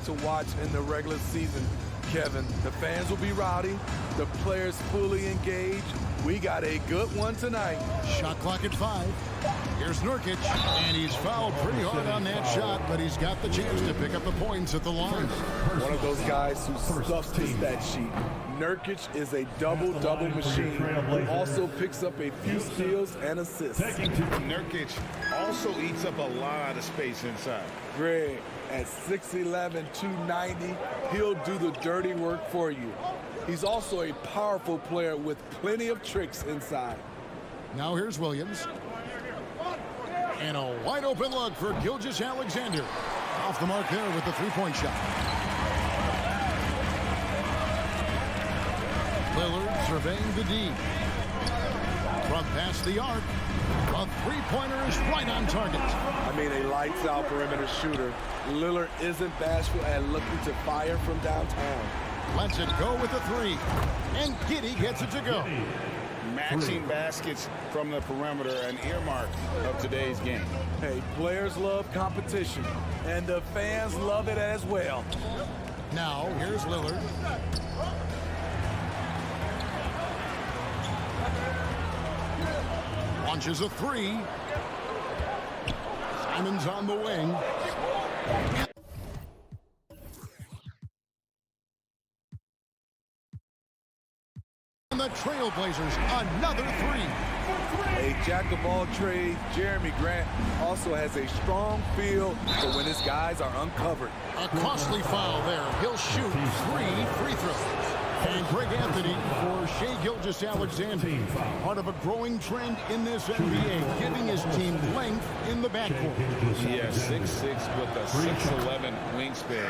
to watch in the regular season, Kevin. The fans will be rowdy, the players fully engaged. We got a good one tonight. Shot clock at 5. Here's Nurkic, and he's fouled pretty hard on that shot, but he's got the chance to pick up the points at the line. One of those guys who stuffs his stat sheet. Nurkic is a double-double machine who also picks up a few steals and assists. Nurkic also eats up a lot of space inside. Greg, at 6'11", 290, he'll do the dirty work for you. He's also a powerful player with plenty of tricks inside. Now here's Williams. And a wide open look for Gilgeous-Alexander. Off the mark there with the three-point shot. Lillard surveying the D. From past the arc. A three-pointer is right on target. I mean, a lights-out perimeter shooter. Lillard isn't bashful at looking to fire from downtown. Lets it go with the three. And Giddey gets it to go. Matching baskets from the perimeter, an earmark of today's game. Hey, players love competition, and the fans love it as well. Now, here's Lillard. Launches a three. Simon's on the wing. And the Trailblazers, another three. A jack-of-all-trades, Jeremy Grant also has a strong feel for when his guys are uncovered. A costly foul there. He'll shoot 3 free throws. And Greg Anthony for Shai Gilgeous-Alexander. Part of a growing trend in this NBA, giving his team length in the backcourt. Yes, 6'6" with a 6'11" wingspan.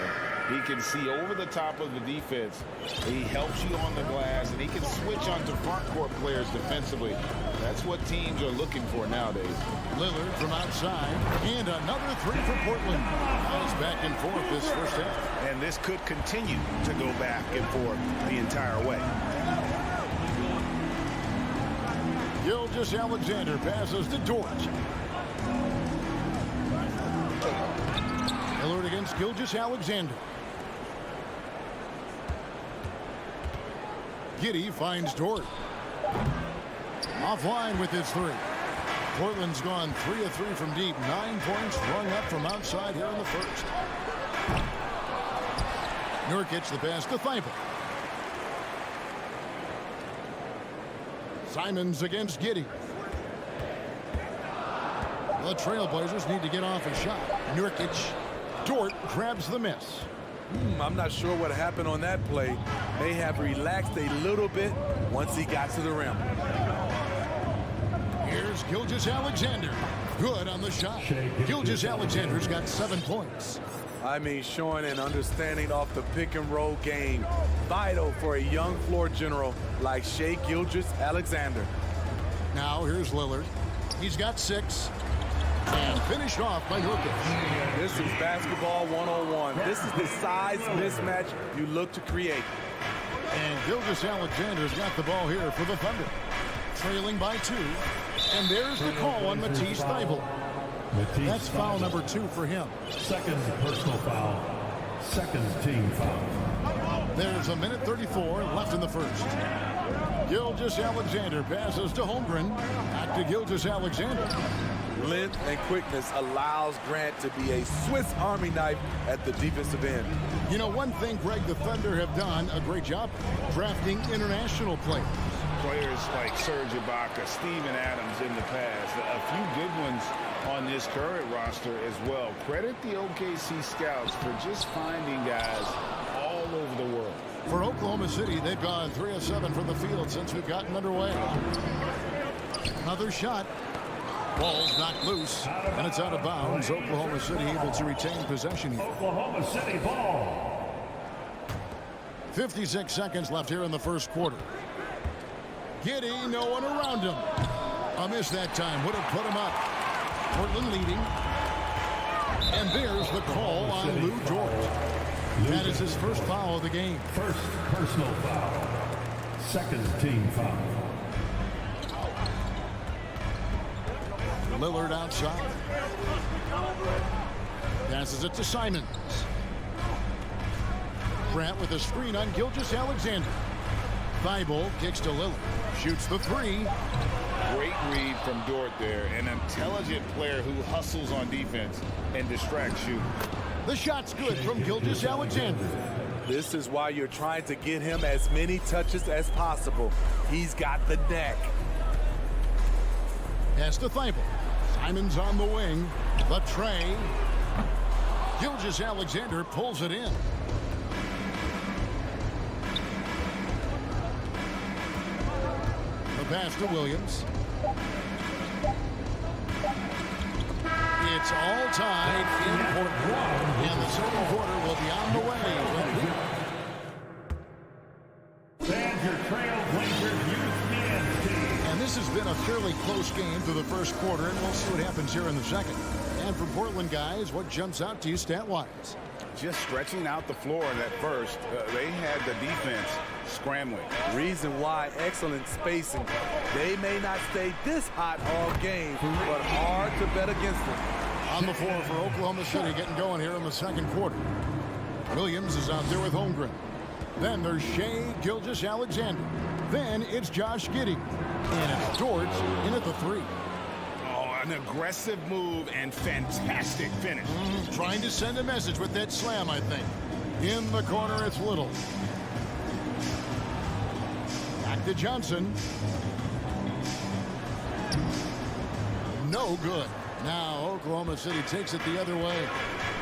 He can see over the top of the defense. He helps you on the glass, and he can switch onto front court players defensively. That's what teams are looking for nowadays. Lillard from outside, and another three for Portland. Nice back and forth this first half. And this could continue to go back and forth the entire way. Gilgeous-Alexander passes to Dort. Lillard against Gilgeous-Alexander. Giddey finds Dort. Offline with his three. Portland's gone 3 of 3 from deep. 9 points rung up from outside here in the first. Nurkic the pass to Thibault. Simons against Giddey. The Trailblazers need to get off a shot. Nurkic. Dort grabs the miss. I'm not sure what happened on that play. May have relaxed a little bit once he got to the rim. Here's Gilgeous-Alexander. Good on the shot. Gilgeous-Alexander's got 7 points. I mean, showing an understanding off the pick-and-roll game. Vital for a young floor general like Shai Gilgeous-Alexander. Now here's Lillard. He's got 6. And finished off by Nurkic. This is basketball 101. This is the size mismatch you look to create. And Gilgeous-Alexander's got the ball here for the Thunder. Trailing by 2. And there's the call on Matisse Thybulle. That's foul number 2 for him. Second personal foul. Second team foul. There's a minute 34 left in the first. Gilgeous-Alexander passes to Holmgren. Back to Gilgeous-Alexander. Length and quickness allows Grant to be a Swiss Army knife at the defensive end. You know, one thing, Greg, the Thunder have done a great job drafting international players. Players like Serge Ibaka, Steven Adams in the past, a few good ones on this current roster as well. Credit the OKC scouts for just finding guys all over the world. For Oklahoma City, they've gone 3 of 7 from the field since we've gotten underway. Another shot. Ball's knocked loose, and it's out of bounds. Oklahoma City able to retain possession here. Oklahoma City ball. 56 seconds left here in the first quarter. Giddey, no one around him. A miss that time would have put him up. Portland leading. And there's the call on Lou Dort. That is his first foul of the game. First personal foul. Second team foul. Lillard outside. Passes it to Simons. Grant with a screen on Gilgeous-Alexander. Thibault kicks to Lillard. Shoots the three. Great read from Dort there. An intelligent player who hustles on defense and distracts shooters. The shot's good from Gilgeous-Alexander. This is why you're trying to get him as many touches as possible. He's got the neck. Pass to Thibault. Simons on the wing. The tray. Gilgeous-Alexander pulls it in. The pass to Williams. It's all tied in Portland. And the second quarter will be on the way. Fans, your Trailblazers youth men's team. And this has been a fairly close game through the first quarter, and we'll see what happens here in the second. And for Portland, guys, what jumps out to you stat-wise? Just stretching out the floor at first. They had the defense scrambling. Reason why, excellent spacing. They may not stay this hot all game, but hard to bet against them. On the floor for Oklahoma City, getting going here in the second quarter. Williams is out there with Holmgren. Then there's Shai Gilgeous-Alexander. Then it's Josh Giddey. And it's Dort in at the three. Oh, an aggressive move and fantastic finish. Trying to send a message with that slam, I think. In the corner, it's Little. Back to Johnson. No good. Now Oklahoma City takes it the other way.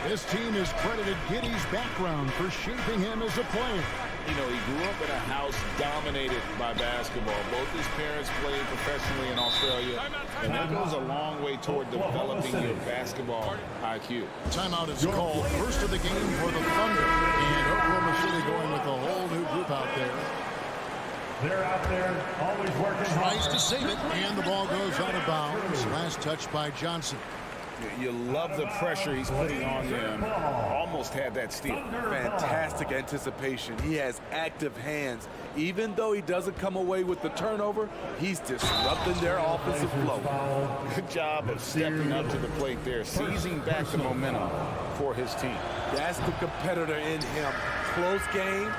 This team has credited Giddey's background for shaping him as a player. You know, he grew up in a house dominated by basketball. Both his parents played professionally in Australia, and that goes a long way toward developing your basketball IQ. Timeout is called. First of the game for the Thunder. And Oklahoma City going with a whole new group out there. They're out there, always working hard. Tries to save it, and the ball goes out of bounds. Last touch by Johnson. You love the pressure he's putting on them. Almost had that steal. Fantastic anticipation. He has active hands. Even though he doesn't come away with the turnover, he's disrupting their offensive flow. Good job of stepping up to the plate there, seizing back the momentum for his team. That's the competitor in him. Close game.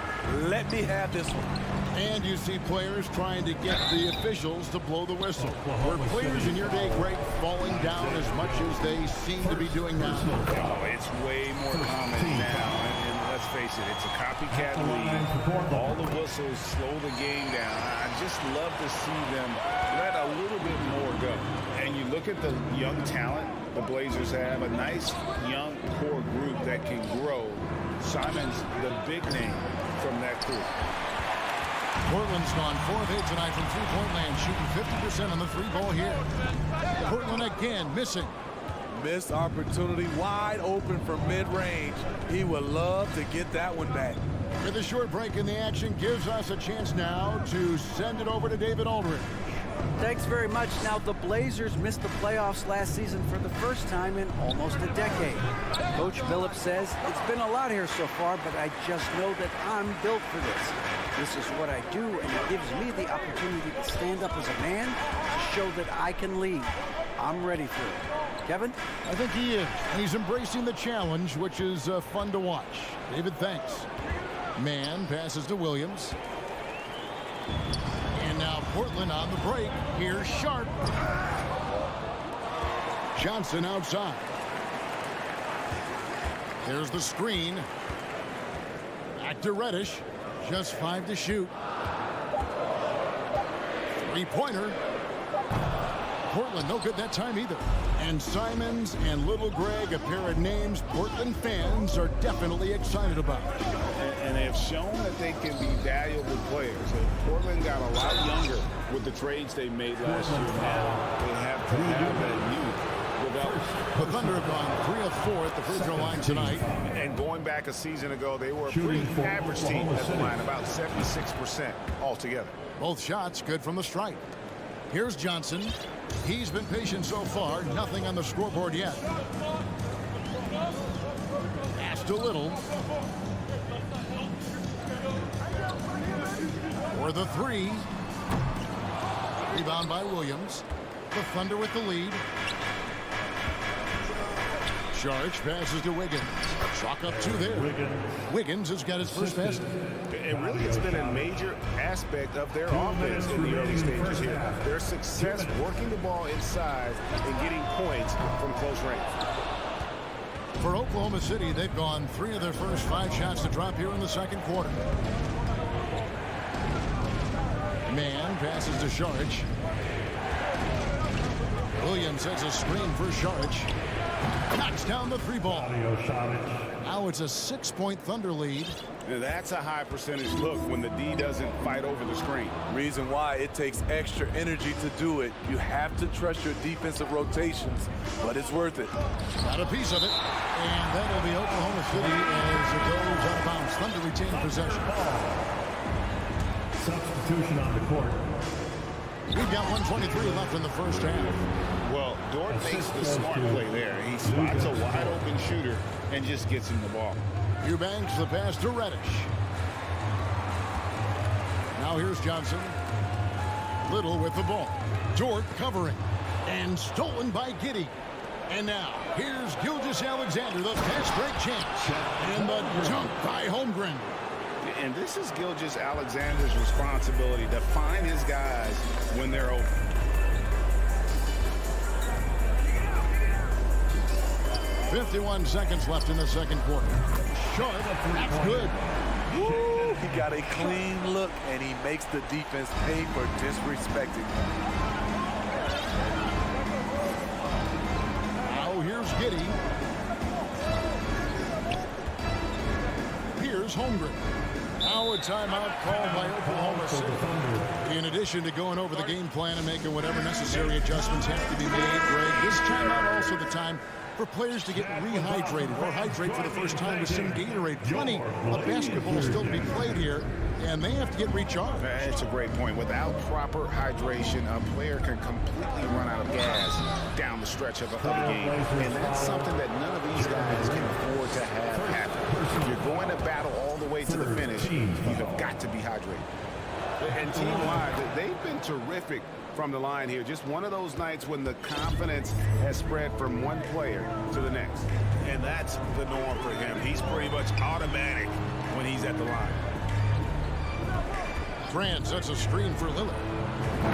Let me have this one. And you see players trying to get the officials to blow the whistle. Were players in your day, Greg, falling down as much as they seem to be doing now? Oh, it's way more common now. And let's face it, it's a copycat league. All the whistles slow the game down. I just love to see them let a little bit more go. And you look at the young talent the Blazers have, a nice young core group that can grow. Simon's the big name from that group. Portland's gone 4 of 8 tonight from three-point land, shooting 50% on the three ball here. Portland again missing. Missed opportunity, wide open from mid-range. He would love to get that one back. With a short break in the action, gives us a chance now to send it over to David Aldridge. Thanks very much. Now, the Blazers missed the playoffs last season for the first time in almost a decade. Coach Billups says, it's been a lot here so far, but I just know that I'm built for this. This is what I do, and it gives me the opportunity to stand up as a man to show that I can lead. I'm ready for it. Kevin? I think he is. He's embracing the challenge, which is fun to watch. David, thanks. Man passes to Williams. And now Portland on the break. Here's Sharp. Johnson outside. There's the screen. Back to Reddish. Just 5 to shoot. Three-pointer. Portland no good that time either. And Simons and Little Greg, a pair of names Portland fans are definitely excited about. And they have shown that they can be valuable players. Portland got a lot younger with the trades they made last year. Now they have to have that youth. The Thunder have gone 3 of 4 at the free throw line tonight. And going back a season ago, they were a pretty average team at the line, about 76% altogether. Both shots good from the stripe. Here's Johnson. He's been patient so far. Nothing on the scoreboard yet. Pass to Little. For the three. Rebound by Williams. The Thunder with the lead. Sharch passes to Wiggins. Chalk up 2 there. Wiggins has got his first basket. And really, it's been a major aspect of their offense in the early stages here. Their success working the ball inside and getting points from close range. For Oklahoma City, they've gone 3 of their first 5 shots to drop here in the second quarter. Mann passes to Sharch. Williams sets a screen for Sharch. Knocks down the 3 ball. Now it's a 6-point Thunder lead. Now that's a high percentage look when the D doesn't fight over the screen. Reason why it takes extra energy to do it. You have to trust your defensive rotations, but it's worth it. Got a piece of it, and that'll be Oklahoma City as it goes out of bounds. Thunder retain possession. Substitution on the court. We've got 1:23 left in the first half. Well, Dort makes the smart play there. He spots a wide open shooter and just gets him the ball. Eubanks the pass to Reddish. Now here's Johnson. Little with the ball. Dort covering. And stolen by Giddey. And now here's Gilgeous-Alexander, the fast break chance. And the dunk by Holmgren. And this is Gilgeous-Alexander's responsibility to find his guys when they're open. .51 seconds left in the second quarter. Short, that's good. Woo, he got a clean look, and he makes the defense pay for disrespecting him. Now here's Giddey. Here's Holmgren. Now a timeout called by Oklahoma City. In addition to going over the game plan and making whatever necessary adjustments have to be made, Greg, this timeout also the time for players to get rehydrated or hydrate for the first time with some Gatorade. Plenty of basketball still to be played here, and they have to get recharged. That's a great point. Without proper hydration, a player can completely run out of gas down the stretch of a game. And that's something that none of these guys can afford to have happen. If you're going to battle all the way to the finish, you have got to be hydrated. And team-wide, they've been terrific from the line here. Just one of those nights when the confidence has spread from one player to the next. And that's the norm for him. He's pretty much automatic when he's at the line. Grant sets a screen for Lillard.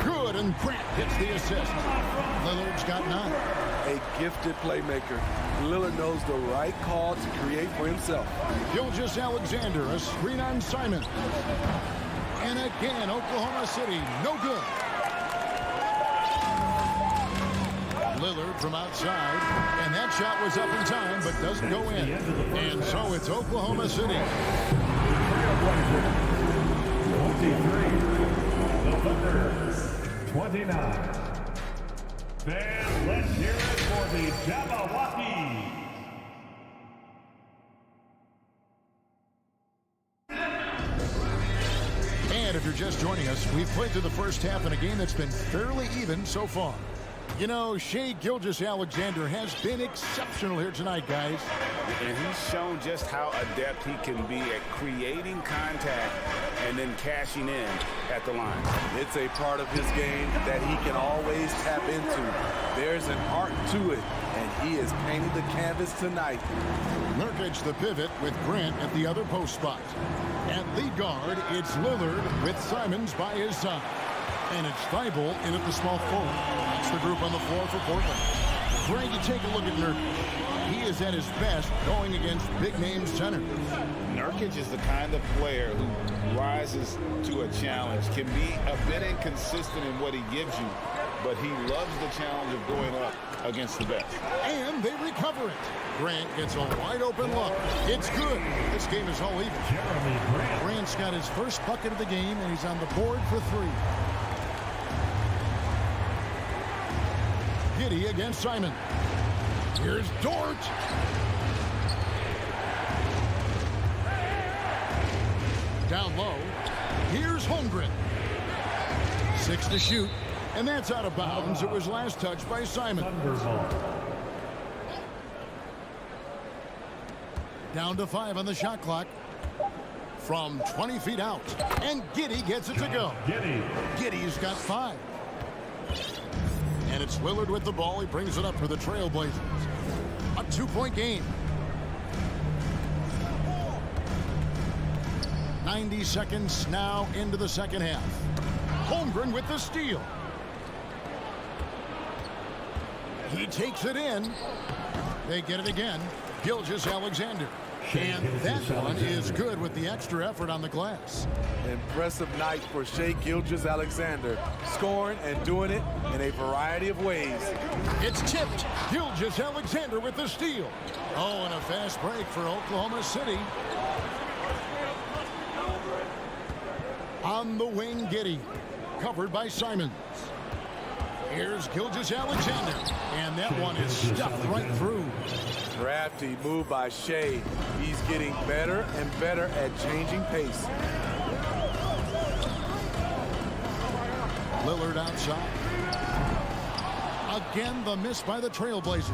Good, and Grant gets the assist. Lillard's got 9. A gifted playmaker. Lillard knows the right call to create for himself. Gilgeous-Alexander, a screen on Simon. And again, Oklahoma City, no good. Lillard from outside, and that shot was up in time, but doesn't go in. And so it's Oklahoma City. 23, the Thunder, 29. Fans, let's hear it for the Jabberwockies. And if you're just joining us, we've played through the first half in a game that's been fairly even so far. You know, Shai Gilgeous-Alexander has been exceptional here tonight, guys. And he's shown just how adept he can be at creating contact and then cashing in at the line. It's a part of his game that he can always tap into. There's an art to it, and he has painted the canvas tonight. Nurkic the pivot with Grant at the other post spot. At lead guard, it's Lillard with Simons by his side. And it's Thibault in at the small forward. That's the group on the floor for Portland. Greg, you take a look at Nurkic. He is at his best going against big-name centers. Nurkic is the kind of player who rises to a challenge, can be a bit inconsistent in what he gives you, but he loves the challenge of going up against the best. And they recover it. Grant gets a wide-open look. It's good. This game is all even. Grant's got his first bucket of the game, and he's on the board for 3. Giddey against Simon. Here's Dort. Down low. Here's Holmgren. 6 to shoot. And that's out of bounds. It was last touched by Simon. Down to 5 on the shot clock. From 20 feet out. And Giddey gets it to go. Giddey's got 5. And it's Lillard with the ball. He brings it up for the Trailblazers. A 2-point game. 90 seconds now into the second half. Holmgren with the steal. He takes it in. They get it again. Gilgeous-Alexander. And that one is good with the extra effort on the glass. Impressive night for Shai Gilgeous-Alexander, scoring and doing it in a variety of ways. It's tipped. Gilgeous-Alexander with the steal. Oh, and a fast break for Oklahoma City. On the wing, Giddey. Covered by Simons. Here's Gilgeous-Alexander. And that one is stuffed right through. Crafty move by Shai. He's getting better and better at changing pace. Lillard outside. Again, the miss by the Trailblazers.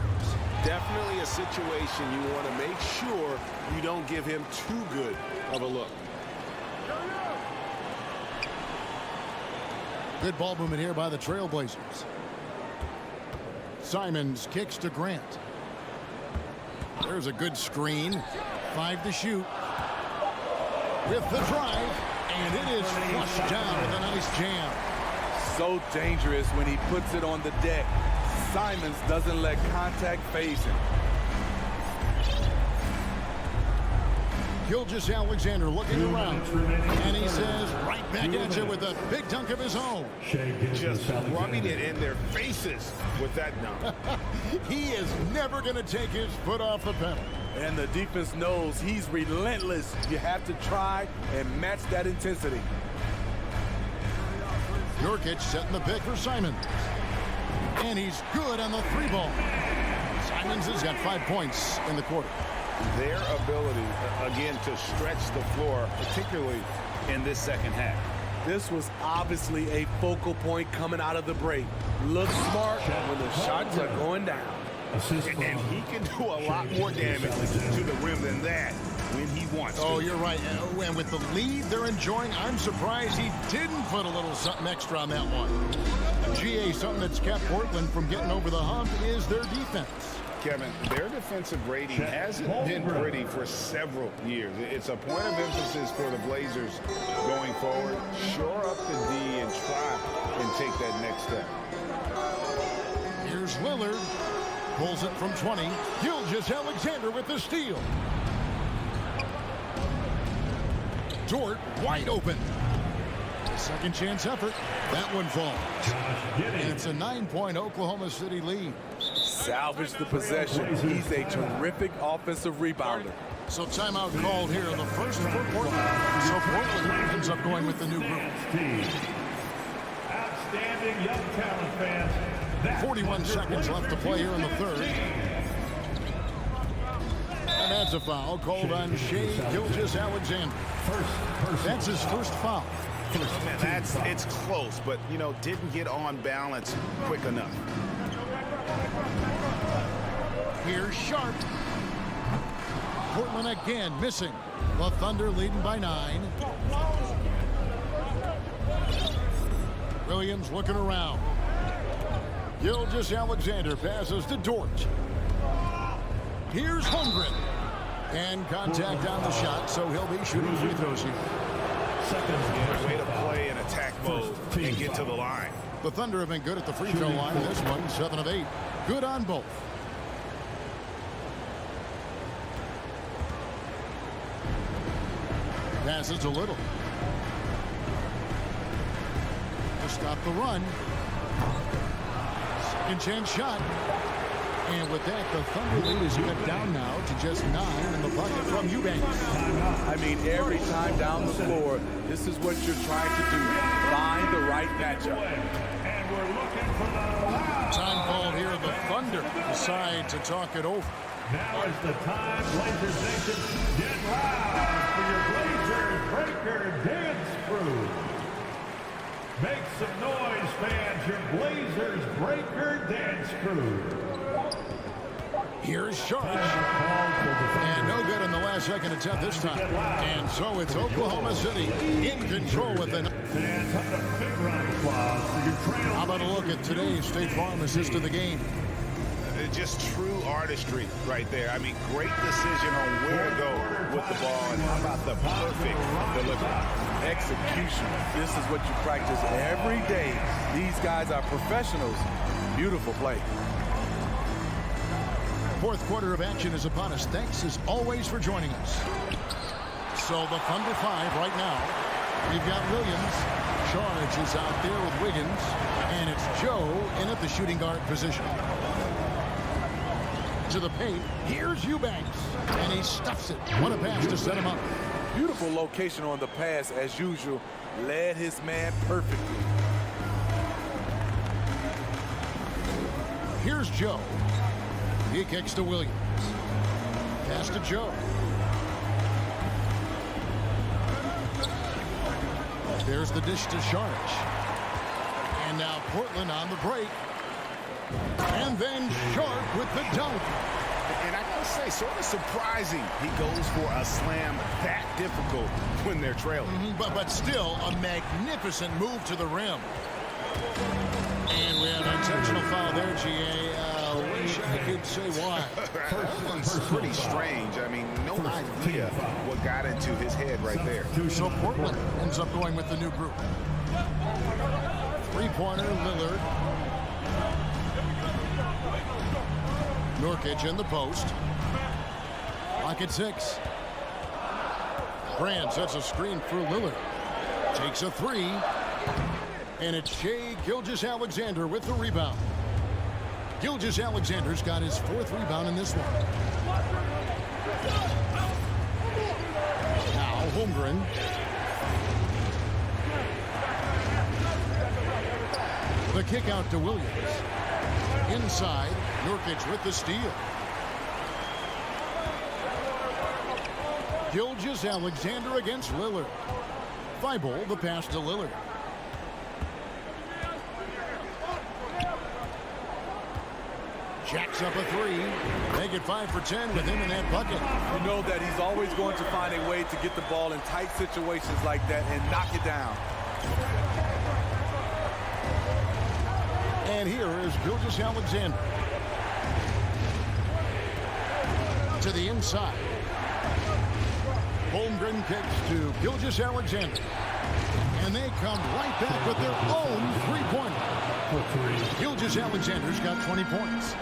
Definitely a situation you want to make sure you don't give him too good of a look. Good ball movement here by the Trailblazers. Simons kicks to Grant. There's a good screen. 5 to shoot. With the drive. And it is flushed down with a nice jam. So dangerous when he puts it on the deck. Simons doesn't let contact phase him. Gilgeous-Alexander looking around. And he says, right back at you with a big dunk of his own. Just rubbing it in their faces with that dunk. He is never going to take his foot off the pedal. And the defense knows he's relentless. You have to try and match that intensity. Nurkic setting the pick for Simons. And he's good on the 3-ball. Simons has got 5 points in the quarter. Their ability, again, to stretch the floor, particularly in this second half. This was obviously a focal point coming out of the break. Look smart when the shots are going down. And he can do a lot more damage to the rim than that when he wants to. Oh, you're right. And with the lead they're enjoying, I'm surprised he didn't put a little something extra on that one. GA, something that's kept Portland from getting over the hump is their defense. Kevin, their defensive rating hasn't been pretty for several years. It's a point of emphasis for the Blazers going forward. Shore up the D and try and take that next step. Here's Lillard. Pulls it from 20. Gilgeous-Alexander with the steal. Dort wide open. Second chance effort. That one falls. And it's a 9-point Oklahoma City lead. Salvage the possession. He's a terrific offensive rebounder. So timeout called here in the first for Portland. So Portland ends up going with the new group. Outstanding young talent, fans. 41 seconds left to play here in the third. And that's a foul called on Shai Gilgeous-Alexander. That's his first foul. It's close, but, you know, didn't get on balance quick enough. Here's Sharp. Portland again missing. The Thunder leading by 9. Williams looking around. Gilgeous-Alexander passes to Dort. Here's Holmgren. And contact on the shot, so he'll be shooting free throws here. Way to play in attack mode and get to the line. The Thunder have been good at the free throw line. This one, 7 of 8. Good on both. Passes a little. To stop the run. Second chance shot. And with that, the Thunder lead is cut down now to just 9 in the bucket from Eubanks. I mean, every time down the floor, this is what you're trying to do. Find the right matchup. And we're looking for the Time called here. The Thunder decide to talk it over. Now is the time, Blazers Nation. Get loud for your Blazers Breaker Dance Crew. Make some noise, fans. Your Blazers Breaker Dance Crew. Here's Sharp. And no good in the last second attempt this time. And so it's Oklahoma City in control with an... Fans, have a big round of applause for your trail. How about a look at today's State Farm assist of the game? it's just true artistry right there. I mean, great decision on where to go with the ball, and how about the perfect delivery. Execution. This is what you practice every day. These guys are professionals. Beautiful play. Fourth quarter of action is upon us. Thanks as always for joining us. So the Thunder 5 right now. We've got Williams. Charge is out there with Wiggins. And it's Joe in at the shooting guard position. To the paint. Here's Eubanks. And he stuffs it. What a pass to set him up. Beautiful location on the pass as usual. Led his man perfectly. Here's Joe. He kicks to Williams. Pass to Joe. There's the dish to Sharch. And now Portland on the break. And then Sharp with the dunk. And I gotta say, sort of surprising he goes for a slam that difficult when they're trailing. But still a magnificent move to the rim. And we have an intentional foul there, GA. Wish I could say why. That one's pretty strange. I mean, no idea what got into his head right there. So Portland ends up going with the new group. Three-pointer, Lillard. Nurkic in the post. Lock at 6. Grant sets a screen for Lillard. Takes a 3. And it's Shai Gilgeous-Alexander with the rebound. Gilgeous-Alexander's got his 4th rebound in this one. Now Holmgren. The kick out to Williams. Inside, Nurkic with the steal. Gilgeous-Alexander against Lillard. Thibault the pass to Lillard. Jacks up a 3. Make it 5 for 10 with him in that bucket. You know that he's always going to find a way to get the ball in tight situations like that and knock it down. And here is Gilgeous-Alexander. To the inside. Holmgren kicks to Gilgeous-Alexander. And they come right back with their own three-pointer. Gilgeous-Alexander's got 20 points.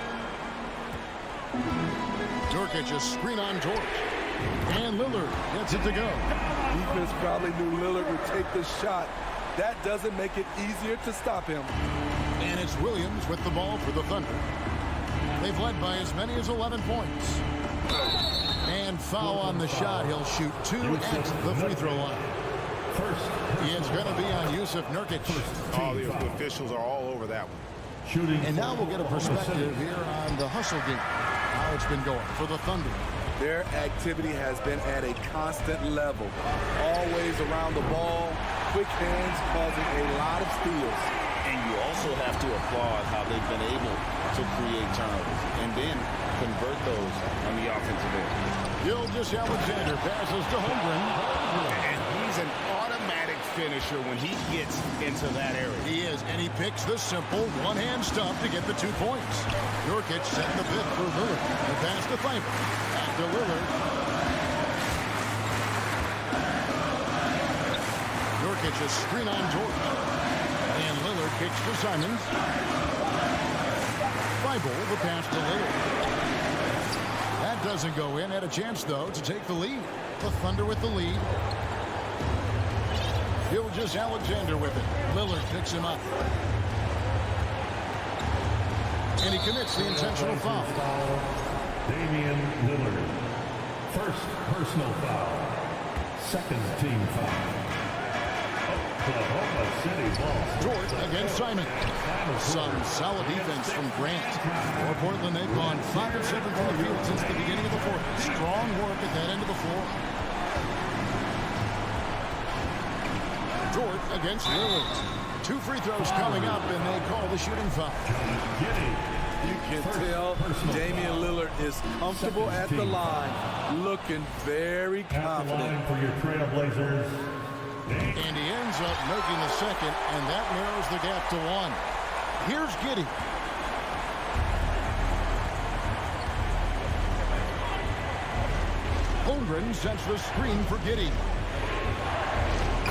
Nurkic a screen on George. And Lillard gets it to go. Defense probably knew Lillard would take the shot. That doesn't make it easier to stop him. And it's Williams with the ball for the Thunder. They've led by as many as 11 points. And foul on the shot. He'll shoot 2 at the free throw line. It's going to be on Yusuf Nurkic. All the officials are all over that one. And now we'll get a perspective here on the hustle game. How it's been going for the Thunder. Their activity has been at a constant level. Always around the ball, quick hands causing a lot of steals. And you also have to applaud how they've been able to create turnovers and then convert those on the offensive end. Gilgeous-Alexander passes to Holmgren. And he's an automatic finisher when he gets into that area. He is, and he picks the simple one-hand stuff to get the 2 points. Nurkic setting the fifth for Lillard. The pass to Thibault. Back to Lillard. Nurkic a screen on George. And Lillard kicks to Simons. Thibault the pass to Lillard. That doesn't go in. Had a chance, though, to take the lead. The Thunder with the lead. Gilgeous-Alexander with it. Lillard picks him up. And he commits the intentional foul. Damian Lillard. First personal foul. Second team foul. Oklahoma City ball. Dort against Simon. Some solid defense from Grant. For Portland, they've gone 5 of 7 from the field since the beginning of the fourth. Strong work at that end of the floor. Dort against Lillard. 2 free throws coming up, and they call the shooting foul. You can tell Damian Lillard is comfortable at the line, looking very confident. For your Trailblazers. And he ends up making the second, and that narrows the gap to 1. Here's Giddey. Holmgren sets the screen for Giddey.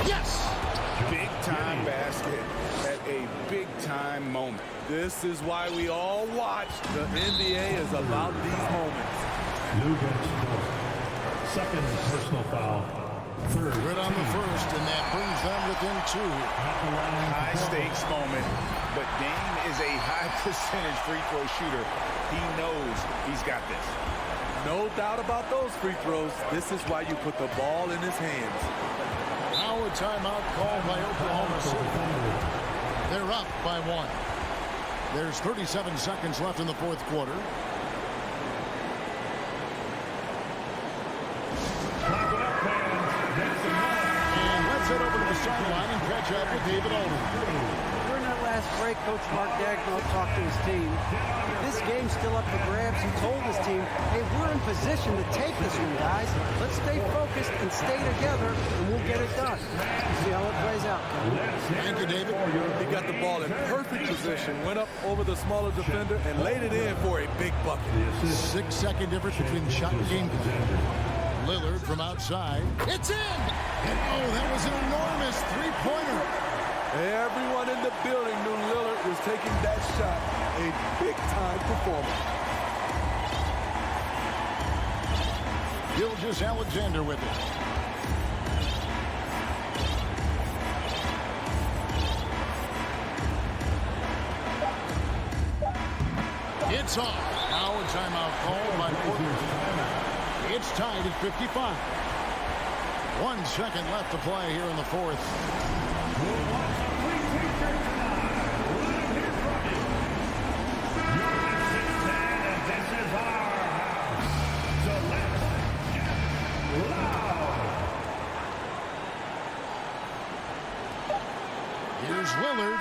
Yes! Big-time basket at a big-time moment. This is why we all watch. The NBA is about these moments. Second personal foul. Third. Good on the first, and that brings them within 2. High-stakes moment, but Dame is a high-percentage free throw shooter. He knows he's got this. No doubt about those free throws. This is why you put the ball in his hands. Now a timeout called by Oklahoma City. They're up by 1. There's 37 seconds left in the fourth quarter. And let's head over to the sideline and catch up with David Aldridge. During that last break, Coach Mark Daigneault talked to his team. If this game's still up for grabs, he told his team, hey, we're in position to take this one, guys. Let's stay focused and stay together, and we'll get it done. See how it plays out. Thank you, David. He got the ball in perfect position, went up over the smaller defender, and laid it in for a big bucket. 6-second difference between the shot and game clock. Lillard from outside. It's in! And oh, that was an enormous three-pointer. Everyone in the building knew Lillard was taking that shot. A big-time performance. Gilgeous-Alexander with it. It's on. Now a timeout called by Portland. It's tied at 55. 1 second left to play here in the fourth. Here's Lillard.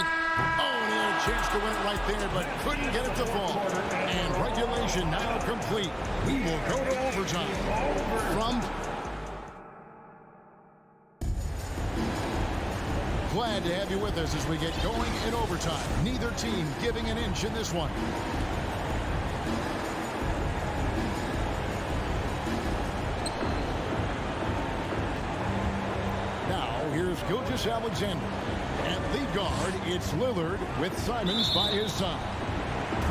Oh, and he had a chance to win it right there, but couldn't get it to fall. And regulation now complete. We will go to overtime. From glad to have you with us as we get going in overtime. Neither team giving an inch in this one. Now, here's Gilgeous-Alexander. At lead guard, it's Lillard with Simons by his side.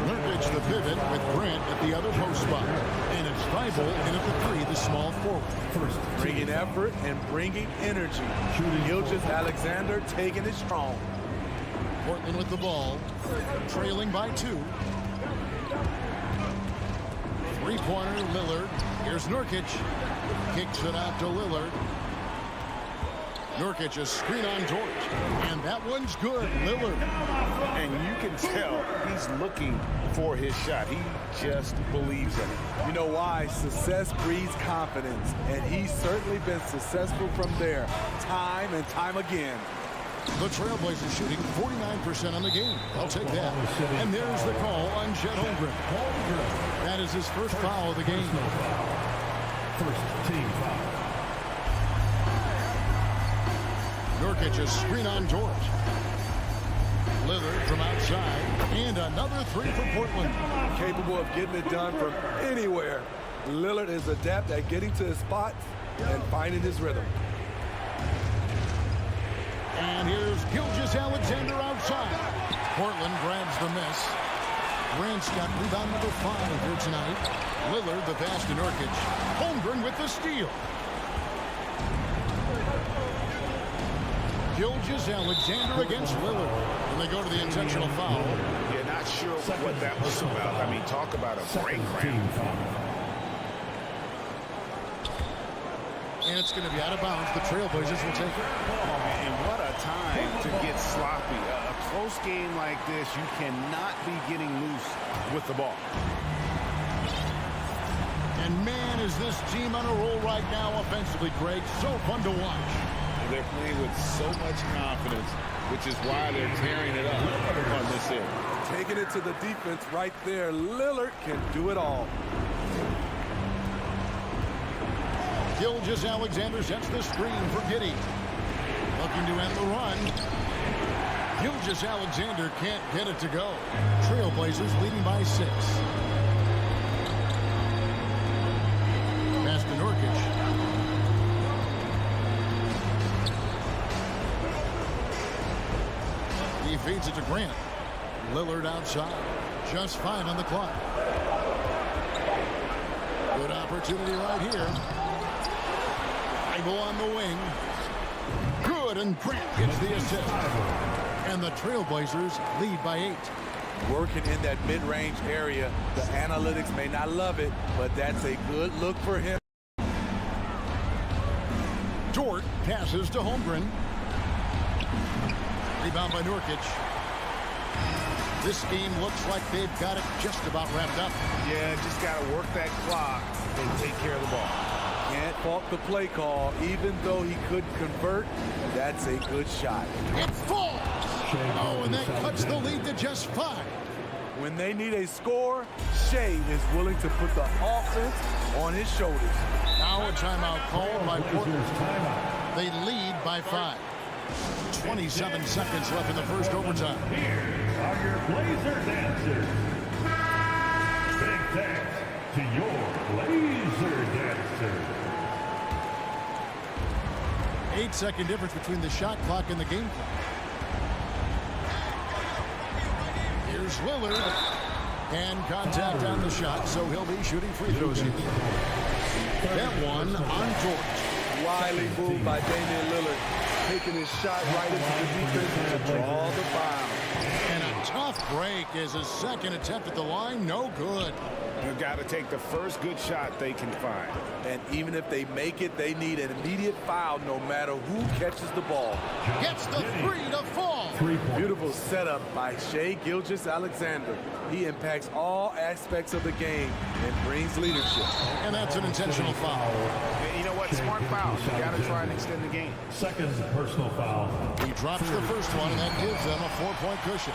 Nurkic the pivot with Grant at the other post spot. And it's Thibault in at the 3, the small forward. Bringing effort and bringing energy. Gilgeous-Alexander taking it strong. Portland with the ball, trailing by 2. Three-pointer, Lillard. Here's Nurkic. Kicks it out to Lillard. Nurkic a screen on George. And that one's good. Lillard. And you can tell he's looking for his shot. He just believes in it. You know why? Success breeds confidence. And he's certainly been successful from there, time and time again. The Trailblazers shooting 49% on the game. I'll take that. And there's the call on Chet Holmgren. That is his first foul of the game. First team foul. Nurkic a screen on George. Lillard from outside. And another 3 for Portland. Capable of getting it done from anywhere. Lillard is adept at getting to his spots and finding his rhythm. And here's Gilgeous-Alexander outside. Portland grabs the miss. Grant's got rebound number 5 here tonight. Lillard the pass to Nurkic. Holmgren with the steal. Gilgeous-Alexander against Lillard. And they go to the intentional foul. You're not sure what that was about. I mean, talk about a break round. And it's going to be out of bounds. The Trailblazers will take it. Oh, and what a time to get sloppy. A close game like this, you cannot be getting loose with the ball. And man, is this team on a roll right now offensively, Greg. So fun to watch. They're playing with so much confidence, which is why they're tearing it up on this end. Taking it to the defense right there. Lillard can do it all. Gilgeous-Alexander sets the screen for Giddey. Looking to end the run. Gilgeous-Alexander can't get it to go. Trailblazers leading by 6. Pass to Nurkic. feeds it to Grant. Lillard outside. Just 5 on the clock. Good opportunity right here. Bible on the wing. Good, and Grant gets the assist. And the Trailblazers lead by 8. Working in that mid-range area. The analytics may not love it, but that's a good look for him. Dort passes to Holmgren. Rebound by Nurkic. This game looks like they've got it just about wrapped up. Yeah, just got to work that clock and take care of the ball. Can't fault the play call. Even though he couldn't convert, that's a good shot. It falls! Oh, and that cuts the lead to just 5. When they need a score, Shea is willing to put the offense on his shoulders. Now a timeout called by Portland. Timeout. They lead by 5. 27 seconds left in the first overtime. Here are your Blazer dancers. Big thanks to your Blazer dancers. 8-second difference between the shot clock and the game clock. Here's Lillard. And contact on the shot, so he'll be shooting free throws here. That one on George. Wily move by Damian Lillard, taking his shot right into the defense to draw the foul. And a tough break is his second attempt at the line. No good. You've got to take the first good shot they can find. And even if they make it, they need an immediate foul no matter who catches the ball. Gets the 3 to fall. Beautiful setup by Shai Gilgeous-Alexander. He impacts all aspects of the game and brings leadership. And that's an intentional foul. And you know what? Smart foul. You got to try and extend the game. Second personal foul. He drops the first one, and that gives them a 4-point cushion.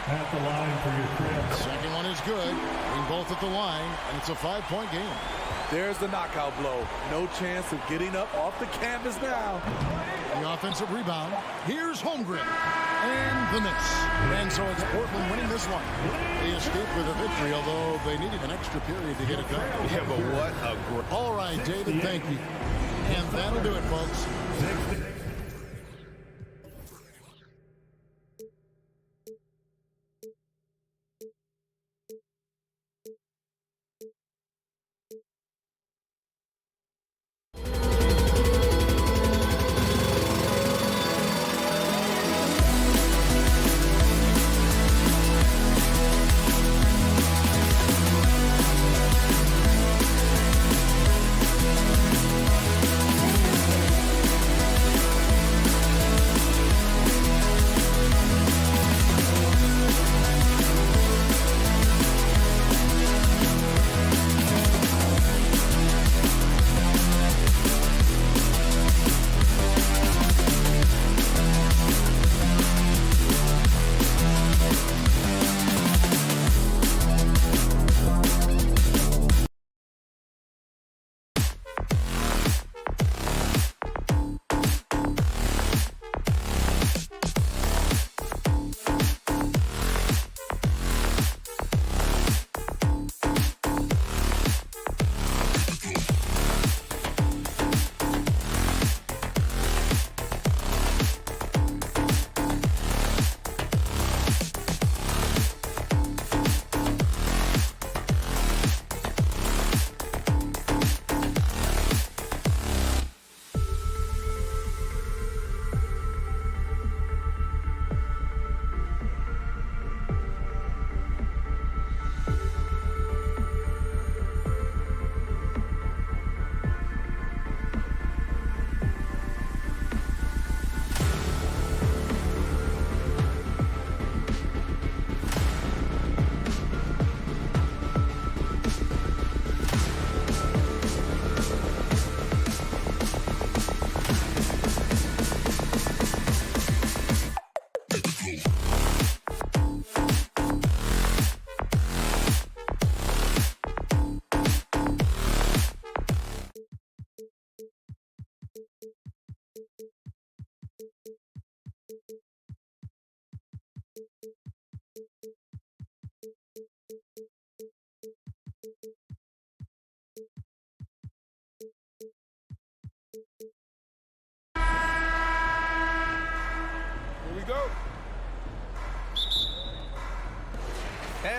At the line for your trip. Second one is good. Being both at the line, and it's a 5-point game. There's the knockout blow. No chance of getting up off the canvas now. The offensive rebound. Here's Holmgren. And the miss. And so it's Portland winning this one. They escaped with a victory, although they needed an extra period to get it done. Yeah, but what a great... All right, David, thank you. And that'll do it, folks.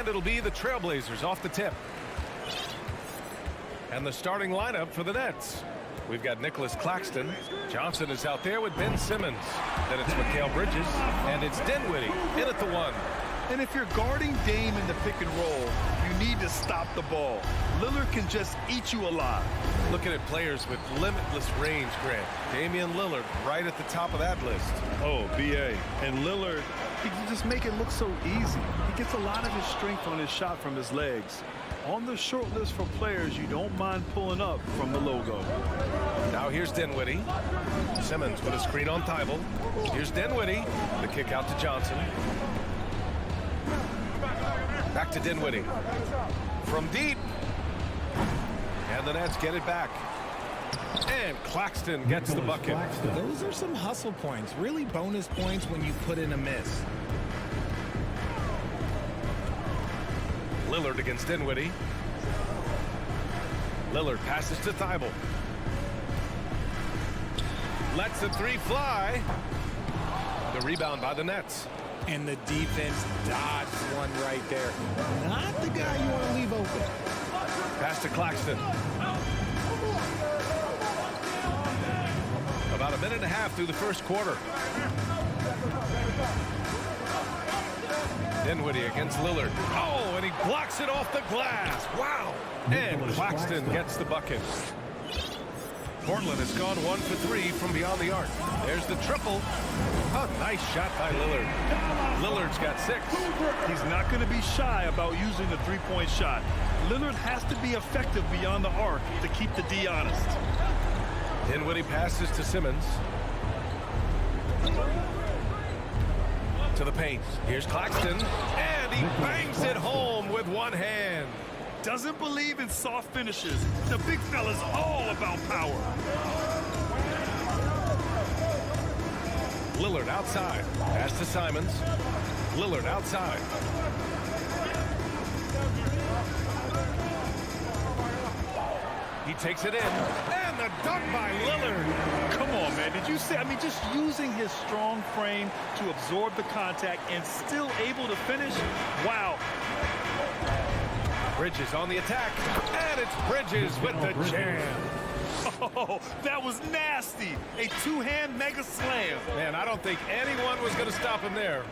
And it'll be the Trailblazers off the tip. And the starting lineup for the Nets. We've got Nicholas Claxton. Johnson is out there with Ben Simmons. Then it's Mikal Bridges. And it's Dinwiddie in at the 1. And if you're guarding Dame in the pick and roll, you need to stop the ball. Lillard can just eat you alive. Looking at players with limitless range, Grant. Damian Lillard right at the top of that list. Oh, B.A. And Lillard, he can just make it look so easy. He gets a lot of his strength on his shot from his legs. On the short list for players you don't mind pulling up from the logo. Now here's Dinwiddie. Simmons with a screen on Thibault. Here's Dinwiddie. The kick out to Johnson. Back to Dinwiddie. From deep. And the Nets get it back. And Claxton gets the bucket. Those are some hustle points. Really bonus points when you put in a miss. Lillard against Dinwiddie. Lillard passes to Thibault. Lets the 3 fly. The rebound by the Nets. And the defense dodged one right there. Not the guy you want to leave open. Pass to Claxton. About a minute and a half through the first quarter. Dinwiddie against Lillard. Oh, and he blocks it off the glass. Wow. And Claxton gets the bucket. Portland has gone 1 for 3 from beyond the arc. There's the triple. A nice shot by Lillard. Lillard's got 6. He's not going to be shy about using the three-point shot. Lillard has to be effective beyond the arc to keep the D honest. Dinwiddie passes to Simmons. To the paint. Here's Claxton. And he bangs it home with one hand. Doesn't believe in soft finishes. The big fella's all about power. Lillard outside. Pass to Simons. Lillard outside. He takes it in. And the dunk by Lillard. Come on, man. Did you see? I mean, just using his strong frame to absorb the contact and still able to finish. Wow. Bridges on the attack. And it's Bridges with the jam. Oh, that was nasty. A two-hand mega slam. Man, I don't think anyone was going to stop him there.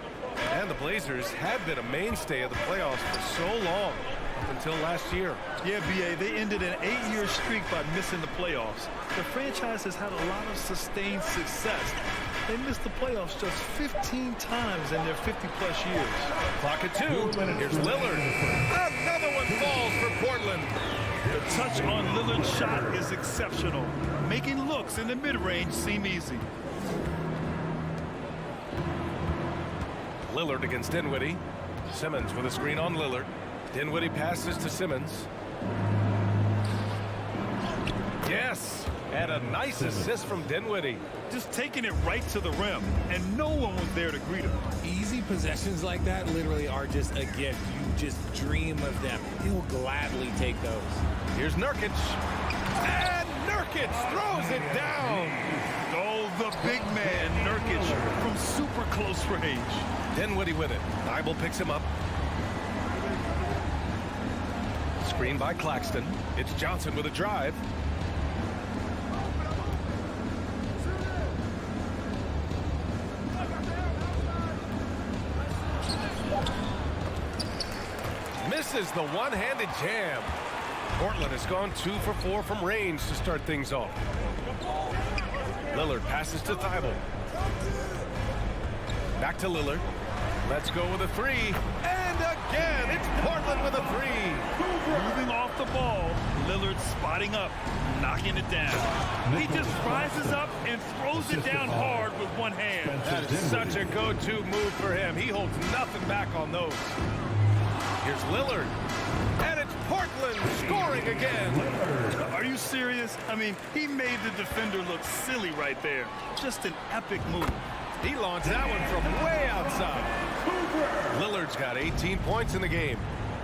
And the Blazers have been a mainstay of the playoffs for so long, up until last year. Yeah, B.A., they ended an 8-year streak by missing the playoffs. The franchise has had a lot of sustained success. They missed the playoffs just 15 times in their 50-plus years. Clock at 2. Here's Lillard. Another one falls for Portland. The touch on Lillard's shot is exceptional, making looks in the mid-range seem easy. Lillard against Dinwiddie. Simmons with a screen on Lillard. Dinwiddie passes to Simmons. Yes, and a nice assist from Dinwiddie. Just taking it right to the rim, and no one was there to greet him. Easy possessions like that literally are just a gift. You just dream of them. He'll gladly take those. Here's Nurkic. And Nurkic throws it down. Oh, the big man, Nurkic, from super close range. Dinwiddie with it. Thibault picks him up. Screen by Claxton. It's Johnson with a drive. Misses the one-handed jam. Portland has gone 2 for 4 from range to start things off. Lillard passes to Thibault. Back to Lillard. Let's go with a 3. And again, it's Portland with a 3. Moving off the ball, Lillard spotting up, knocking it down. He just rises up and throws it down hard with one hand. That is such a go-to move for him. He holds nothing back on those. Here's Lillard. And it's Portland scoring again. Are you serious? I mean, he made the defender look silly right there. Just an epic move. He launched that one from way outside. Lillard's got 18 points in the game.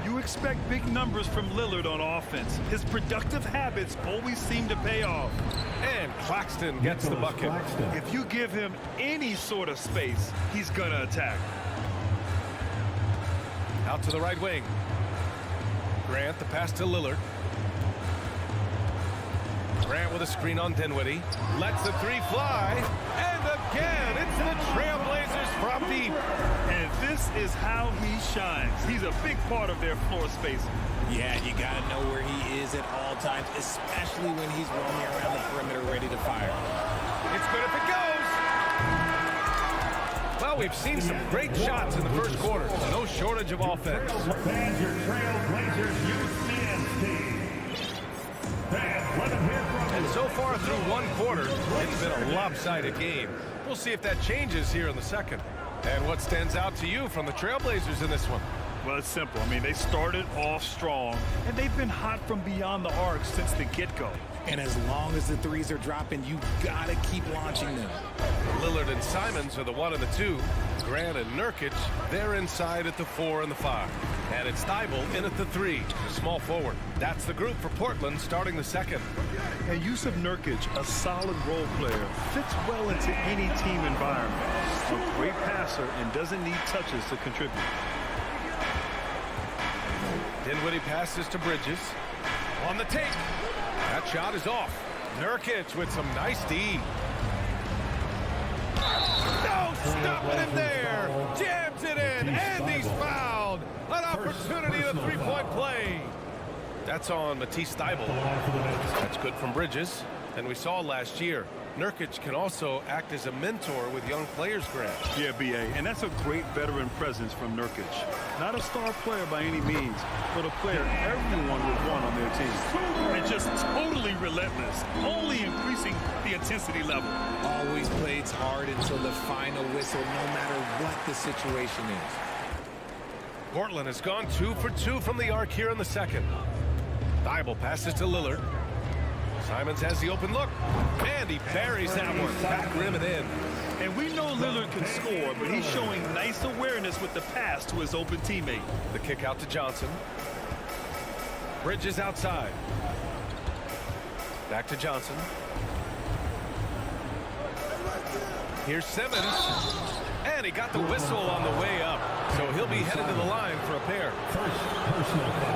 You expect big numbers from Lillard on offense. His productive habits always seem to pay off. And Claxton gets the bucket. If you give him any sort of space, he's gonna attack. Out to the right wing. Grant, the pass to Lillard. Grant with a screen on Dinwiddie. Lets the three fly. And again, it's the Trailblazers from deep. And this is how he shines. He's a big part of their floor space. Yeah, you got to know where he is at all times, especially when he's roaming around the perimeter ready to fire. It's good if it goes. Well, we've seen some great shots in the first quarter. No shortage of offense. Fans, your Trailblazers youth men's team. Fans, let them hear from And so far through one quarter, it's been a lopsided game. We'll see if that changes here in the second. And what stands out to you from the Trailblazers in this one? Well, it's simple. I mean, they started off strong, and they've been hot from beyond the arc since the get-go. And as long as the threes are dropping, you got to keep launching them. Lillard and Simons are the 1 and the 2. Grant and Nurkic, they're inside at the 4 and the 5. And it's Thibault in at the 3, small forward. That's the group for Portland starting the second. And Yusuf Nurkic, a solid role player, fits well into any team environment. A great passer and doesn't need touches to contribute. Dinwiddie passes to Bridges. On the take. That shot is off. Nurkic with some nice D. No, stopping him there. Jams it in, and he's fouled. An opportunity to three-point play. That's on Matisse Thibault. That's good from Bridges. And we saw last year, Nurkic can also act as a mentor with young players, Grant. Yeah, B.A., and that's a great veteran presence from Nurkic. Not a star player by any means, but a player everyone would want on their team. And just totally relentless, only increasing the intensity level. Always plays hard until the final whistle, no matter what the situation is. Portland has gone 2 for 2 from the arc here in the second. Thibault passes to Lillard. Simons has the open look, and he buries that one. Back rim and in. And we know Lillard can score, but he's showing nice awareness with the pass to his open teammate. The kick out to Johnson. Bridges outside. Back to Johnson. Here's Simmons. And he got the whistle on the way up. So he'll be headed to the line for a pair.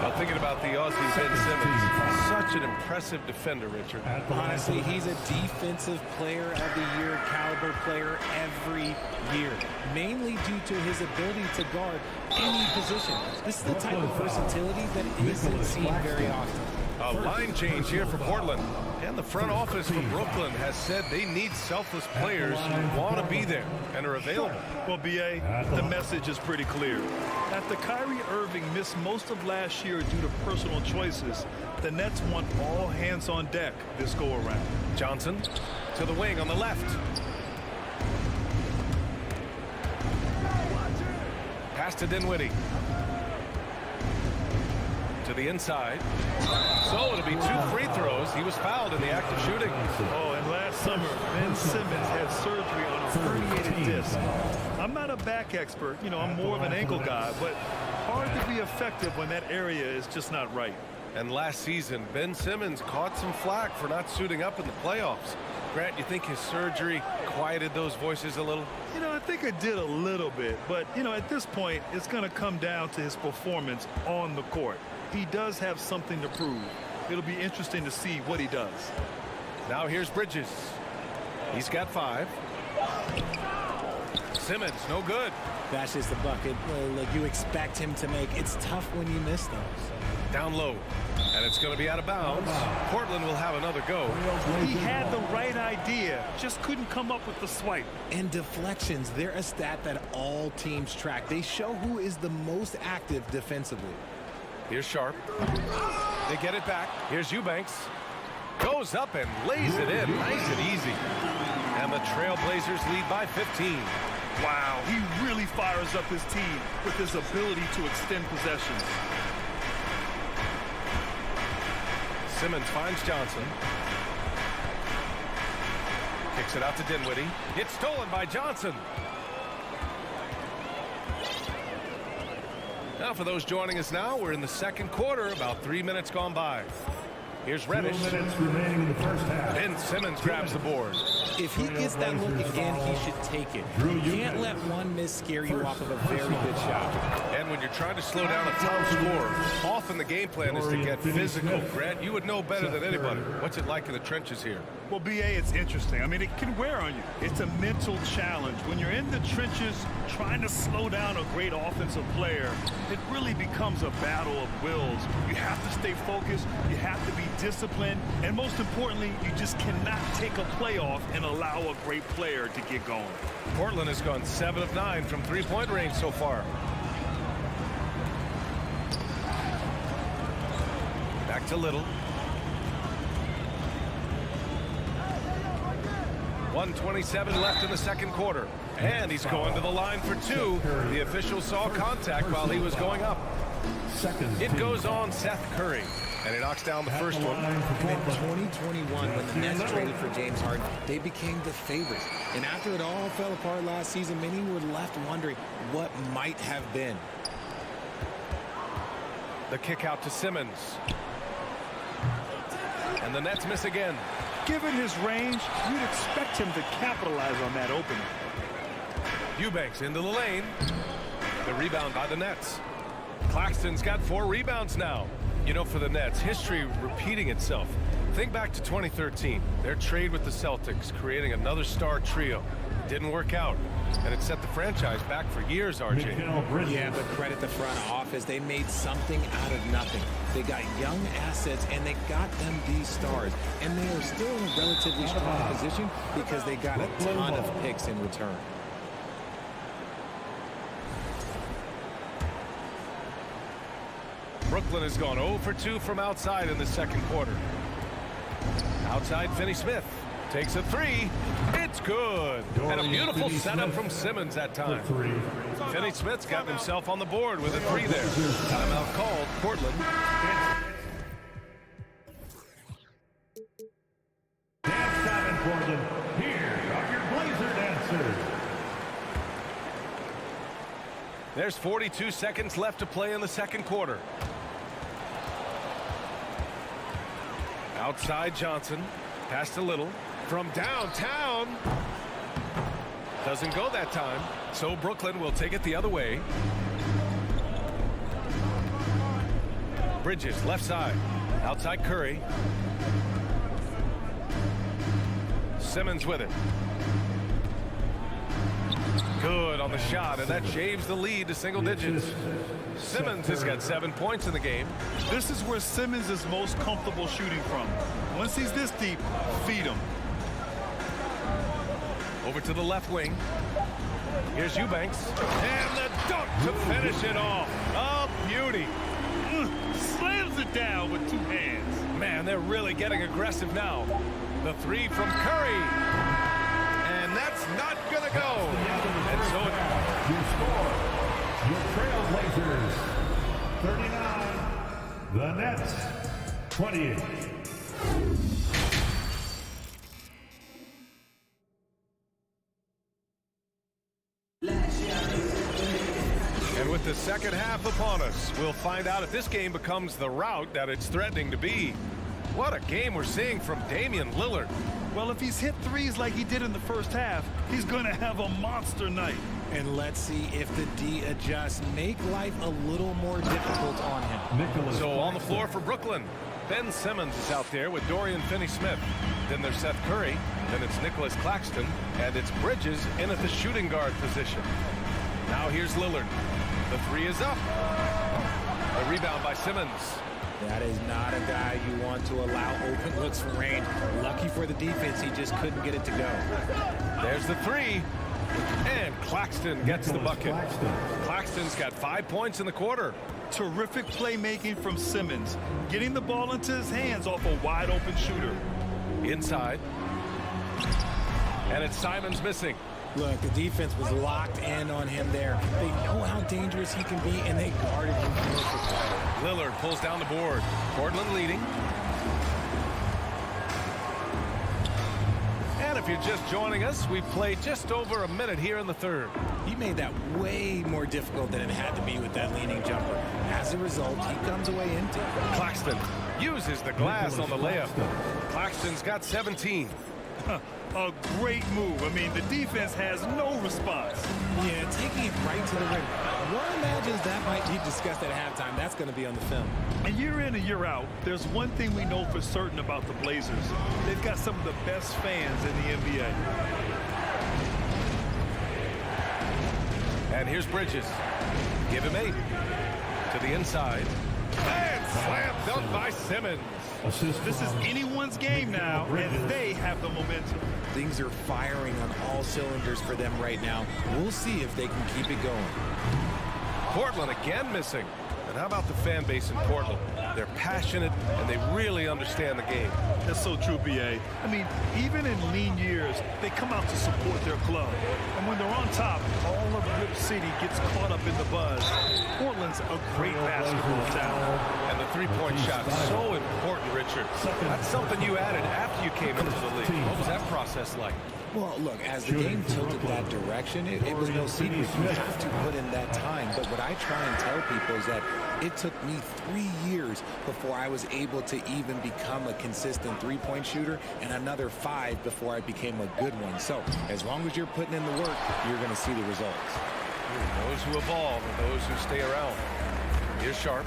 Now thinking about the Aussie Ben Simmons. Such an impressive defender, Richard. Honestly, he's a defensive player of the year caliber player every year. Mainly due to his ability to guard any position. This is the type of versatility that isn't seen very often. A line change here for Portland. And the front office for Brooklyn has said they need selfless players who want to be there and are available. Well, B.A., the message is pretty clear. After Kyrie Irving missed most of last year due to personal choices, the Nets want all hands on deck this go-around. Johnson to the wing on the left. Pass to Dinwiddie. To the inside. So it'll be 2 free throws. He was fouled in the act of shooting. Oh, and last summer, Ben Simmons had surgery on a herniated disc. I'm not a back expert. You know, I'm more of an ankle guy, but hard to be effective when that area is just not right. And last season, Ben Simmons caught some flack for not suiting up in the playoffs. Grant, you think his surgery quieted those voices a little? You know, I think it did a little bit, but, you know, at this point, it's going to come down to his performance on the court. He does have something to prove. It'll be interesting to see what he does. Now here's Bridges. He's got 5. Simmons, no good. That's just the bucket like you expect him to make. It's tough when you miss those. Down low. And it's going to be out of bounds. Portland will have another go. He had the right idea, just couldn't come up with the swipe. And deflections, they're a stat that all teams track. They show who is the most active defensively. Here's Sharp. They get it back. Here's Eubanks. Goes up and lays it in. Nice and easy. And the Trailblazers lead by 15. Wow, he really fires up his team with his ability to extend possessions. Simmons finds Johnson. Kicks it out to Dinwiddie. It's stolen by Johnson. Now for those joining us now, we're in the second quarter, about 3 minutes gone by. Here's Reddish. 2 minutes remaining in the first half. Ben Simmons grabs the board. If he gets that look again, he should take it. You can't let one miss scare you off of a very good shot. And when you're trying to slow down a top scorer, often the game plan is to get physical. Grant, you would know better than anybody. What's it like in the trenches here? Well, BA, it's interesting. I mean, it can wear on you. It's a mental challenge. When you're in the trenches trying to slow down a great offensive player, it really becomes a battle of wills. You have to stay focused. You have to be disciplined. And most importantly, you just cannot take a play off and allow a great player to get going. Portland has gone 7 of 9 from three-point range so far. Back to Little. 1:27 left in the second quarter. And he's going to the line for 2. The official saw contact while he was going up. It goes on Seth Curry. And he knocks down the first one. In 2021, when the Nets traded for James Harden, they became the favorites. And after it all fell apart last season, many were left wondering what might have been. The kick out to Simmons. And the Nets miss again. Given his range, you'd expect him to capitalize on that opening. Eubanks into the lane. The rebound by the Nets. Claxton's got 4 rebounds now. You know, for the Nets, history repeating itself. Think back to 2013. Their trade with the Celtics, creating another star trio. Didn't work out. And it set the franchise back for years, RJ. Yeah, but credit the front office. They made something out of nothing. They got young assets, and they got them these stars. And they are still in a relatively strong position because they got a ton of picks in return. Brooklyn has gone 0 for 2 from outside in the second quarter. Outside, Finney Smith takes a 3. It's good. And a beautiful setup from Simmons that time. Finney Smith's got himself on the board with a 3 there. Timeout called. Portland. Dance time in Portland. Here are your Blazer dancers. There's 42 seconds left to play in the second quarter. Outside Johnson. Pass to Little. From downtown. Doesn't go that time. So Brooklyn will take it the other way. Bridges left side. Outside Curry. Simmons with it. Good on the shot, and that shaves the lead to single digits. Simmons has got 7 points in the game. This is where Simmons is most comfortable shooting from. Once he's this deep, feed him. Over to the left wing. Here's Eubanks. And the dunk to finish it off. A beauty. Slams it down with 2 hands. Man, they're really getting aggressive now. The 3 from Curry. And that's not going to go. And so Your score, your Trailblazers, 39. The Nets, 28. And with the second half upon us, we'll find out if this game becomes the rout that it's threatening to be. What a game we're seeing from Damian Lillard. Well, if he's hit threes like he did in the first half, he's going to have a monster night. And let's see if the D adjusts. Make life a little more difficult on him. So on the floor for Brooklyn, Ben Simmons is out there with Dorian Finney-Smith. Then there's Seth Curry. Then it's Nicholas Claxton. And it's Bridges in at the shooting guard position. Now here's Lillard. The 3 is up. The rebound by Simmons. That is not a guy you want to allow open looks from range. Lucky for the defense, he just couldn't get it to go. There's the 3. And Claxton gets the bucket. Claxton's got 5 points in the quarter. Terrific playmaking from Simmons, getting the ball into his hands off a wide open shooter. Inside. And it's Simons missing. Look, the defense was locked in on him there. They know how dangerous he can be, and they guarded him perfectly. Lillard pulls down the board. Portland leading. And if you're just joining us, we've played just over a minute here in the third. He made that way more difficult than it had to be with that leaning jumper. As a result, he comes away empty. Claxton uses the glass on the layup. Claxton's got 17. A great move. I mean, the defense has no response. Yeah, taking it right to the rim. One imagines that might be discussed at halftime. That's going to be on the film. And year in and year out, there's one thing we know for certain about the Blazers. They've got some of the best fans in the NBA. And here's Bridges. Give him 8. To the inside. And slam dunk by Simmons. This is anyone's game now, and they have the momentum. Things are firing on all cylinders for them right now. We'll see if they can keep it going. Portland again missing. And how about the fan base in Portland? They're passionate, and they really understand the game. That's so true, B.A. I mean, even in lean years, they come out to support their club. And when they're on top, all of Rip City gets caught up in the buzz. Portland's a great basketball town. And the three-point shot, so important, Richard. That's something you added after you came into the league. What was that process like? Well, look, as the game tilted that direction, it was no secret. You have to put in that time. But what I try and tell people is that it took me 3 years before I was able to even become a consistent three-point shooter, and another 5 before I became a good one. So as long as you're putting in the work, you're going to see the results. Those who evolve and those who stay around. Here's Sharp.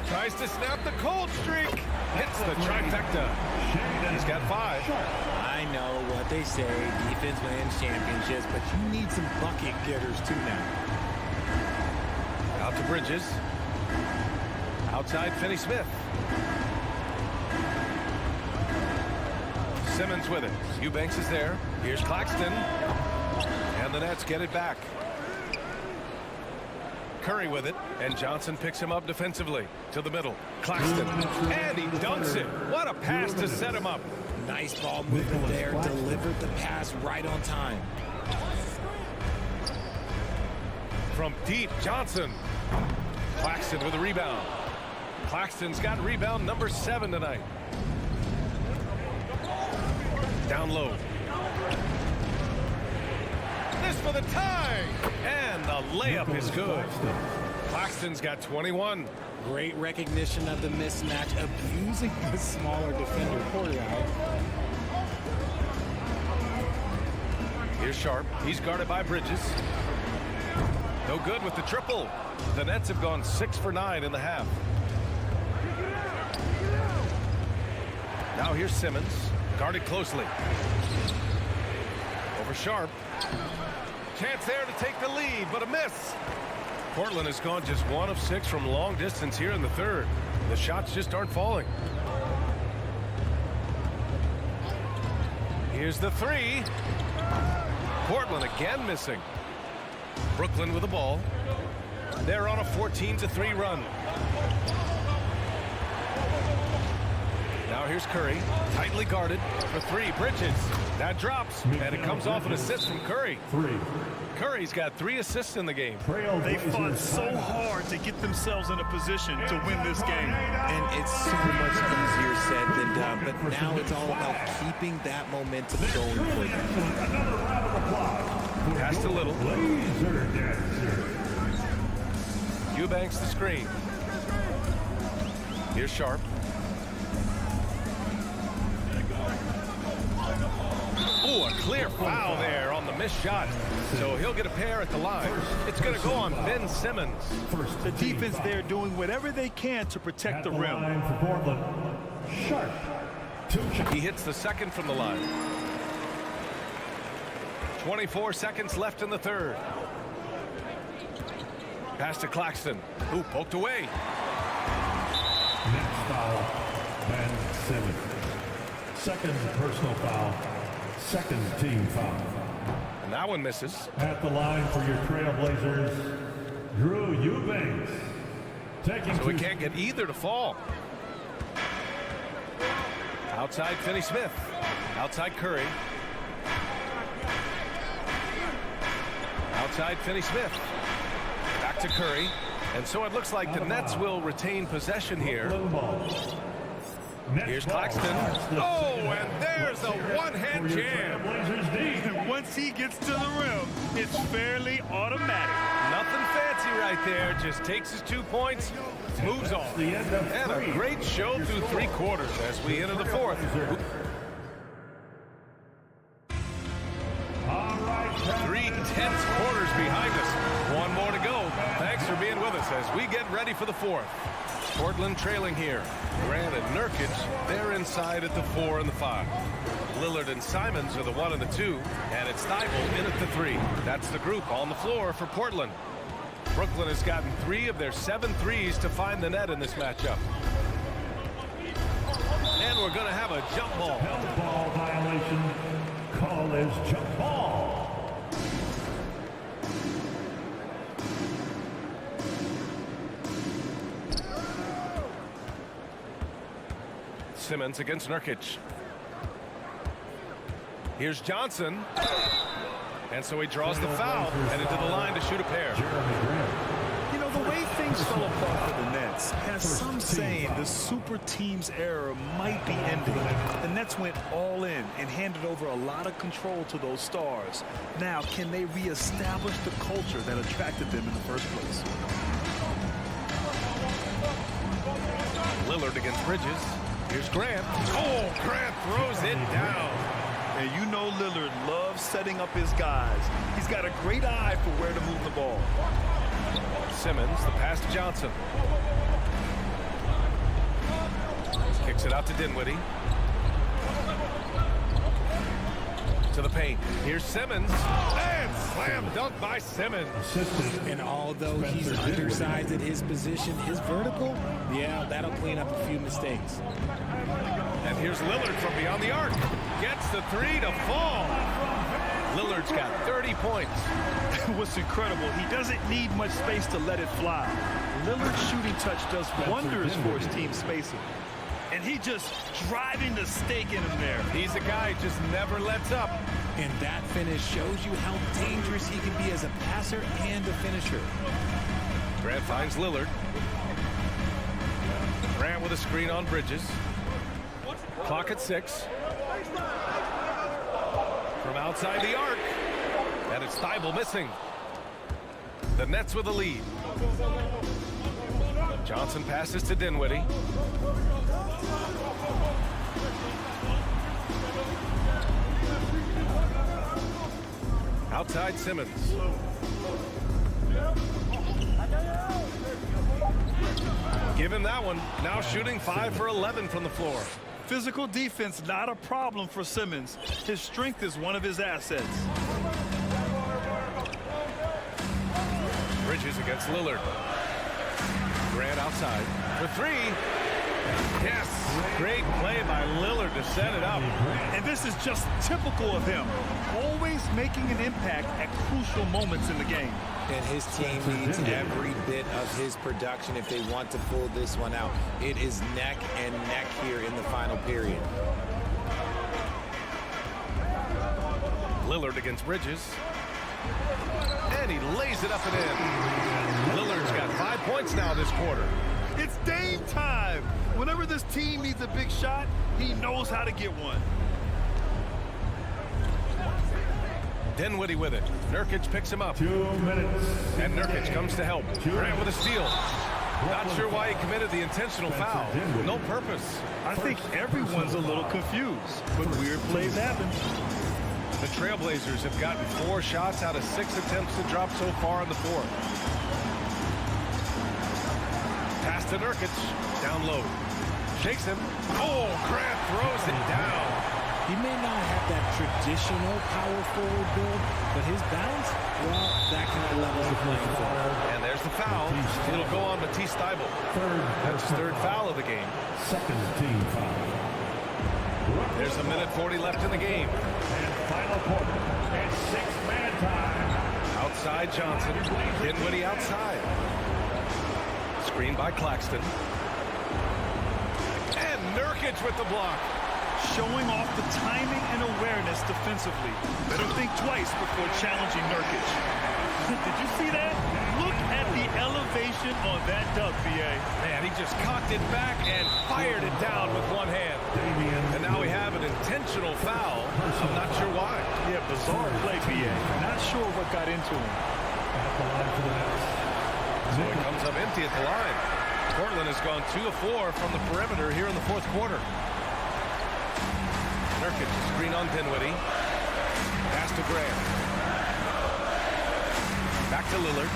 Tries to snap the cold streak. Hits the trifecta. He's got 5. I know what they say, defense wins championships, but you need some bucket getters too now. Out to Bridges. Outside Finney-Smith. Simmons with it. Eubanks is there. Here's Claxton. And the Nets get it back. Curry with it, and Johnson picks him up defensively to the middle. Claxton, and he dunks it. What a pass to set him up. Nice ball movement there. Delivered the pass right on time. From deep, Johnson. Claxton with a rebound. Claxton's got rebound number 7 tonight. Down low. This for the tie, and the layup is good. Claxton's got 21. Great recognition of the mismatch, abusing the smaller defender courtyard. Here's Sharp. He's guarded by Bridges. No good with the triple. The Nets have gone 6 for 9 in the half. Now here's Simmons, guarded closely. Over Sharp. Chance there to take the lead, but a miss. Portland has gone just 1 of 6 from long distance here in the third. The shots just aren't falling. Here's the 3. Portland again missing. Brooklyn with the ball. They're on a 14-3 run. Now here's Curry, tightly guarded for 3. Bridges. That drops, and it comes off an assist from Curry. Curry's got 3 assists in the game. They fought so hard to get themselves in a position to win this game. And it's so much easier said than done, but now it's all about keeping that momentum going for them. Pass to Little. Eubanks the screen. Here's Sharp. Oh, a clear foul there on the missed shot. So he'll get a pair at the line. It's going to go on Ben Simmons. The defense there doing whatever they can to protect the rim. He hits the second from the line. 24 seconds left in the third. Pass to Claxton. Ooh, poked away. Next foul, Ben Simmons. Second personal foul. Second team foul. And that one misses. At the line for your Trailblazers, Drew Eubanks. So we can't get either to fall. Outside Finney-Smith. Outside Curry. Outside Finney-Smith. Back to Curry. And so it looks like the Nets will retain possession here. Here's Claxton. Oh, and there's a one-hand jam. And once he gets to the rim, it's fairly automatic. Nothing fancy right there. Just takes his 2 points, moves on. And a great show through 3 quarters as we enter the fourth. this as we get ready for the fourth. Portland trailing here. Grant and Nurkic, they're inside at the 4 and the 5. Lillard and Simons are the 1 and the 2, and it's Thibault in at the 3. That's the group on the floor for Portland. Brooklyn has gotten 3 of their 7 threes to find the net in this matchup. And we're going to have a jump ball. Jump ball violation. Call is jump ball. Simmons against Nurkic. Here's Johnson. And so he draws the foul, headed to the line to shoot a pair. You know, the way things fell apart for the Nets has some saying the super team's era might be ending. The Nets went all in and handed over a lot of control to those stars. Now, can they reestablish the culture that attracted them in the first place? Lillard against Bridges. Here's Grant. Oh, Grant throws it down. And you know Lillard loves setting up his guys. He's got a great eye for where to move the ball. Simmons, the pass to Johnson. Kicks it out to Dinwiddie. To the paint. Here's Simmons. And slam dunk by Simmons. And although he's undersized at his position, his vertical, yeah, that'll clean up a few mistakes. And here's Lillard from beyond the arc. Gets the 3 to fall. Lillard's got 30 points. What's incredible, he doesn't need much space to let it fly. Lillard's shooting touch does wonders for his team spacing. And he just driving the stake in him there. He's a guy who just never lets up. And that finish shows you how dangerous he can be as a passer and a finisher. Grant finds Lillard. Grant with a screen on Bridges. Clock at 6. From outside the arc. And it's Thibault missing. The Nets with the lead. Johnson passes to Dinwiddie. Outside Simmons. Give him that one. Now shooting 5 for 11 from the floor. Physical defense, not a problem for Simmons. His strength is one of his assets. Bridges against Lillard. Grant outside for 3. Yes, great play by Lillard to set it up. And this is just typical of him. Always making an impact at crucial moments in the game. And his team needs every bit of his production if they want to pull this one out. It is neck and neck here in the final period. Lillard against Bridges. And he lays it up and in. Lillard's got 5 points now this quarter. It's Dame time. Whenever this team needs a big shot, he knows how to get one. Dinwiddie with it. Nurkic picks him up. 2 minutes. And Nurkic comes to help. Grant with a steal. Not sure why he committed the intentional foul. No purpose. I think everyone's a little confused, but weird plays happen. The Trailblazers have gotten 4 shots out of 6 attempts to drop so far in the fourth. Pass to Nurkic. Down low. Shakes him. Oh, Grant throws it down. He may not have that traditional power forward build, but his bounce, well, that kind of levels the playing field. And there's the foul. It'll go on Matisse Thibault. That's his 3rd foul of the game. Second team foul. There's a minute 40 left in the game. And final quarter. It's 6-man time. Outside Johnson. Dinwiddie outside. Screen by Claxton. And Nurkic with the block. Showing off the timing and awareness defensively. Better think twice before challenging Nurkic. Did you see that? Look at the elevation on that dunk, B.A. Man, he just cocked it back and fired it down with one hand. And now we have an intentional foul. I'm not sure why. Yeah, bizarre play, B.A. Not sure what got into him. So he comes up empty at the line. Portland has gone 2 of 4 from the perimeter here in the fourth quarter. Nurkic, screen on Dinwiddie. Pass to Grant. Back to Lillard.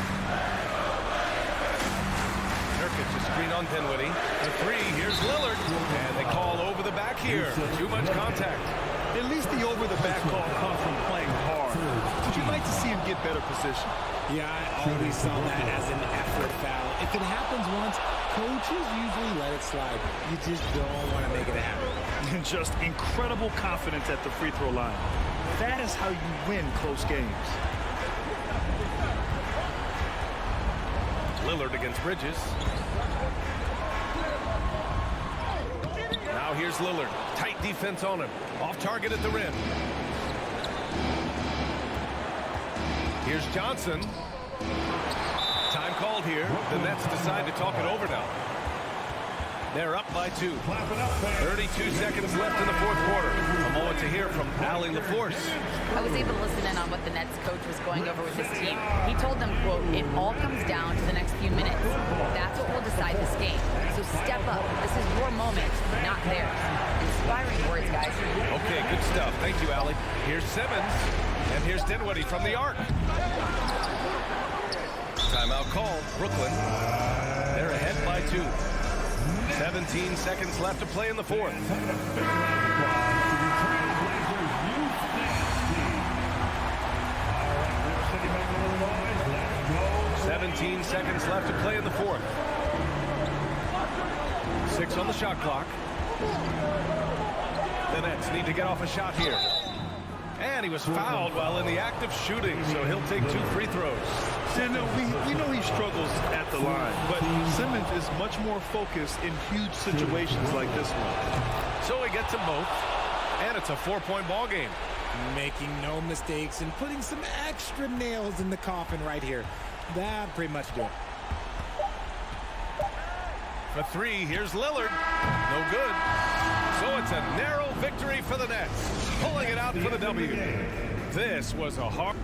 screen on Dinwiddie. The three, here's Lillard. And they call over the back here. Too much contact. At least the over-the-back call comes from playing hard. But you'd like to see him get better position. Yeah, I always saw that as an effort foul. If it happens once, coaches usually let it slide. You just don't want to make it happen. And just incredible confidence at the free throw line. That is how you win close games. Lillard against Bridges. Now here's Lillard. Tight defense on him. Off target at the rim. Here's Johnson. Time called here. The Nets decide to talk it over now. They're up by 2. 32 seconds left in the fourth quarter. A moment to hear from Allie LaForce. I was able to listen in on what the Nets coach was going over with his team. He told them, quote, it all comes down to the next few minutes. That's what will decide this game. So step up. This is your moment, not theirs. Inspiring words, guys. Okay, good stuff. Thank you, Allie. Here's Simmons. And here's Dinwiddie from the arc. Timeout called. Brooklyn. They're ahead by 2. 17 seconds left to play in the fourth. 17 seconds left to play in the fourth. 6 on the shot clock. The Nets need to get off a shot here. And he was fouled while in the act of shooting, so he'll take 2 free throws. Yeah, no, we know he struggles at the line, but Simmons is much more focused in huge situations like this one. So he gets them both, and it's a 4-point ball game. Making no mistakes and putting some extra nails in the coffin right here. That pretty much do it. For 3, here's Lillard. No good. So it's a narrow victory for the Nets, pulling it out for the W. This was a hard...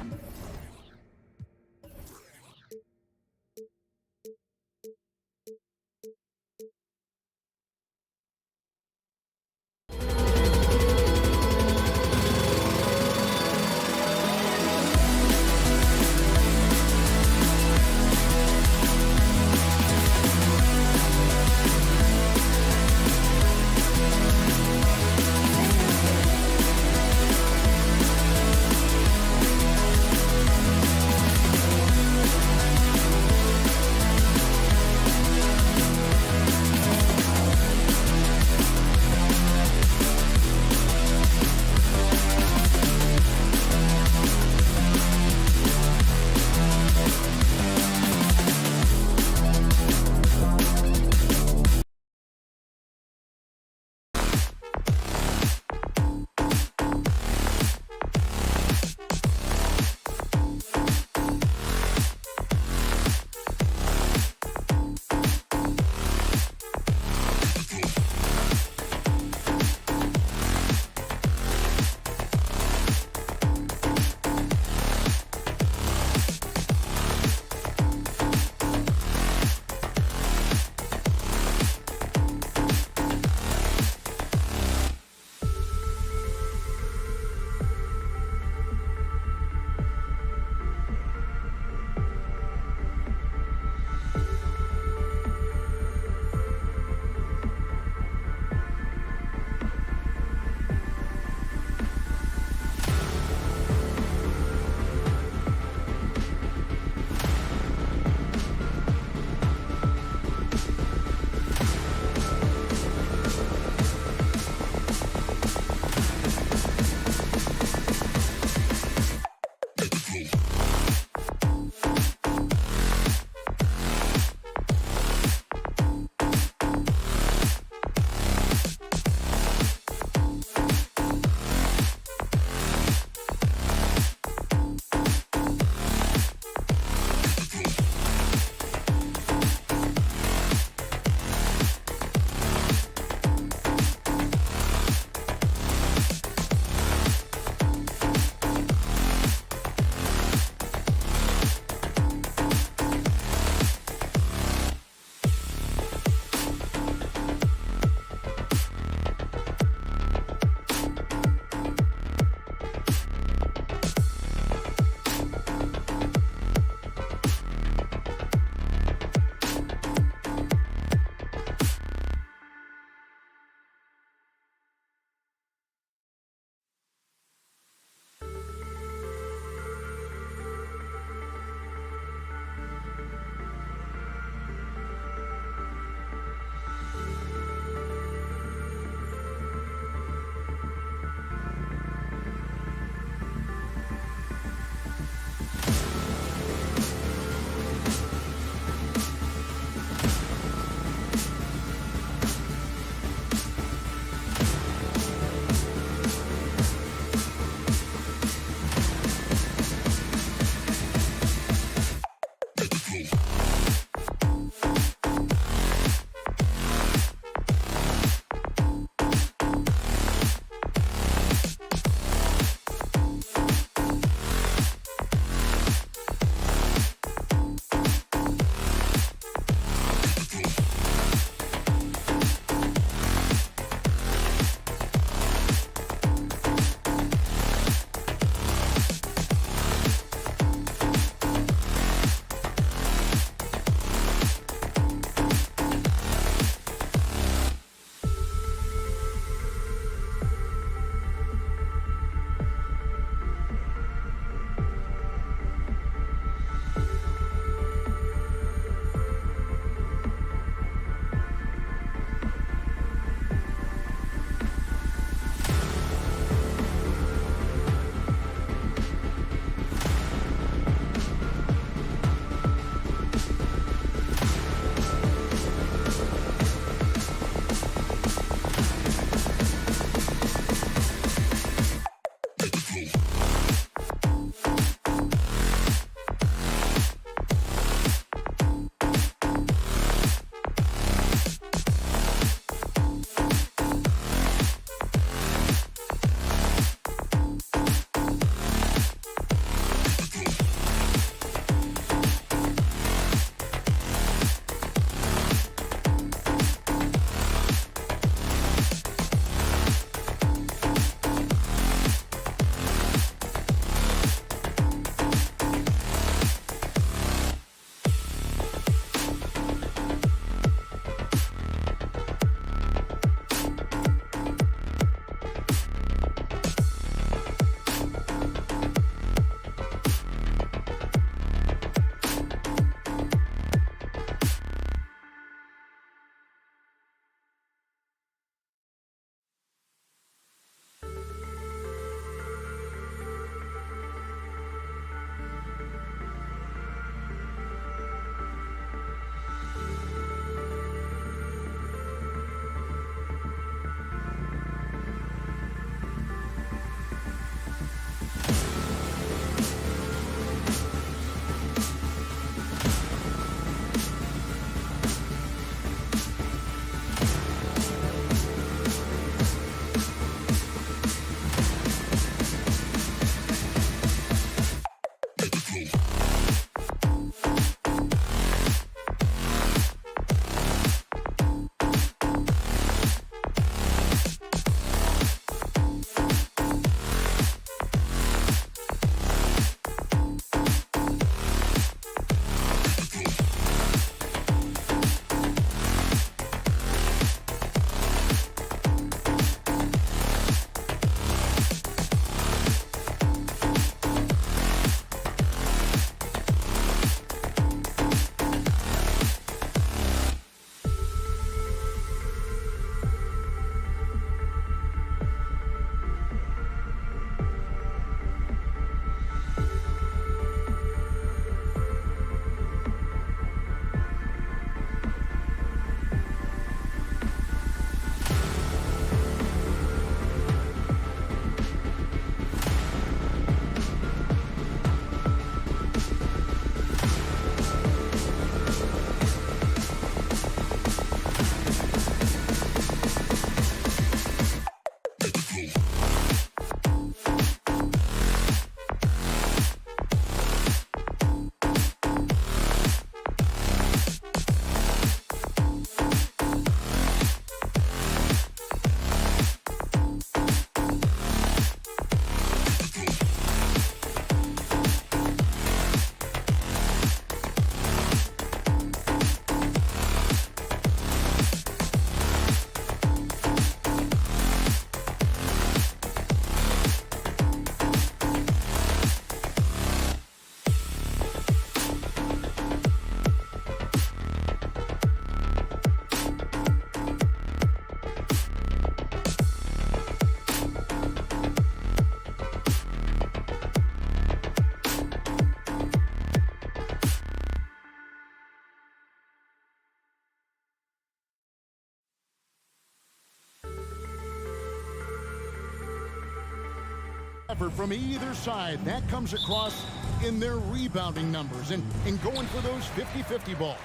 Effort from either side. That comes across in their rebounding numbers and going for those 50-50 balls.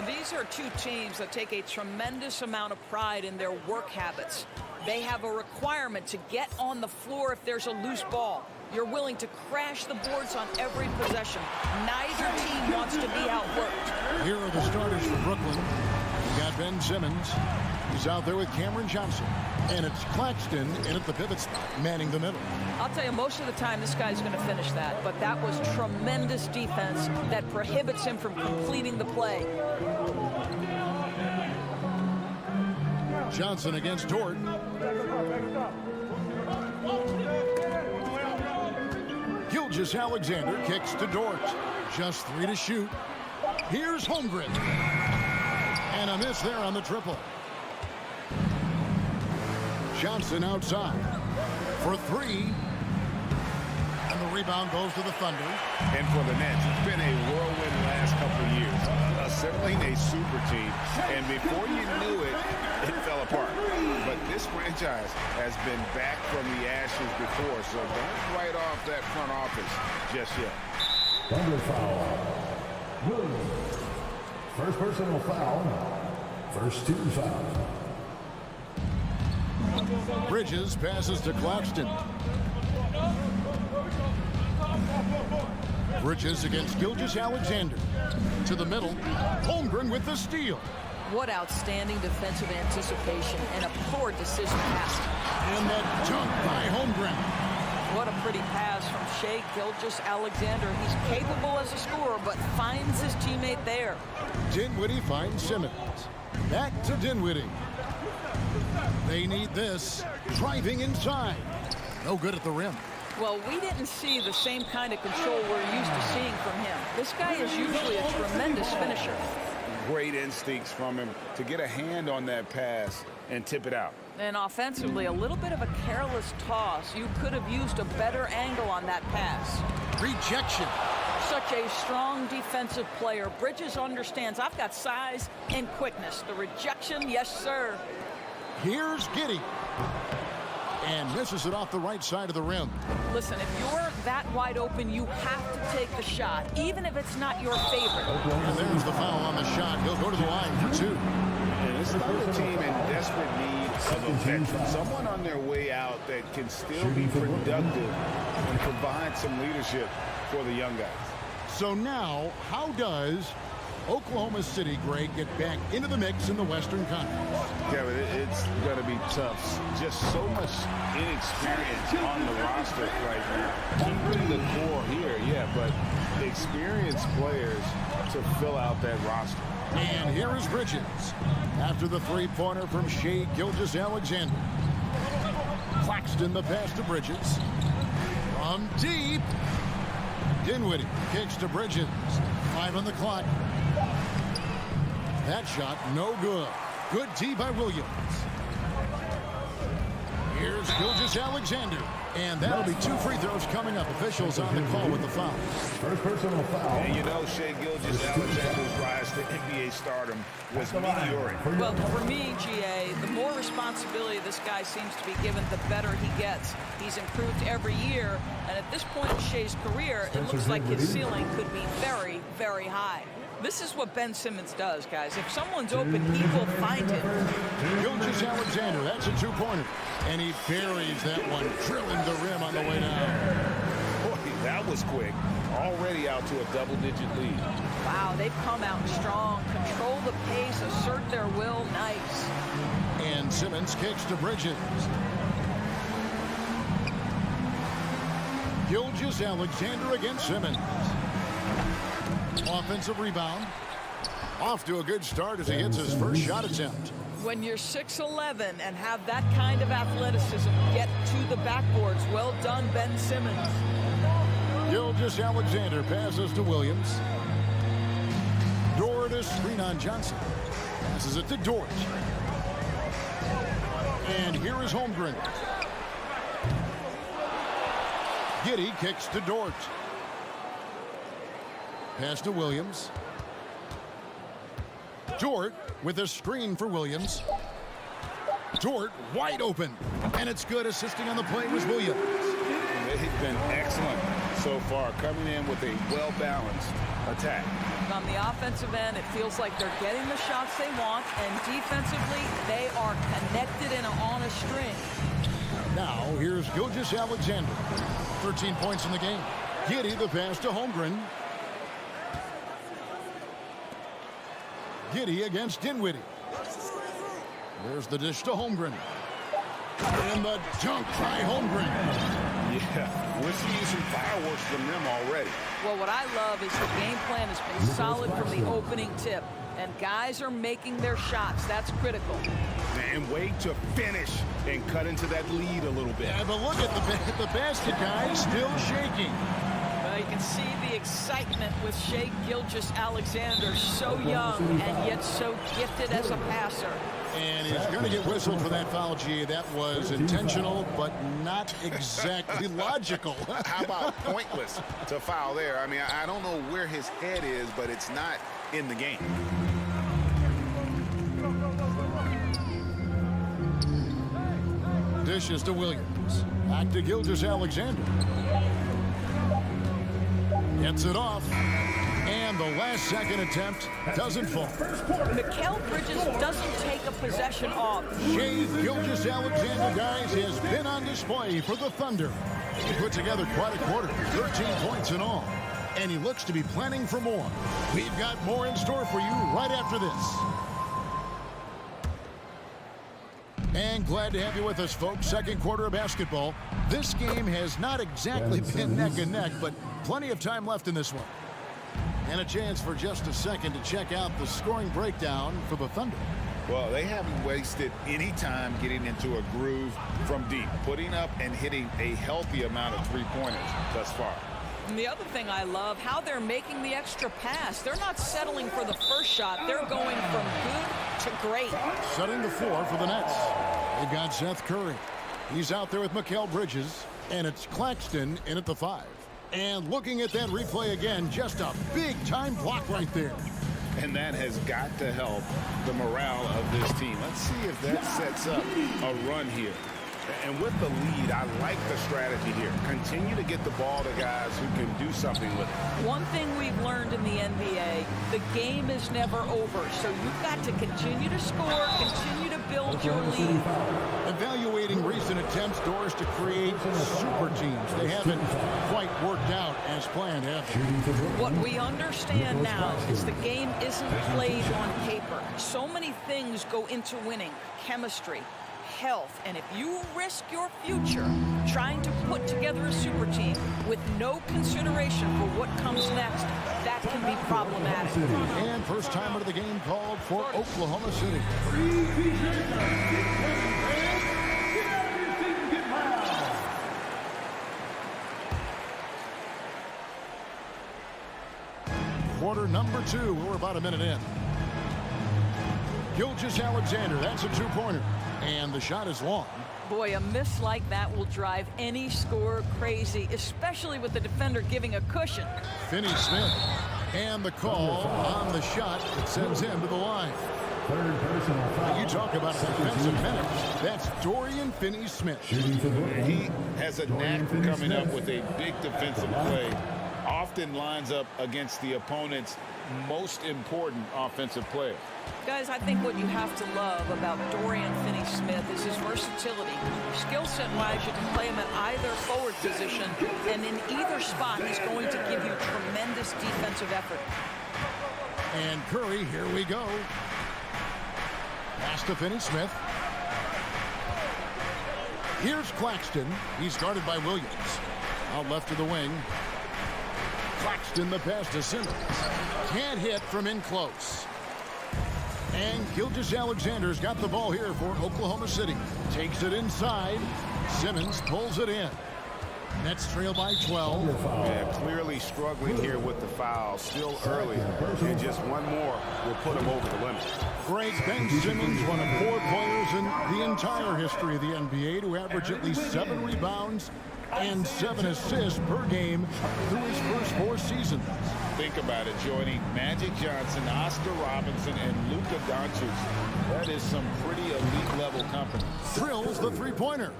These are two teams that take a tremendous amount of pride in their work habits. They have a requirement to get on the floor if there's a loose ball. You're willing to crash the boards on every possession. Neither team wants to be outworked. Here are the starters for Brooklyn. We got Ben Simmons. He's out there with Cameron Johnson. And it's Claxton in at the pivot spot, manning the middle. I'll tell you, most of the time this guy's going to finish that, but that was tremendous defense that prohibits him from completing the play. Johnson against Dort. Gilgeous-Alexander kicks to Dort. Just 3 to shoot. Here's Holmgren. And a miss there on the triple. Johnson outside for 3. And the rebound goes to the Thunder. And for the Nets, it's been a whirlwind last couple of years. Assembling a super team, and before you knew it, it fell apart. But this franchise has been back from the ashes before, so don't write off that front office just yet. Thunder foul. Williams. First personal foul. First team foul. Bridges passes to Claxton. Bridges against Gilgeous-Alexander. To the middle. Holmgren with the steal. What outstanding defensive anticipation and a poor decision pass. And that dunk by Holmgren. What a pretty pass from Shai Gilgeous-Alexander. He's capable as a scorer, but finds his teammate there. Dinwiddie finds Simmons. Back to Dinwiddie. They need this. Driving inside. No good at the rim. Well, we didn't see the same kind of control we're used to seeing from him. This guy is usually a tremendous finisher. Great instincts from him to get a hand on that pass and tip it out. And offensively, a little bit of a careless toss. You could have used a better angle on that pass. Rejection. Such a strong defensive player. Bridges understands I've got size and quickness. The rejection, yes, sir. Here's Giddey. And misses it off the right side of the rim. Listen, if you're that wide open, you have to take the shot, even if it's not your favorite. And there's the foul on the shot. He'll go to the line for 2. And this is a team in desperate need of a veteran. Someone on their way out that can still be productive and provide some leadership for the young guys. So now, how does Oklahoma City, Greg, get back into the mix in the Western Conference? Kevin, it's going to be tough. Just so much inexperience on the roster right now. Keeping the core here, yeah, but experienced players to fill out that roster. And here is Bridges after the three-pointer from Shai Gilgeous-Alexander. Claxton the pass to Bridges. From deep. Dinwiddie kicks to Bridges. 5 on the clock. That shot no good. Good D by Williams. Here's Gilgeous-Alexander. And that'll be 2 free throws coming up. Officials on the call with the foul. First personal foul. And you know Shai Gilgeous-Alexander's rise to NBA stardom was meteoric. Well, for me, GA, the more responsibility this guy seems to be given, the better he gets. He's improved every year, and at this point in Shai's career, it looks like his ceiling could be very, very high. This is what Ben Simmons does, guys. If someone's open, he will find it. Gilgeous-Alexander, that's a 2-pointer. And he buries that one, drilling the rim on the way down. Boy, that was quick. Already out to a double-digit lead. Wow, they've come out strong. Control the pace, assert their will. Nice. And Simmons kicks to Bridges. Gilgeous-Alexander against Simmons. Offensive rebound. Off to a good start as he hits his first shot attempt. When you're 6'11" and have that kind of athleticism, get to the backboards. Well done, Ben Simmons. Gilgeous-Alexander passes to Williams. Dort to screen on Johnson. Passes it to Dort. And here is Holmgren. Giddey kicks to Dort. Pass to Williams. Dort with a screen for Williams. Dort wide open. And it's good. Assisting on the play was Williams. They've been excellent so far, coming in with a well-balanced attack. On the offensive end, it feels like they're getting the shots they want, and defensively, they are connected and on a string. Now, here's Gilgeous-Alexander. 13 points in the game. Giddey the pass to Holmgren. Giddey against Dinwiddie. There's the dish to Holmgren. And the dunk by Holmgren. Yeah, we're seeing some fireworks from them already. Well, what I love is the game plan has been solid from the opening tip. And guys are making their shots. That's critical. And wait to finish and cut into that lead a little bit. Yeah, but look at the basket, guys, still shaking. Well, you can see the excitement with Shai Gilgeous-Alexander, so young and yet so gifted as a passer. And he's going to get whistled for that foul, G. That was intentional, but not exactly logical. How about pointless to foul there? I mean, I don't know where his head is, but it's not in the game. Dishes to Williams. Back to Gilgeous-Alexander. Gets it off. And the last second attempt doesn't fall. Mikal Bridges doesn't take a possession off. Shai Gilgeous-Alexander, guys, has been on display for the Thunder. He put together quite a quarter, 13 points in all. And he looks to be planning for more. We've got more in store for you right after this. And glad to have you with us, folks. Second quarter of basketball. This game has not exactly been neck and neck, but plenty of time left in this one. And a chance for just a second to check out the scoring breakdown for the Thunder. Well, they haven't wasted any time getting into a groove from deep, putting up and hitting a healthy amount of three-pointers thus far. And the other thing I love, how they're making the extra pass. They're not settling for the first shot. They're going from good to great. Setting the floor for the Nets. They've got Seth Curry. He's out there with Mikal Bridges. And it's Claxton in at the 5. And looking at that replay again, just a big-time block right there. And that has got to help the morale of this team. Let's see if that sets up a run here. And with the lead, I like the strategy here. Continue to get the ball to guys who can do something with it. One thing we've learned in the NBA, the game is never over. So you've got to continue to score, continue to build your lead. Evaluating recent attempts, Doris, to create super teams. They haven't quite worked out as planned, have they? What we understand now is the game isn't played on paper. So many things go into winning. Chemistry, health, and if you risk your future trying to put together a super team with no consideration for what comes next, that can be problematic. And first timer of the game called for Oklahoma City. Quarter number 2. We're about a minute in. Gilgeous-Alexander, that's a two-pointer. And the shot is long. Boy, a miss like that will drive any scorer crazy, especially with the defender giving a cushion. Finney-Smith. And the call on the shot that sends him to the line. Now you talk about defensive menace. That's Dorian Finney-Smith. He has a knack for coming up with a big defensive play. Often lines up against the opponent's most important offensive player. Guys, I think what you have to love about Dorian Finney-Smith is his versatility. Skill set-wise, you can play him at either forward position, and in either spot, he's going to give you tremendous defensive effort. And Curry, here we go. Pass to Finney-Smith. Here's Claxton. He's guarded by Williams. Out left to the wing. Claxton, the pass to Simmons. Can't hit from in close. And Gilgeous-Alexander's got the ball here for Oklahoma City. Takes it inside. Simmons pulls it in. Nets trail by 12. Yeah, clearly struggling here with the foul. Still early. And just one more will put him over the limit. Great Ben Simmons, one of 4 players in the entire history of the NBA to average at least 7 rebounds and 7 assists per game through his first 4 seasons. Think about it, joining Magic Johnson, Oscar Robinson, and Luka Doncic. That is some pretty elite level company. Drills the three-pointer.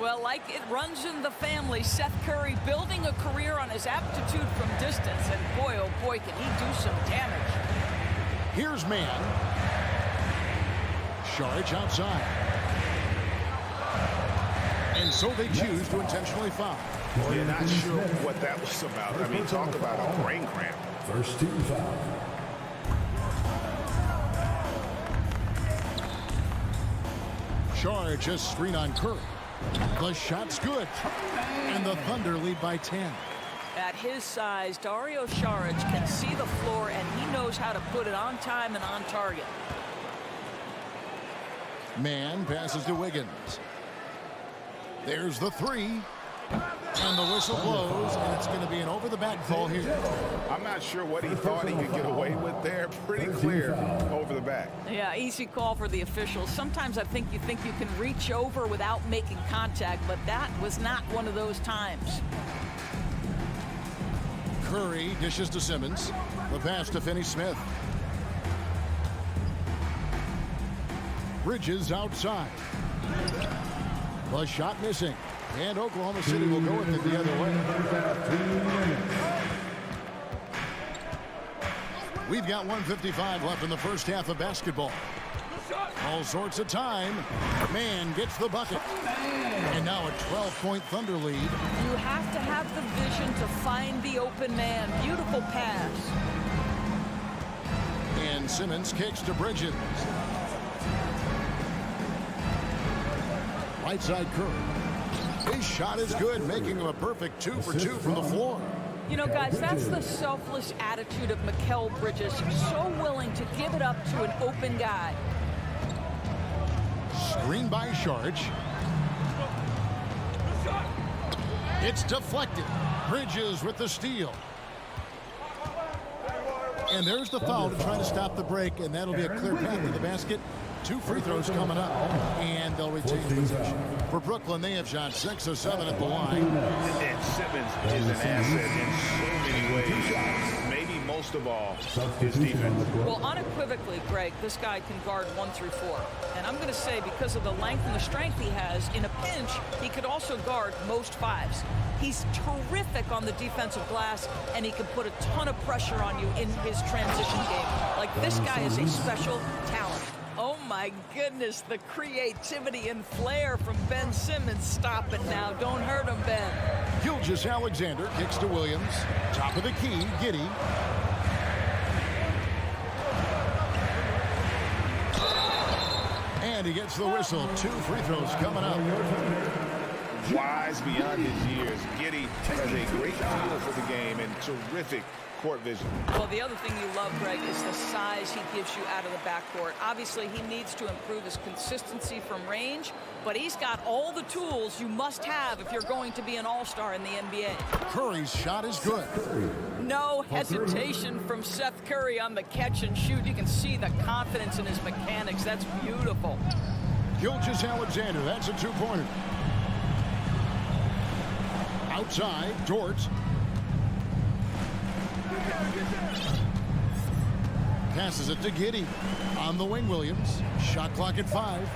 Well, like it runs in the family, Seth Curry building a career on his aptitude from distance, and boy, oh boy, can he do some damage. Here's man. Saric outside. And so they choose to intentionally foul. You're not sure what that was about. I mean, talk about a brain cramp. First team foul. Saric just screen on Curry. The shot's good. And the Thunder lead by 10. At his size, Dario Saric can see the floor, and he knows how to put it on time and on target. Man passes to Wiggins. There's the three. And the whistle blows, and it's going to be an over-the-back call here. I'm not sure what he thought he could get away with there. Pretty clear over the back. Yeah, easy call for the officials. Sometimes I think you can reach over without making contact, but that was not one of those times. Curry dishes to Simmons. The pass to Finney-Smith. Bridges outside. The shot missing. And Oklahoma City will go with it the other way. We've got 1:55 left in the first half of basketball. All sorts of time. Man gets the bucket. And now a 12-point Thunder lead. You have to have the vision to find the open man. Beautiful pass. And Simmons kicks to Bridges. Right side Curry. His shot is good, making him a perfect 2 for 2 from the floor. You know, guys, that's the selfless attitude of Mikal Bridges. So willing to give it up to an open guy. Screen by Saric. It's deflected. Bridges with the steal. And there's the foul to try to stop the break, and that'll be a clear path to the basket. 2 free throws coming up, and they'll retain possession. For Brooklyn, they have shot 6 of 7 at the line. And Simmons is an asset in so many ways. Maybe most of all, his defense. Well, unequivocally, Greg, this guy can guard 1 through 4. And I'm going to say, because of the length and the strength he has, in a pinch, he could also guard most 5s. He's terrific on the defensive glass, and he can put a ton of pressure on you in his transition game. Like, this guy is a special talent. Oh my goodness, the creativity and flair from Ben Simmons. Stop it now. Don't hurt him, Ben. Gilgeous-Alexander kicks to Williams. Top of the key, Giddey. And he gets the whistle. 2 free throws coming up. Wise beyond his years. Giddey has a great feel for the game and terrific court vision. Well, the other thing you love, Greg, is the size he gives you out of the backcourt. Obviously, he needs to improve his consistency from range, but he's got all the tools you must have if you're going to be an all-star in the NBA. Curry's shot is good. No hesitation from Seth Curry on the catch and shoot. You can see the confidence in his mechanics. That's beautiful. Gilgeous-Alexander, that's a 2-pointer. Outside, Dort. Passes it to Giddey. On the wing, Williams. Shot clock at 5.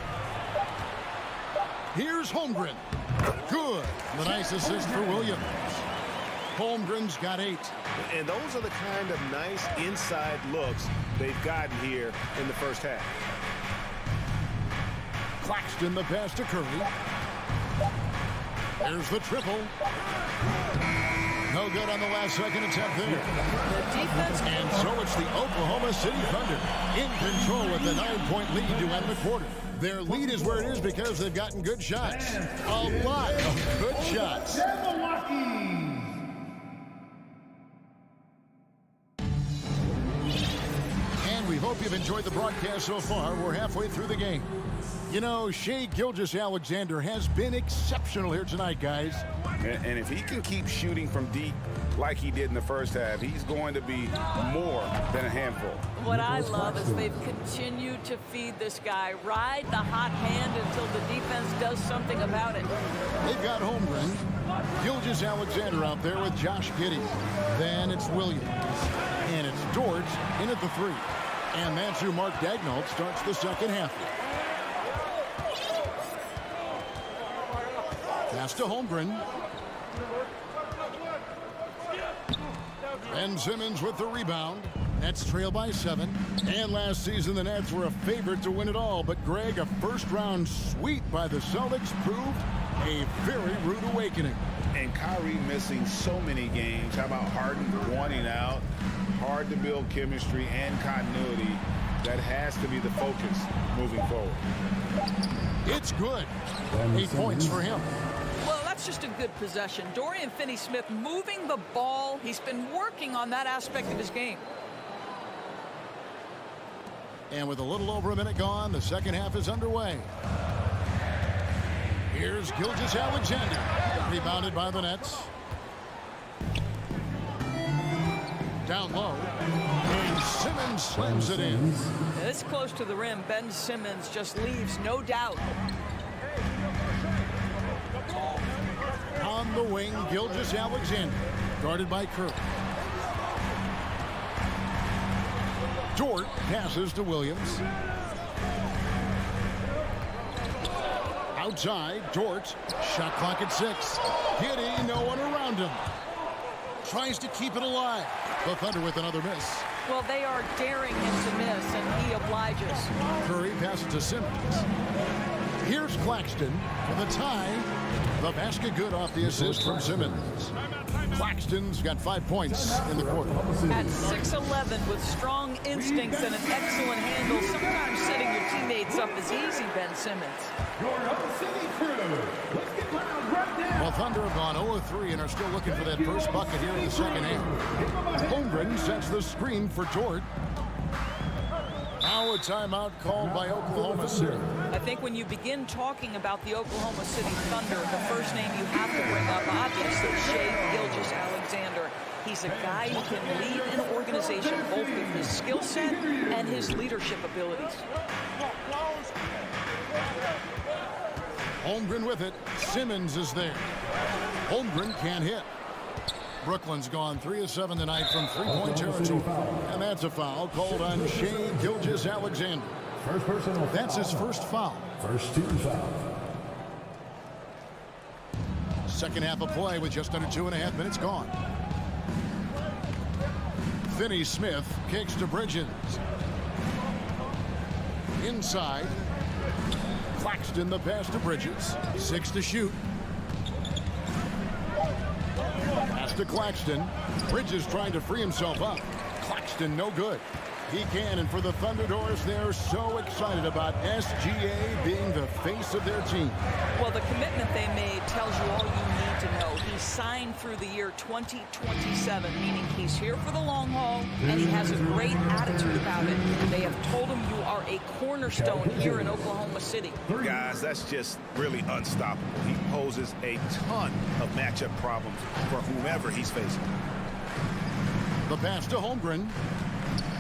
Here's Holmgren. Good. The nice assist for Williams. Holmgren's got 8. And those are the kind of nice inside looks they've gotten here in the first half. Claxton the pass to Curry. There's the triple. No good on the last second attempt there. The defense. And so it's the Oklahoma City Thunder in control with the 9-point lead to end the quarter. Their lead is where it is because they've gotten good shots. A lot of good shots. And we hope you've enjoyed the broadcast so far. We're halfway through the game. You know, Shai Gilgeous-Alexander has been exceptional here tonight, guys. And if he can keep shooting from deep like he did in the first half, he's going to be more than a handful. What I love is they've continued to feed this guy. Ride the hot hand until the defense does something about it. They've got Holmgren. Gilgeous-Alexander out there with Josh Giddey. Then it's Williams. And it's Dort in at the 3. And that's who Mark Daigneault starts the second half. Pass to Holmgren. Ben Simmons with the rebound. Nets trail by 7. And last season, the Nets were a favorite to win it all. But, Greg, a first-round sweep by the Celtics proved a very rude awakening. And Kyrie missing so many games. How about Harden wanting out? Hard to build chemistry and continuity. That has to be the focus moving forward. It's good. 8 points for him. Well, that's just a good possession. Dorian Finney-Smith moving the ball. He's been working on that aspect of his game. And with a little over a minute gone, the second half is underway. Here's Gilgeous-Alexander. Rebounded by the Nets. Down low. And Simmons slams it in. This close to the rim, Ben Simmons just leaves, no doubt. On the wing, Gilgeous-Alexander. Guarded by Curry. Dort passes to Williams. Outside, Dort. Shot clock at 6. Giddey, no one around him. Tries to keep it alive. The Thunder with another miss. Well, they are daring him to miss, and he obliges. Curry passes to Simmons. Here's Claxton for the tie. The basket good off the assist from Simmons. Claxton's got 5 points in the quarter. At 6'11", with strong instincts and an excellent handle, sometimes setting your teammates up is easy, Ben Simmons. Well, Thunder have gone 0-3 and are still looking for that first bucket here in the second half. Holmgren sets the screen for Dort. Now a timeout called by Oklahoma City. I think when you begin talking about the Oklahoma City Thunder, the first name you have to bring up, obviously, Shai Gilgeous-Alexander. He's a guy who can lead an organization both with his skill set and his leadership abilities. Holmgren with it. Simmons is there. Holmgren can't hit. Brooklyn's gone 3 of 7 tonight from three-point territory. And that's a foul called on Shai Gilgeous-Alexander. That's his first foul. First team foul. Second half of play with just under 2.5 minutes gone. Finney-Smith kicks to Bridges. Inside. Claxton the pass to Bridges. 6 to shoot. Pass to Claxton. Bridges trying to free himself up. Claxton no good. He can, and for the Thunderbirds, they're so excited about SGA being the face of their team. Well, the commitment they made tells you all you need to know. He signed through the year 2027, meaning he's here for the long haul, and he has a great attitude about it. They have told him you are a cornerstone here in Oklahoma City. Guys, that's just really unstoppable. He poses a ton of matchup problems for whomever he's facing. The pass to Holmgren.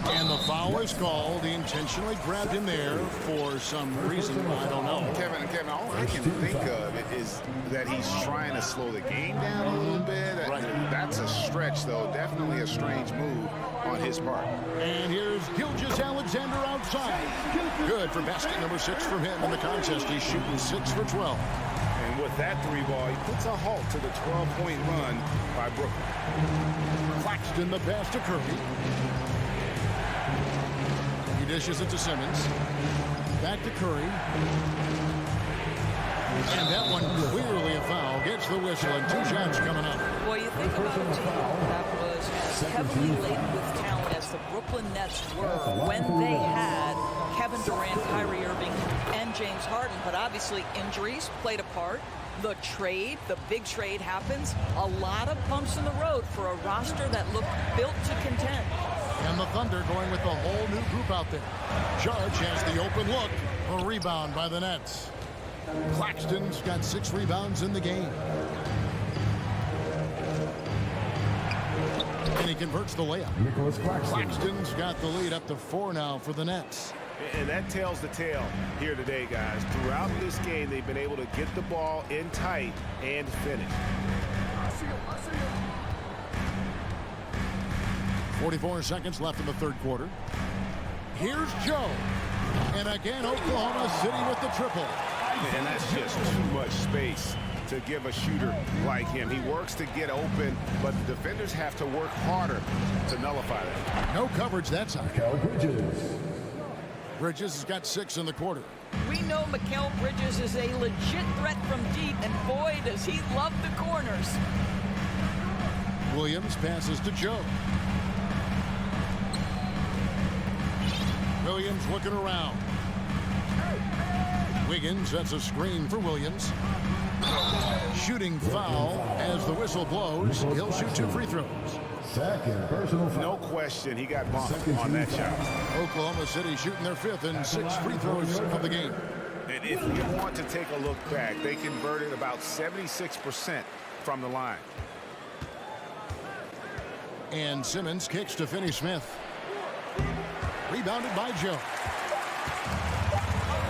And the foul is called. He intentionally grabbed him there for some reason. I don't know. Kevin, all I can think of is that he's trying to slow the game down a little bit. Right. That's a stretch, though. Definitely a strange move on his part. And here's Gilgeous-Alexander outside. Good for basket number 6 from him in the contest. He's shooting 6 for 12. And with that 3-ball, he puts a halt to the 12-point run by Brooklyn. Claxton the pass to Curry. Dishes it to Simmons. Back to Curry. And that one clearly a foul. Gets the whistle and 2 shots coming up. Well, you think about a team that was as heavily laden with talent as the Brooklyn Nets were when they had Kevin Durant, Kyrie Irving, and James Harden. But obviously injuries played a part. The trade, the big trade happens. A lot of bumps in the road for a roster that looked built to contend. And the Thunder going with a whole new group out there. Charge has the open look. A rebound by the Nets. Claxton's got 6 rebounds in the game. And he converts the layup. Claxton's got the lead up to 4 now for the Nets. And that tells the tale here today, guys. Throughout this game, they've been able to get the ball in tight and finish. 44 seconds left in the third quarter. Here's Joe. And again, Oklahoma City with the triple. And that's just too much space to give a shooter like him. He works to get open, but the defenders have to work harder to nullify that. No coverage that side. Bridges has got 6 in the quarter. We know Mikal Bridges is a legit threat from deep, and boy, does he love the corners. Williams passes to Joe. Williams looking around. Wiggins sets a screen for Williams. Shooting foul as the whistle blows. He'll shoot 2 free throws. Second personal foul. No question, he got bumped on that shot. Oklahoma City shooting their 5th and 6th free throws of the game. And if you want to take a look back, they converted about 76% from the line. And Simmons kicks to Finney-Smith. Rebounded by Joe.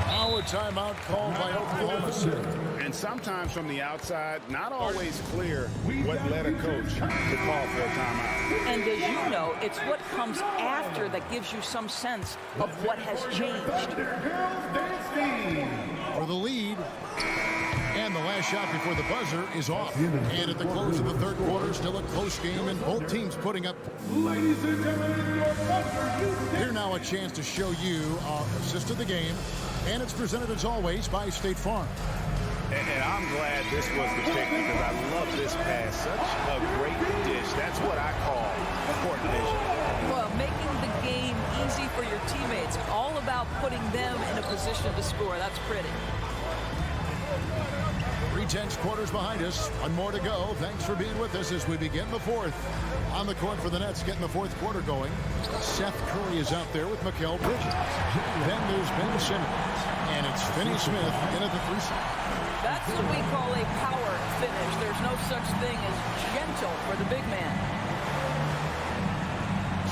Now a timeout called by Oklahoma City. And sometimes from the outside, not always clear what led a coach to call for a timeout. And as you know, it's what comes after that gives you some sense of what has changed. For the lead. And the last shot before the buzzer is off. And at the close of the third quarter, still a close game, and both teams putting up. Here now a chance to show you our assist of the game. And it's presented as always by State Farm. And I'm glad this was the pick because I love this pass. Such a great dish. That's what I call court vision. Well, making the game easy for your teammates. All about putting them in a position to score. That's pretty. 3/10 quarters behind us. 1 more to go. Thanks for being with us as we begin the 4th. On the court for the Nets, getting the 4th quarter going. Seth Curry is out there with Mikal Bridges. Then there's Ben Simmons. And it's Finney-Smith in at the 3 side. That's what we call a power finish. There's no such thing as gentle for the big man.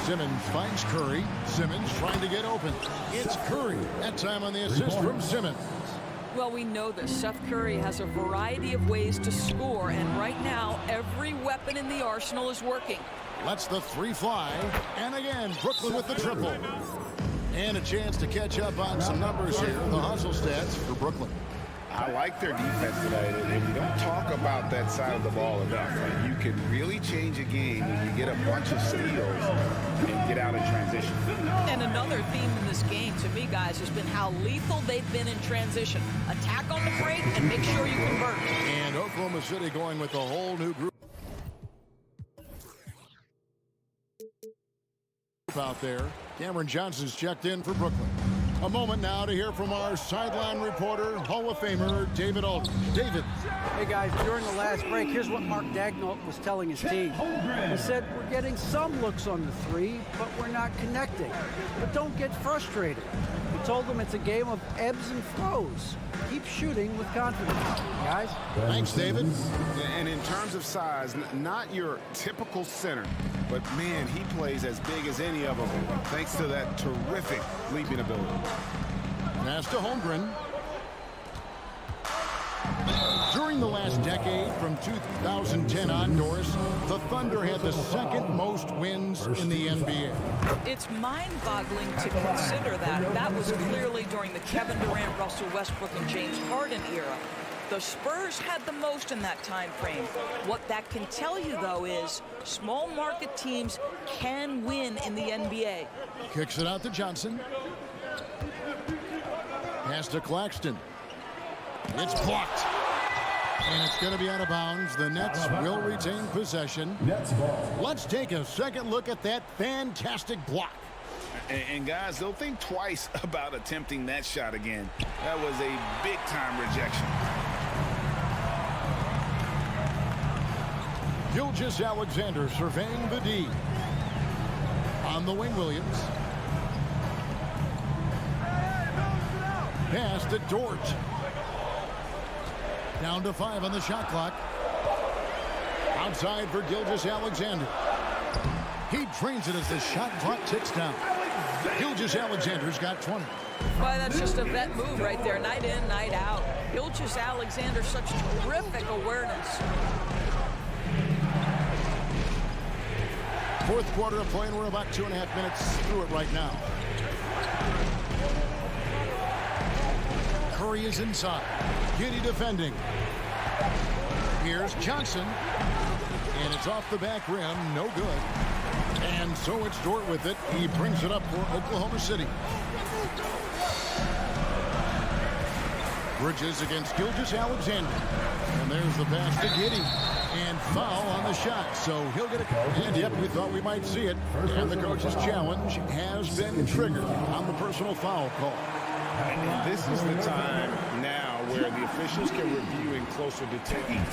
Simmons finds Curry. Simmons trying to get open. It's Curry. That time on the assist from Simmons. Well, we know this. Seth Curry has a variety of ways to score, and right now, every weapon in the arsenal is working. Lets the 3 fly. And again, Brooklyn with the triple. And a chance to catch up on some numbers here. The hustle stats for Brooklyn. I like their defense tonight, and we don't talk about that side of the ball enough. And you can really change a game when you get a bunch of steals and get out in transition. transition. And another theme in this game, to me, guys, has been how lethal they've been in transition. Attack on the break and make sure you convert. And Oklahoma City going with a whole new group out there. Cameron Johnson's checked in for Brooklyn. A moment now to hear from our sideline reporter, Hall of Famer David Aldridge. David. Hey guys, during the last break, here's what Mark Dagnall was telling his team. He said, we're getting some looks on the three, but we're not connecting. But don't get frustrated. He told them it's a game of ebbs and flows. Keep shooting with confidence, guys. Thanks, David. And in terms of size, not your typical center, but man, he plays as big as any of them, thanks to that terrific leaping ability. Pass to Holmgren. During the last decade, from 2010 on, Doris, the Thunder had the second most wins in the NBA. It's mind-boggling to consider that. That was clearly during the Kevin Durant, Russell Westbrook, and James Harden era. The Spurs had the most in that time frame. What that can tell you, though, is small market teams can win in the NBA. Kicks it out to Johnson. Pass to Claxton. It's blocked. And it's going to be out of bounds. The Nets will retain possession. Let's take a second look at that fantastic block. And guys, they'll think twice about attempting that shot again. That was a big-time rejection. Gilgeous-Alexander surveying the D. On the wing, Williams. Pass to Dort. Down to 5 on the shot clock. Outside for Gilgeous-Alexander. He drains it as the shot clock ticks down. Gilgeous-Alexander's got 20. Boy, that's just a vet move right there. Night in, night out. Gilgeous-Alexander, such terrific awareness. Fourth quarter of play, and we're about 2.5 minutes through it right now. Curry is inside. Giddey defending. Here's Johnson. And it's off the back rim. No good. And so it's Dort with it. He brings it up for Oklahoma City. Bridges against Gilgeous-Alexander. And there's the pass to Giddey. And foul on the shot. So he'll get it. And yep, we thought we might see it. And the coach's challenge has been triggered on the personal foul call. And this is the time now where the officials can review in closer detail. The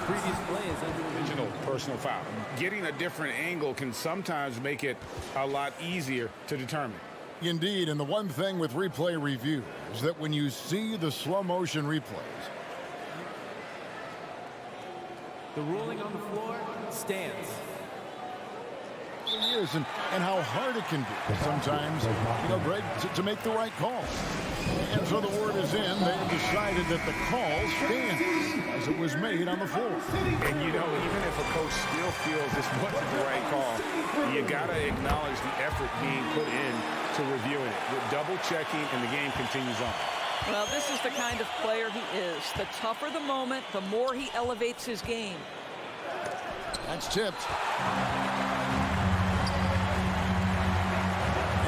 previous play is an original personal foul. Getting a different angle can sometimes make it a lot easier to determine. Indeed, and the one thing with replay review is that when you see the slow motion replays, the ruling on the floor stands. Years and how hard it can be sometimes, Greg, to make the right call. And so the word is in. They've decided that the call stands as it was made on the floor. And even if a coach still feels this wasn't the right call, you got to acknowledge the effort being put in to reviewing it. With double checking, and the game continues on. Well, this is the kind of player he is. The tougher the moment, the more he elevates his game. That's tipped.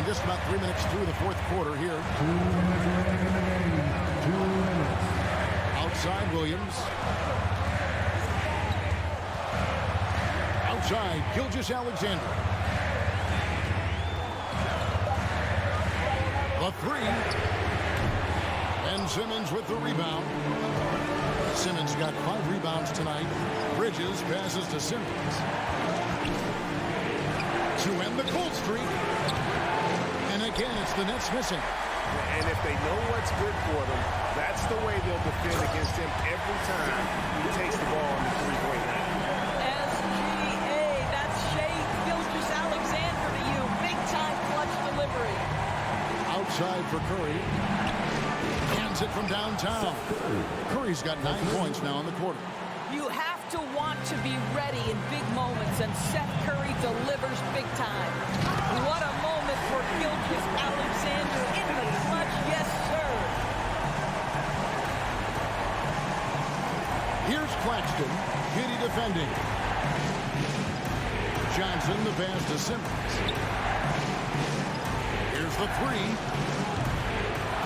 Just about 3 minutes through the fourth quarter here. 2 minutes remaining in the game. 2 minutes. Outside Williams. Outside Gilgeous-Alexander. The three. And Simmons with the rebound. Simmons got 5 rebounds tonight. Bridges passes to Simmons. To end the cold streak. And again, it's the Nets missing. And if they know what's good for them, that's the way they'll defend against him every time he takes the ball on the three-point line. SGA, that's Shea Gilgeous-Alexander to you. Big-time clutch delivery. Outside for Curry. Hands it from downtown. Curry's got 9 points now in the quarter. You have to want to be ready in big moments, and Seth Curry delivers big time. What a moment for Gilgeous-Alexander in the clutch, yes, sir. Here's Claxton. Giddey defending. Johnson, the pass to Simmons. the three.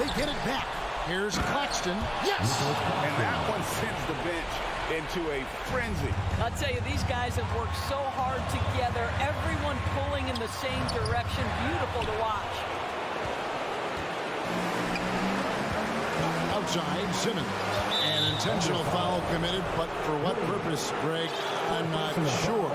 They get it back. Here's Claxton. Yes! And that one sends the bench into a frenzy. I'll tell you, these guys have worked so hard together. Everyone pulling in the same direction. Beautiful to watch. Outside, Simmons. An intentional foul committed, but for what purpose, Greg? I'm not sure.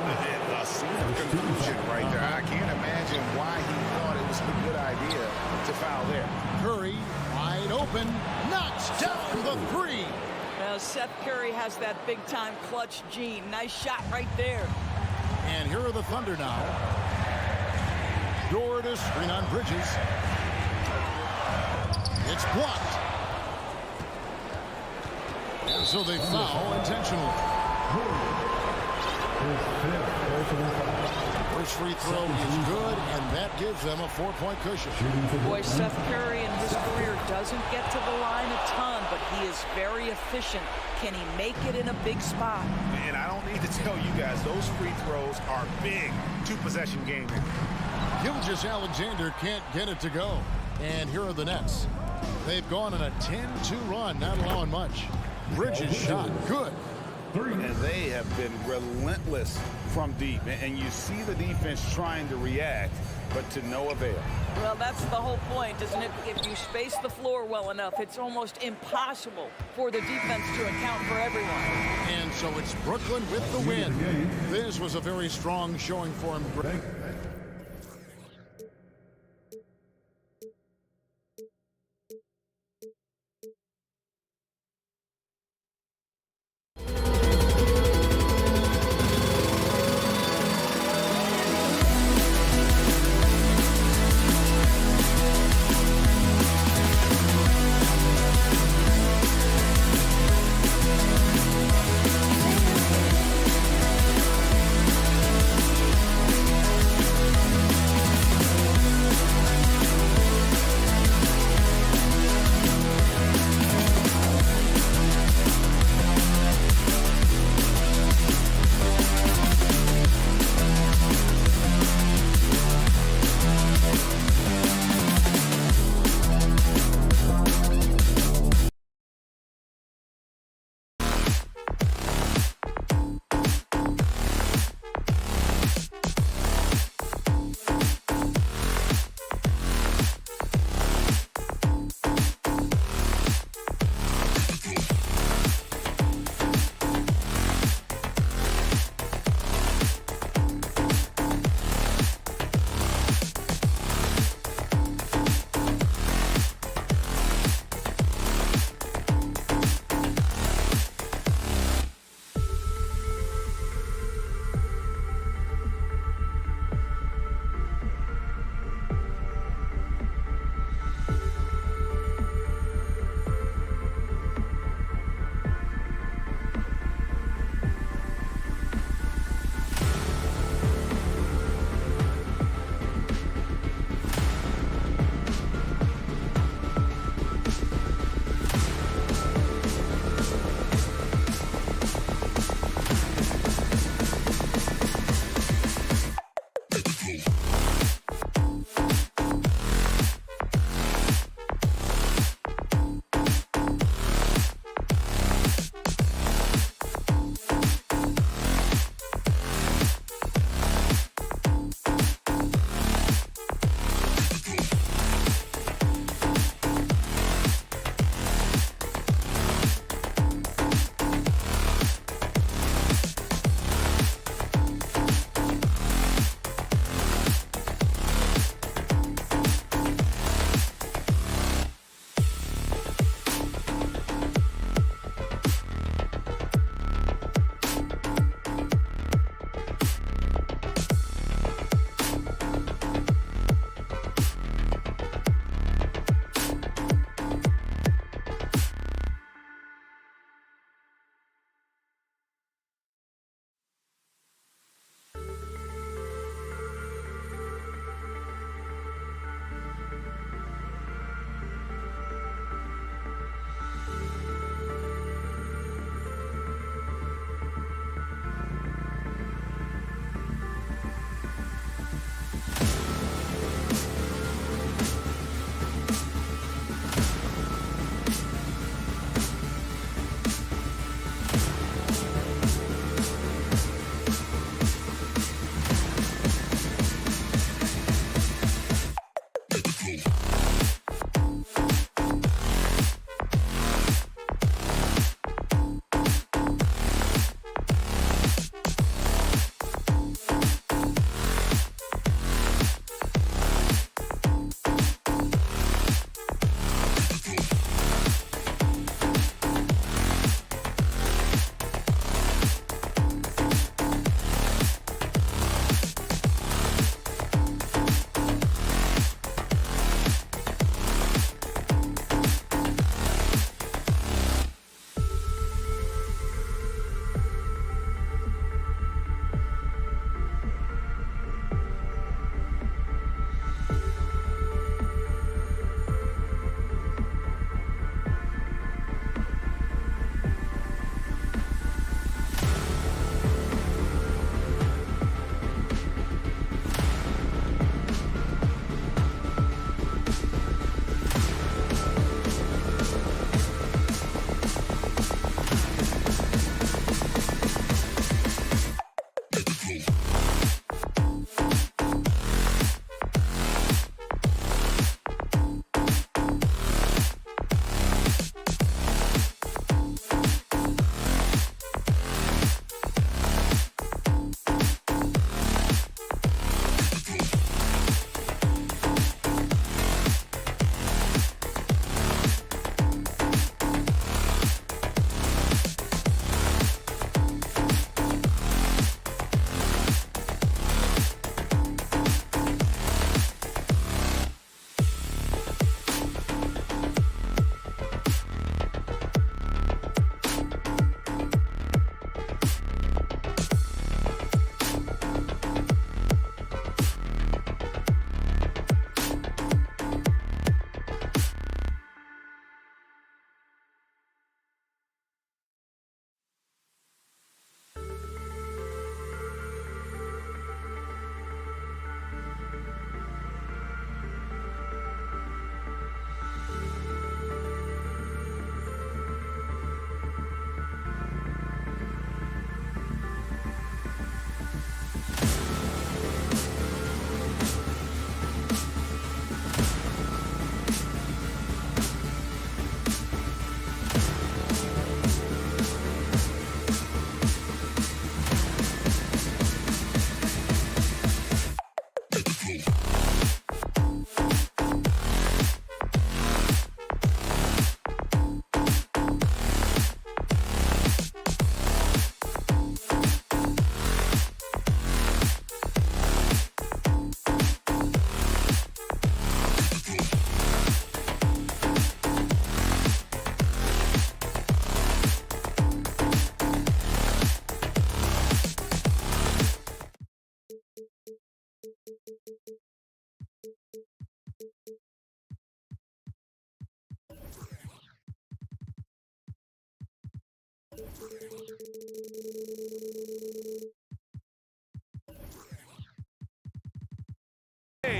A scene of confusion right there. I can't imagine why he thought it was a good idea to foul there. Curry, wide open, knocks down the three. Now, Seth Curry has that big-time clutch gene. Nice shot right there. And here are the Thunder now. Door to screen on Bridges. It's blocked. And so they foul intentionally. First free throw is good, and that gives them a 4-point cushion. Boy, Seth Curry in his career doesn't get to the line a ton, but he is very efficient. Can he make it in a big spot? And I don't need to tell you guys, those free throws are big two-possession game. Gilgeous-Alexander can't get it to go. And here are the Nets. They've gone on a 10-2 run, not allowing much. Bridges shot good. And they have been relentless from deep. And you see the defense trying to react, but to no avail. Well, that's the whole point, isn't it? If you space the floor well enough, it's almost impossible for the defense to account for everyone. And so it's Brooklyn with the win. This was a very strong showing for him.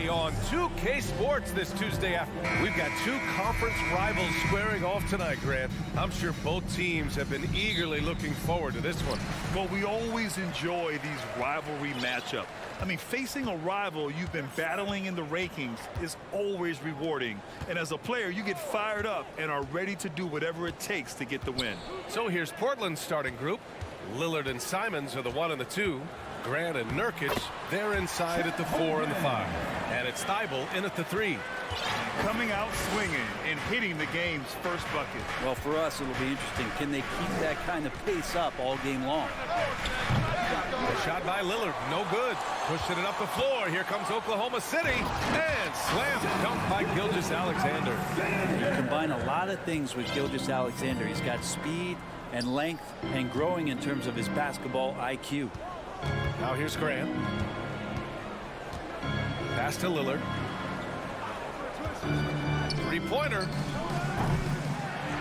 On 2K Sports this Tuesday afternoon. We've got two conference rivals squaring off tonight, Grant. I'm sure both teams have been eagerly looking forward to this one. Well, we always enjoy these rivalry matchups. I mean, facing a rival you've been battling in the rankings is always rewarding. And as a player, you get fired up and are ready to do whatever it takes to get the win. So here's Portland's starting group. Lillard and Simons are the 1 and the 2. Grant and Nurkic, they're inside at the 4 and the 5. And it's Thibault in at the 3. Coming out swinging and hitting the game's first bucket. Well, for us, it'll be interesting. Can they keep that kind of pace up all game long? A shot by Lillard, no good. Pushing it up the floor. Here comes Oklahoma City. And slam dunk by Gilgeous-Alexander. You combine a lot of things with Gilgeous-Alexander. He's got speed and length and growing in terms of his basketball IQ. Now here's Grant. Pass to Lillard. Three-pointer.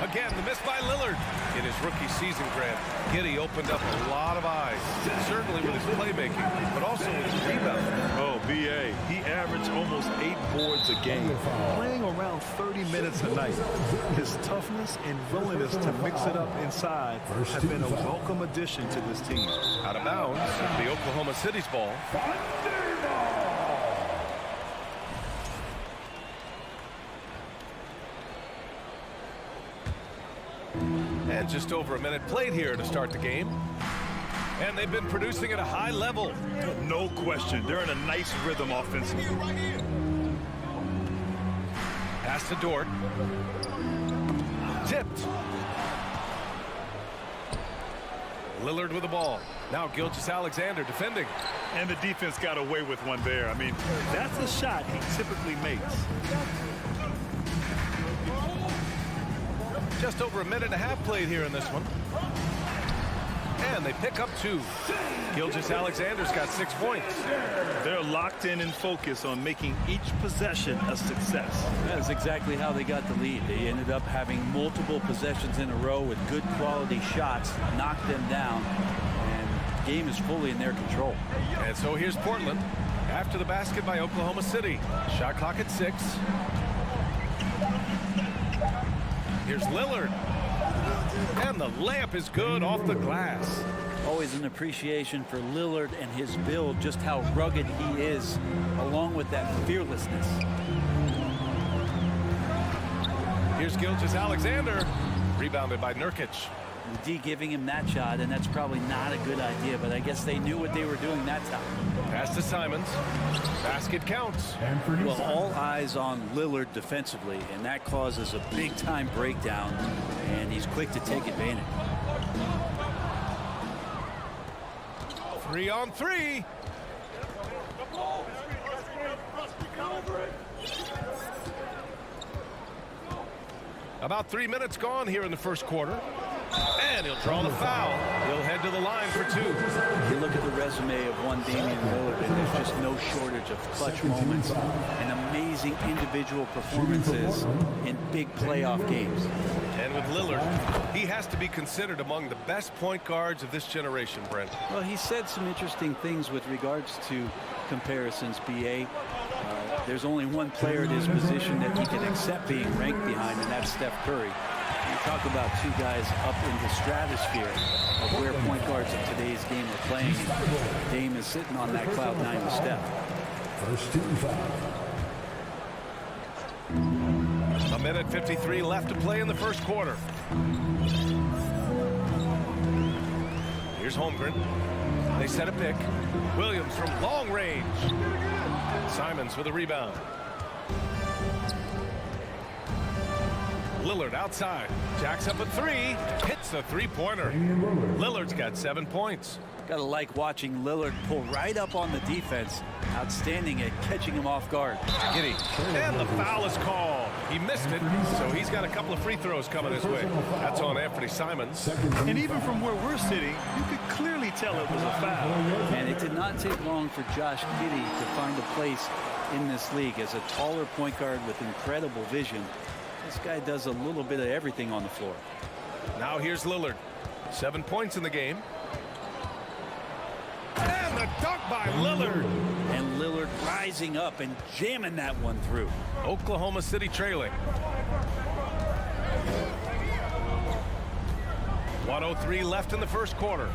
Again, the miss by Lillard. In his rookie season, Grant, Giddey opened up a lot of eyes, certainly with his playmaking, but also with his rebound. Oh, B.A., he averaged almost 8 boards a game, playing around 30 minutes a night. His toughness and willingness to mix it up inside have been a welcome addition to this team. Out of bounds, the Oklahoma City's ball. And just over a minute played here to start the game. And they've been producing at a high level. No question. They're in a nice rhythm offensively. Pass to Dort. Tipped. Lillard with the ball. Now Gilgeous-Alexander defending. And the defense got away with one there. I mean, that's a shot he typically makes. Just over a minute and a half played here in this one. And they pick up 2. Gilgeous-Alexander's got 6 points. They're locked in and focused on making each possession a success. That's exactly how they got the lead. They ended up having multiple possessions in a row with good quality shots, knocked them down, and the game is fully in their control. And so here's Portland after the basket by Oklahoma City. Shot clock at 6. Here's Lillard. And the layup is good off the glass. Always an appreciation for Lillard and his build, just how rugged he is, along with that fearlessness. Here's Gilgeous-Alexander. Rebounded by Nurkic. The D giving him that shot, and that's probably not a good idea, but I guess they knew what they were doing that time. Pass to Simons. Basket counts. Well, all eyes on Lillard defensively, and that causes a big-time breakdown, and he's quick to take advantage. 3 on 3. About 3 minutes gone here in the first quarter. And he'll draw the foul. He'll head to the line for 2. You look at the resume of one Damian Lillard, and there's just no shortage of clutch moments and amazing individual performances in big playoff games. And with Lillard, he has to be considered among the best point guards of this generation, Brent. Well, he said some interesting things with regards to comparisons, B.A. There's only one player at his position that he can accept being ranked behind, and that's Steph Curry. You talk about two guys up in the stratosphere of where point guards of today's game are playing. Dame is sitting on that cloud 9 with Steph. First team foul. A minute 53 left to play in the first quarter. Here's Holmgren. They set a pick. Williams from long range. Simons with a rebound. Lillard outside. Jacks up a three. Hits a three-pointer. Lillard's got 7 points. Gotta like watching Lillard pull right up on the defense. Outstanding at catching him off guard. Giddy. And the foul is called. He missed it, so he's got a couple of free throws coming his way. That's on Anthony Simons. And even from where we're sitting, you could clearly tell it was a foul. And it did not take long for Josh Giddey to find a place in this league as a taller point guard with incredible vision. This guy does a little bit of everything on the floor. Now here's Lillard. 7 points in the game. And the dunk by Lillard. And Lillard rising up and jamming that one through. Oklahoma City trailing. 1:03 left in the first quarter.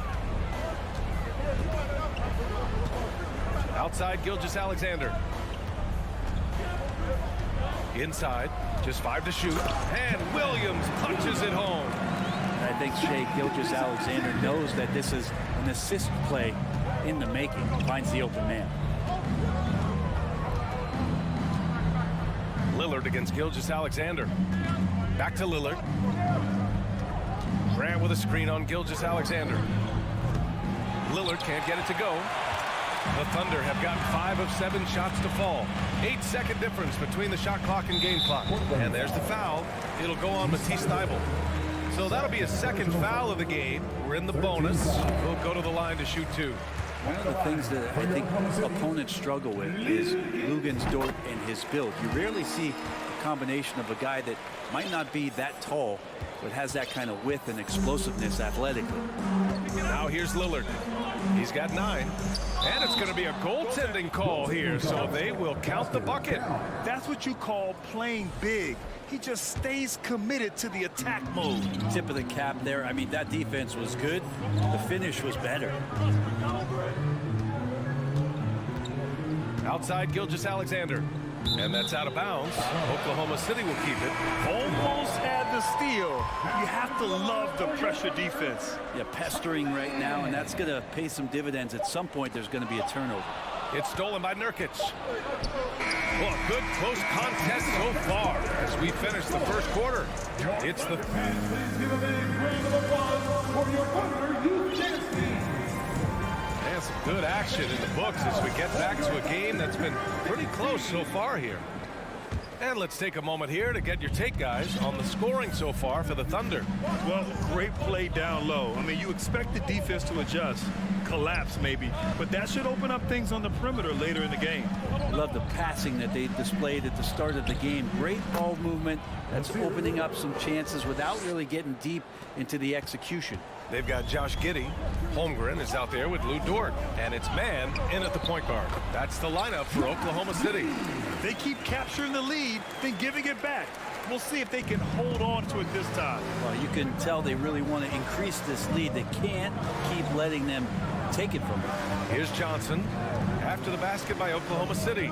Outside Gilgeous-Alexander. Inside, just 5 to shoot. And Williams punches it home. I think Shai Gilgeous-Alexander knows that this is an assist play in the making. Finds the open man. Lillard against Gilgeous-Alexander. Back to Lillard. Grant with a screen on Gilgeous-Alexander. Lillard can't get it to go. The Thunder have gotten 5 of 7 shots to fall. 8-second difference between the shot clock and game clock. And there's the foul. It'll go on Matisse Thybulle. So that'll be a second foul of the game. We're in the bonus. We'll go to the line to shoot 2. One of the things that I think opponents struggle with is Luguentz Dort and his build. You rarely see a combination of a guy that might not be that tall, but has that kind of width and explosiveness athletically. Now here's Lillard. He's got 9. And it's going to be a goaltending call here, so they will count the bucket. That's what you call playing big. He just stays committed to the attack mode. Tip of the cap there. I mean, that defense was good. The finish was better. Outside Gilgeous-Alexander. And that's out of bounds. Oklahoma City will keep it. Almost had the steal. You have to love the pressure defense. Yeah, pestering right now, and that's going to pay some dividends. At some point, there's going to be a turnover. It's stolen by Nurkic. Well, a good close contest so far as we finish the first quarter. It's the... And some good action in the books as we get back to a game that's been pretty close so far here. And let's take a moment here to get your take, guys, on the scoring so far for the Thunder. Well, great play down low. I mean, you expect the defense to adjust, collapse maybe, but that should open up things on the perimeter later in the game. Love the passing that they displayed at the start of the game. Great ball movement that's opening up some chances without really getting deep into the execution. They've got Josh Giddey. Holmgren is out there with Lou Dort. And it's man in at the point guard. That's the lineup for Oklahoma City. They keep capturing the lead, then giving it back. We'll see if they can hold on to it this time. Well, you can tell they really want to increase this lead. They can't keep letting them take it from them. Here's Johnson after the basket by Oklahoma City.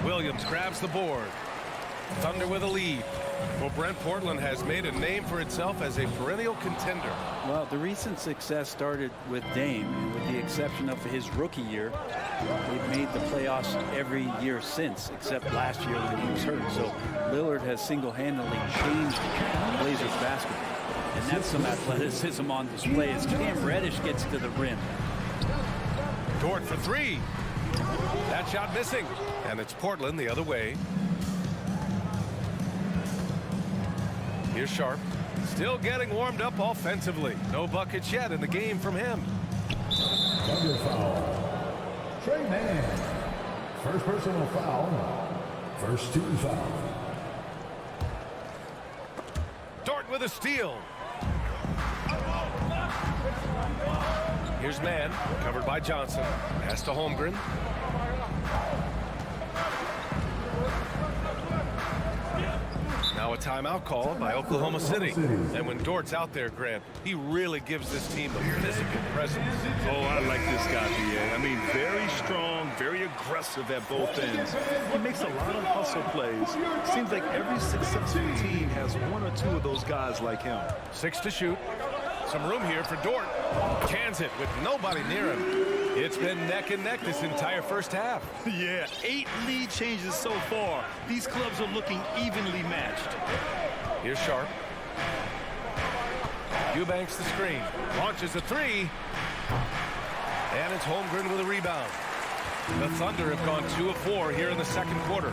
Williams grabs the board. Thunder with a lead. Well, Brent, Portland has made a name for itself as a perennial contender. Well, the recent success started with Dame, and with the exception of his rookie year, they've made the playoffs every year since, except last year when he was hurt. So Lillard has single-handedly changed Blazers basketball. And that's some athleticism on display as Cam Reddish gets to the rim. Dort for 3. That shot missing. And it's Portland the other way. Here's Sharp. Still getting warmed up offensively. No buckets yet in the game from him. Thunder foul. Trey Mann. First personal foul. First team foul. Dort with a steal. Here's Mann, covered by Johnson. Pass to Holmgren. Now a timeout call by Oklahoma City. And when Dort's out there, Grant, he really gives this team a physical presence. Oh, I like this guy, B.A. I mean, very strong, very aggressive at both ends. He makes a lot of hustle plays. Seems like every successful team has one or two of those guys like him. 6 to shoot. Some room here for Dort. Cans it with nobody near him. It's been neck and neck this entire first half. Yeah, 8 lead changes so far. These clubs are looking evenly matched. Here's Sharp. Eubanks the screen. Launches a three. And it's Holmgren with a rebound. The Thunder have gone 2 of 4 here in the second quarter.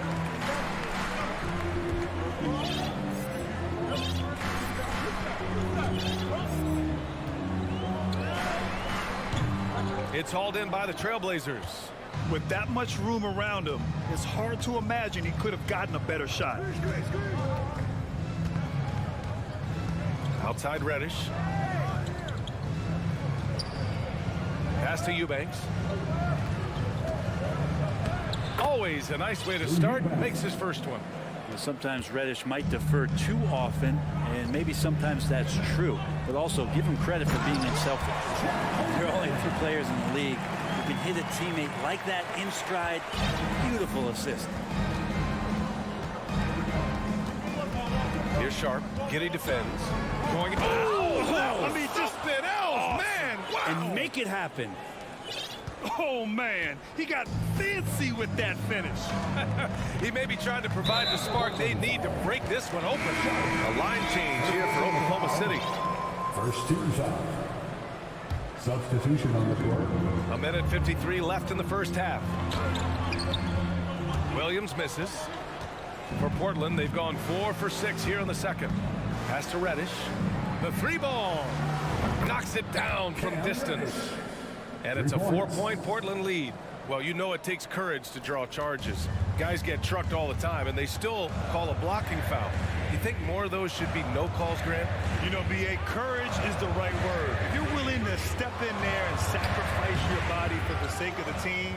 It's hauled in by the Trailblazers. With that much room around him, it's hard to imagine he could have gotten a better shot. Outside Reddish. Pass to Eubanks. Always a nice way to start. Makes his first one. Sometimes Reddish might defer too often, and maybe sometimes that's true. But also give him credit for being unselfish. There are only a few players in the league who can hit a teammate like that in stride. Beautiful assist. Here's Sharp. Giddy defends. Going. Oh, I mean, just spit out, man. Wow. And make it happen. Oh, man. He got fancy with that finish. He may be trying to provide the spark they need to break this one open. A line change here for Oklahoma City. First team's out. Substitution on the court. A minute 53 left in the first half. Williams misses. For Portland, they've gone 4 for 6 here in the second. Pass to Reddish. The 3-ball. Knocks it down from distance. And it's a 4-point Portland lead. Well, you know it takes courage to draw charges. Guys get trucked all the time, and they still call a blocking foul. You think more of those should be no calls, Grant? You know, B.A., courage is the right word. If you're willing to step in there and sacrifice your body for the sake of the team,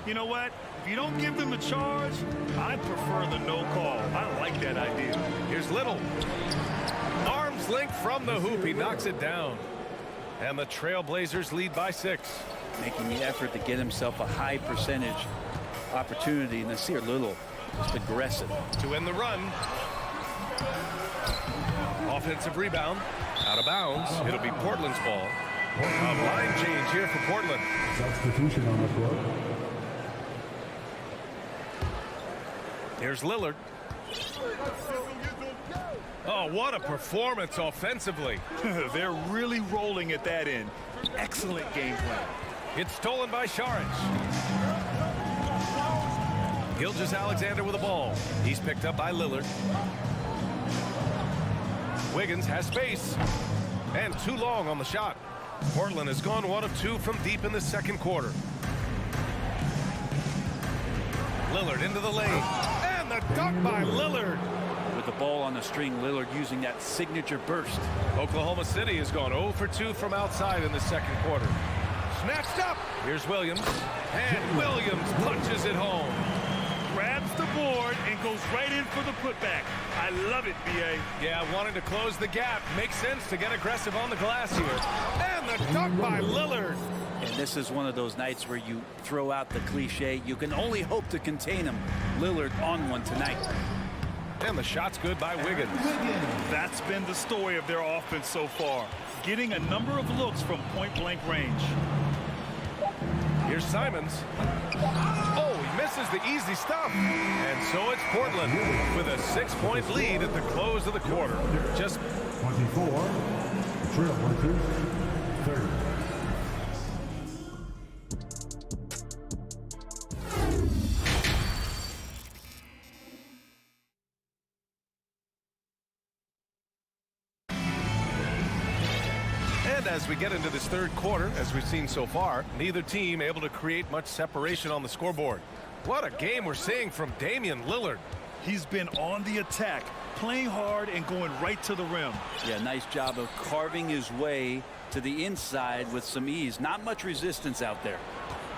you know what? If you don't give them a charge, I prefer the no call. I like that idea. Here's Little. Arms length from the hoop. He knocks it down. And the Trailblazers lead by 6. Making the effort to get himself a high percentage opportunity. And Nasir Little just aggressive. To win the run. Offensive rebound. Out of bounds. It'll be Portland's ball. A line change here for Portland. Substitution on the court. Here's Lillard. Oh, what a performance offensively. They're really rolling at that end. Excellent game plan. It's stolen by Saric. Gilgeous-Alexander with the ball. He's picked up by Lillard. Wiggins has space. And too long on the shot. Portland has gone 1 of 2 from deep in the second quarter. Lillard into the lane. And the dunk by Lillard. With the ball on the string, Lillard using that signature burst. Oklahoma City has gone 0 for 2 from outside in the second quarter. Snatched up. Here's Williams. And Williams punches it home. Grabs the board and goes right in for the putback. I love it, B.A. Yeah, wanting to close the gap. Makes sense to get aggressive on the glass here. And the dunk by Lillard. And this is one of those nights where you throw out the cliche. You can only hope to contain him. Lillard on one tonight. And the shot's good by Wiggins. That's been the story of their offense so far. Getting a number of looks from point-blank range. Here's Simons. Oh, he misses the easy stuff. And so it's Portland with a 6-point lead at the close of the quarter. Just 24. Trailblazers 30. As we get into this third quarter, as we've seen so far, neither team able to create much separation on the scoreboard. What a game we're seeing from Damian Lillard. He's been on the attack, playing hard and going right to the rim. Yeah, nice job of carving his way to the inside with some ease. Not much resistance out there.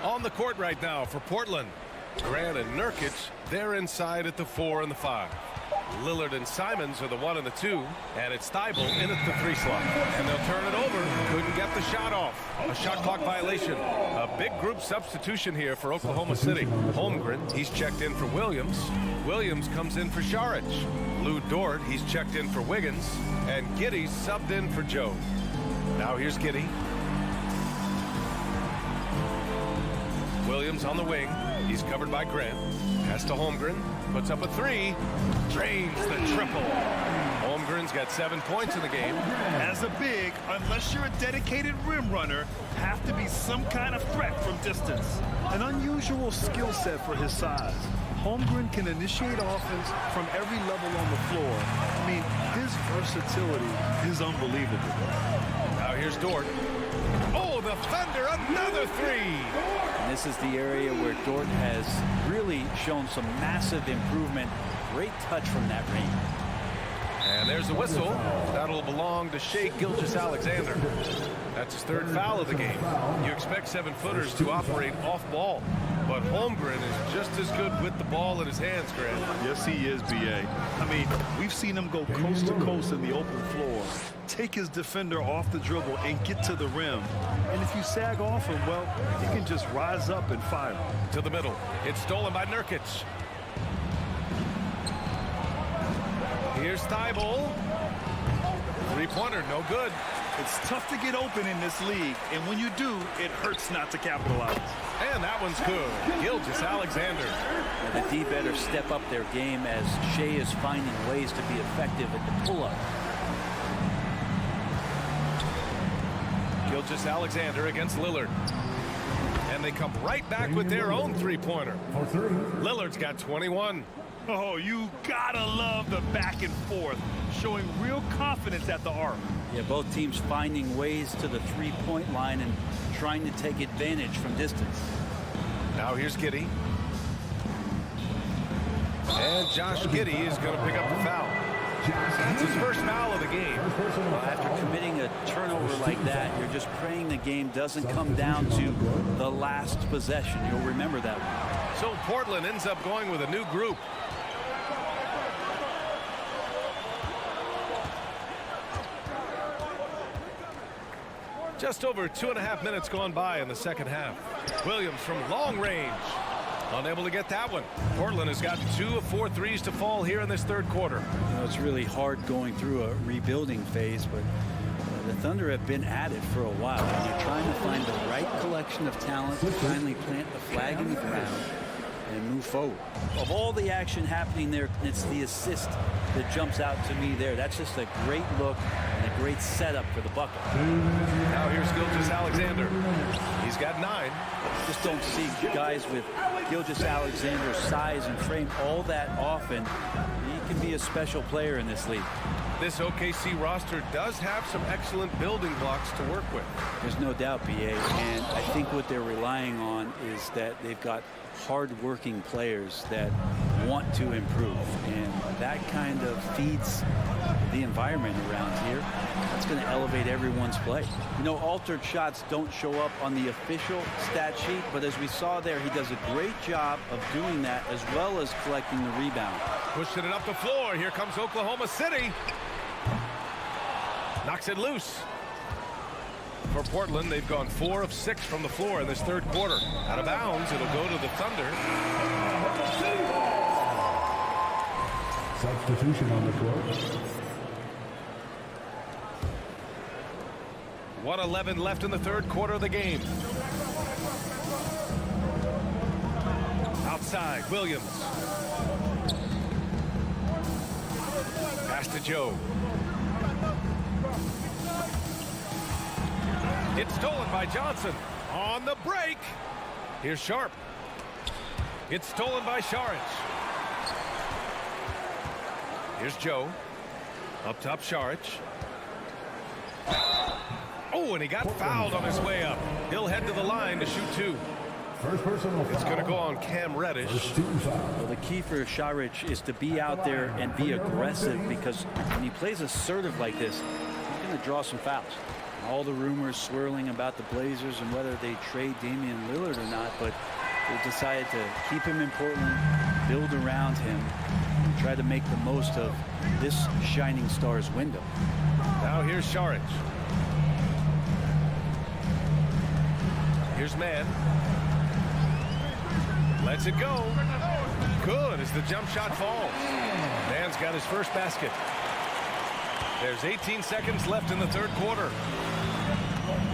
On the court right now for Portland. Grant and Nurkic, they're inside at the 4 and the 5. Lillard and Simons are the 1 and the 2, and it's Thibault in at the 3 slot. And they'll turn it over. Couldn't get the shot off. A shot clock violation. A big group substitution here for Oklahoma City. Holmgren, he's checked in for Williams. Williams comes in for Saric. Lou Dort, he's checked in for Wiggins. And Giddey's subbed in for Joe. Now here's Giddey. Williams on the wing. He's covered by Grant. Pass to Holmgren. Puts up a three. Drains the triple. Holmgren's got 7 points in the game. As a big, unless you're a dedicated rim runner, have to be some kind of threat from distance. An unusual skill set for his size. Holmgren can initiate offense from every level on the floor. I mean, his versatility is unbelievable. Now here's Dort. Oh, the Thunder, another three. And this is the area where Dort has really shown some massive improvement. Great touch from that range. And there's the whistle. That'll belong to Shai Gilgeous-Alexander. That's his 3rd foul of the game. You expect 7-footers to operate off ball, but Holmgren is just as good with the ball in his hands, Grant. Yes, he is, B.A. I mean, we've seen him go coast to coast in the open floor, take his defender off the dribble and get to the rim. And if you sag off him, well, he can just rise up and fire. To the middle. It's stolen by Nurkic. Here's Thibault. Three-pointer, no good. It's tough to get open in this league, and when you do, it hurts not to capitalize. And that one's good. Gilgeous-Alexander. The D better step up their game as Shai is finding ways to be effective at the pull-up. Gilgeous-Alexander against Lillard. And they come right back with their own three-pointer. Lillard's got 21. Oh, you gotta love the back and forth, showing real confidence at the arc. Yeah, both teams finding ways to the three-point line and trying to take advantage from distance. Now here's Giddey. And Josh Giddey is going to pick up the foul. That's his 1st foul of the game. Well, after committing a turnover like that, you're just praying the game doesn't come down to the last possession. You'll remember that one. So Portland ends up going with a new group. Just over 2.5 minutes gone by in the second half. Williams from long range. Unable to get that one. Portland has got 2 of 4 threes to fall here in this 3rd quarter. You know, it's really hard going through a rebuilding phase, but the Thunder have been at it for a while. And they're trying to find the right collection of talent to finally plant the flag in the ground and move forward. Of all the action happening there, it's the assist that jumps out to me there. That's just a great look and a great setup for the bucket. Now here's Gilgeous-Alexander. He's got 9. Just don't see guys with Gilgeous-Alexander's size and frame all that often. He can be a special player in this league. This OKC roster does have some excellent building blocks to work with. There's no doubt, BA, and I think what they're relying on is that they've got hard-working players that want to improve, and that kind of feeds the environment around here. That's going to elevate everyone's play. You know, altered shots don't show up on the official stat sheet, but as we saw there, he does a great job of doing that as well as collecting the rebound. Pushing it up the floor. Here comes Oklahoma City. Knocks it loose. For Portland, they've gone 4 of 6 from the floor in this 3rd quarter. Out of bounds, it'll go to the Thunder. Substitution on the court. 1:11 left in the 3rd quarter of the game. Outside, Williams. Pass to Joe. It's stolen by Johnson. On the break. Here's Sharp. It's stolen by Saric. Here's Joe. Up top, Saric. Oh, and he got fouled on his way up. He'll head to the line to shoot 2. It's going to go on Cam Reddish. Well, the key for Saric is to be out there and be aggressive, because when he plays assertive like this, he's going to draw some fouls. All the rumors swirling about the Blazers and whether they trade Damian Lillard or not, but they decided to keep him in Portland, build around him, and try to make the most of this shining star's window. Now here's Saric. Here's Mann. Lets it go. Good as the jump shot falls. Mann's got his first basket. There's 18 seconds left in the 3rd quarter.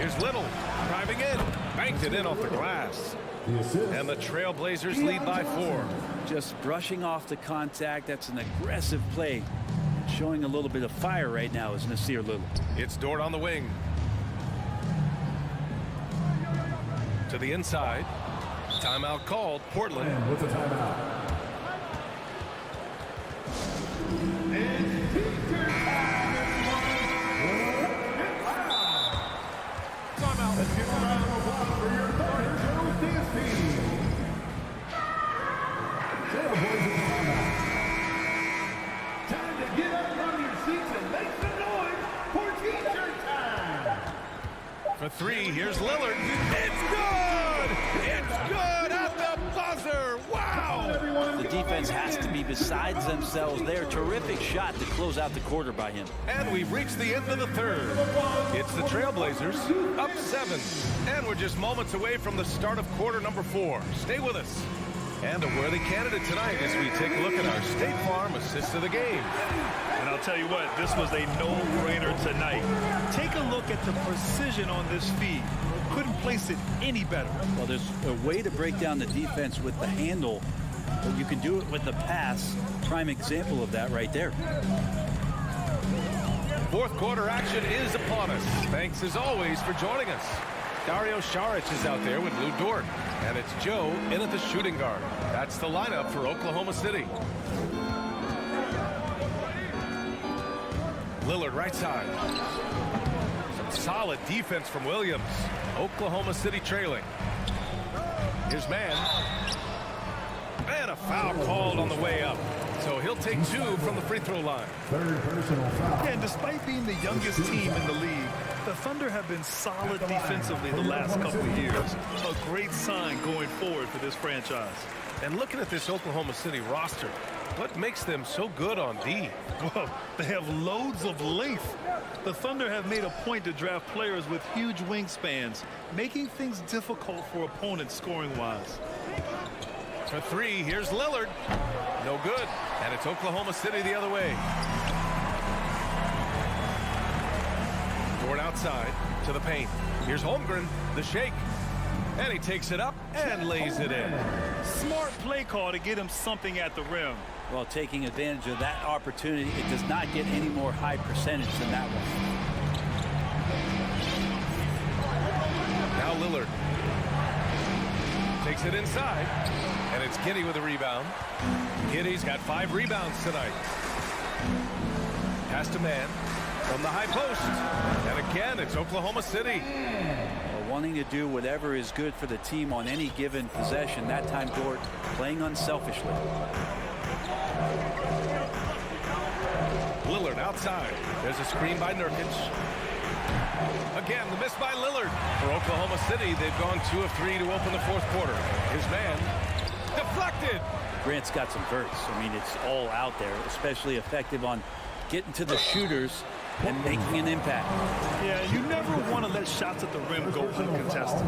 Here's Little driving in. Banked it in off the glass. And the Trailblazers lead by 4. Just brushing off the contact. That's an aggressive play. Showing a little bit of fire right now is Nasir Little. It's Dort on the wing. To the inside. Timeout called. Portland. And with the timeout. And teacher time, timeout. Let's give a round of applause for your starters on this team. Trailblazers with the timeout. Time to get up from your seats and make some noise for teacher time. For 3, here's Lillard. It's good! It's good at the buzzer! Wow! The defense has to be besides themselves there. Terrific shot to close out the quarter by him. And we've reached the end of the third. It's the Trailblazers up 7. And we're just moments away from the start of quarter number 4. Stay with us. And a worthy candidate tonight as we take a look at our State Farm assist of the game. And I'll tell you what, this was a no-brainer tonight. Take a look at the precision on this feed. Couldn't place it any better. Well, there's a way to break down the defense with the handle, but you can do it with the pass. Prime example of that right there. Fourth quarter action is upon us. Thanks as always for joining us. Dario Saric is out there with Lou Dort. And it's Joe in at the shooting guard. That's the lineup for Oklahoma City. Lillard right side. Some solid defense from Williams. Oklahoma City trailing. Here's Mann. And a foul called on the way up. So he'll take 2 from the free throw line. Third personal foul. And despite being the youngest team in the league, the Thunder have been solid defensively the last couple of years. A great sign going forward for this franchise. And looking at this Oklahoma City roster, what makes them so good on D? Well, they have loads of length. The Thunder have made a point to draft players with huge wingspans, making things difficult for opponents scoring-wise. For 3, here's Lillard. No good. And it's Oklahoma City the other way. Dort outside to the paint. Here's Holmgren, the shake. And he takes it up and lays it in. Smart play call to get him something at the rim. Well, taking advantage of that opportunity, it does not get any more high percentage than that one. Now Lillard takes it inside, and it's Giddey with a rebound. Giddey's got 5 rebounds tonight. Pass to Mann from the high post, and again it's Oklahoma City. Well, wanting to do whatever is good for the team on any given possession. That time Dort playing unselfishly. Lillard outside. There's a screen by Nurkic. Again, the miss by Lillard. For Oklahoma City, they've gone 2 of 3 to open the fourth quarter. His man deflected. Grant's got some verts. I mean, it's all out there, especially effective on getting to the shooters and making an impact. Yeah, you never want to let shots at the rim go uncontested.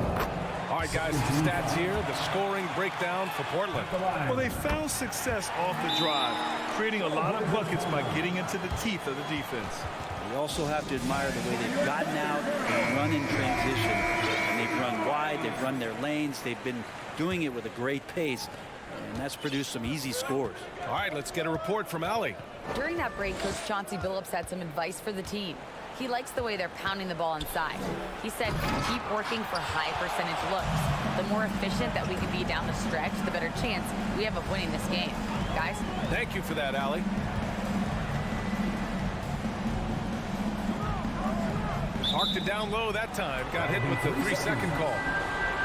All right, guys, the stats here, the scoring breakdown for Portland. Well, they found success off the drive, creating a lot of buckets by getting into the teeth of the defense. You also have to admire the way they've gotten out and run in transition. And they've run wide, they've run their lanes, they've been doing it with a great pace, and that's produced some easy scores. All right, let's get a report from Allie. During that break, Coach Chauncey Billups had some advice for the team. He likes the way they're pounding the ball inside. He said, keep working for high percentage looks. The more efficient that we can be down the stretch, the better chance we have of winning this game. Guys? Thank you for that, Allie. Parked it down low that time. Got hit with the 3-second call.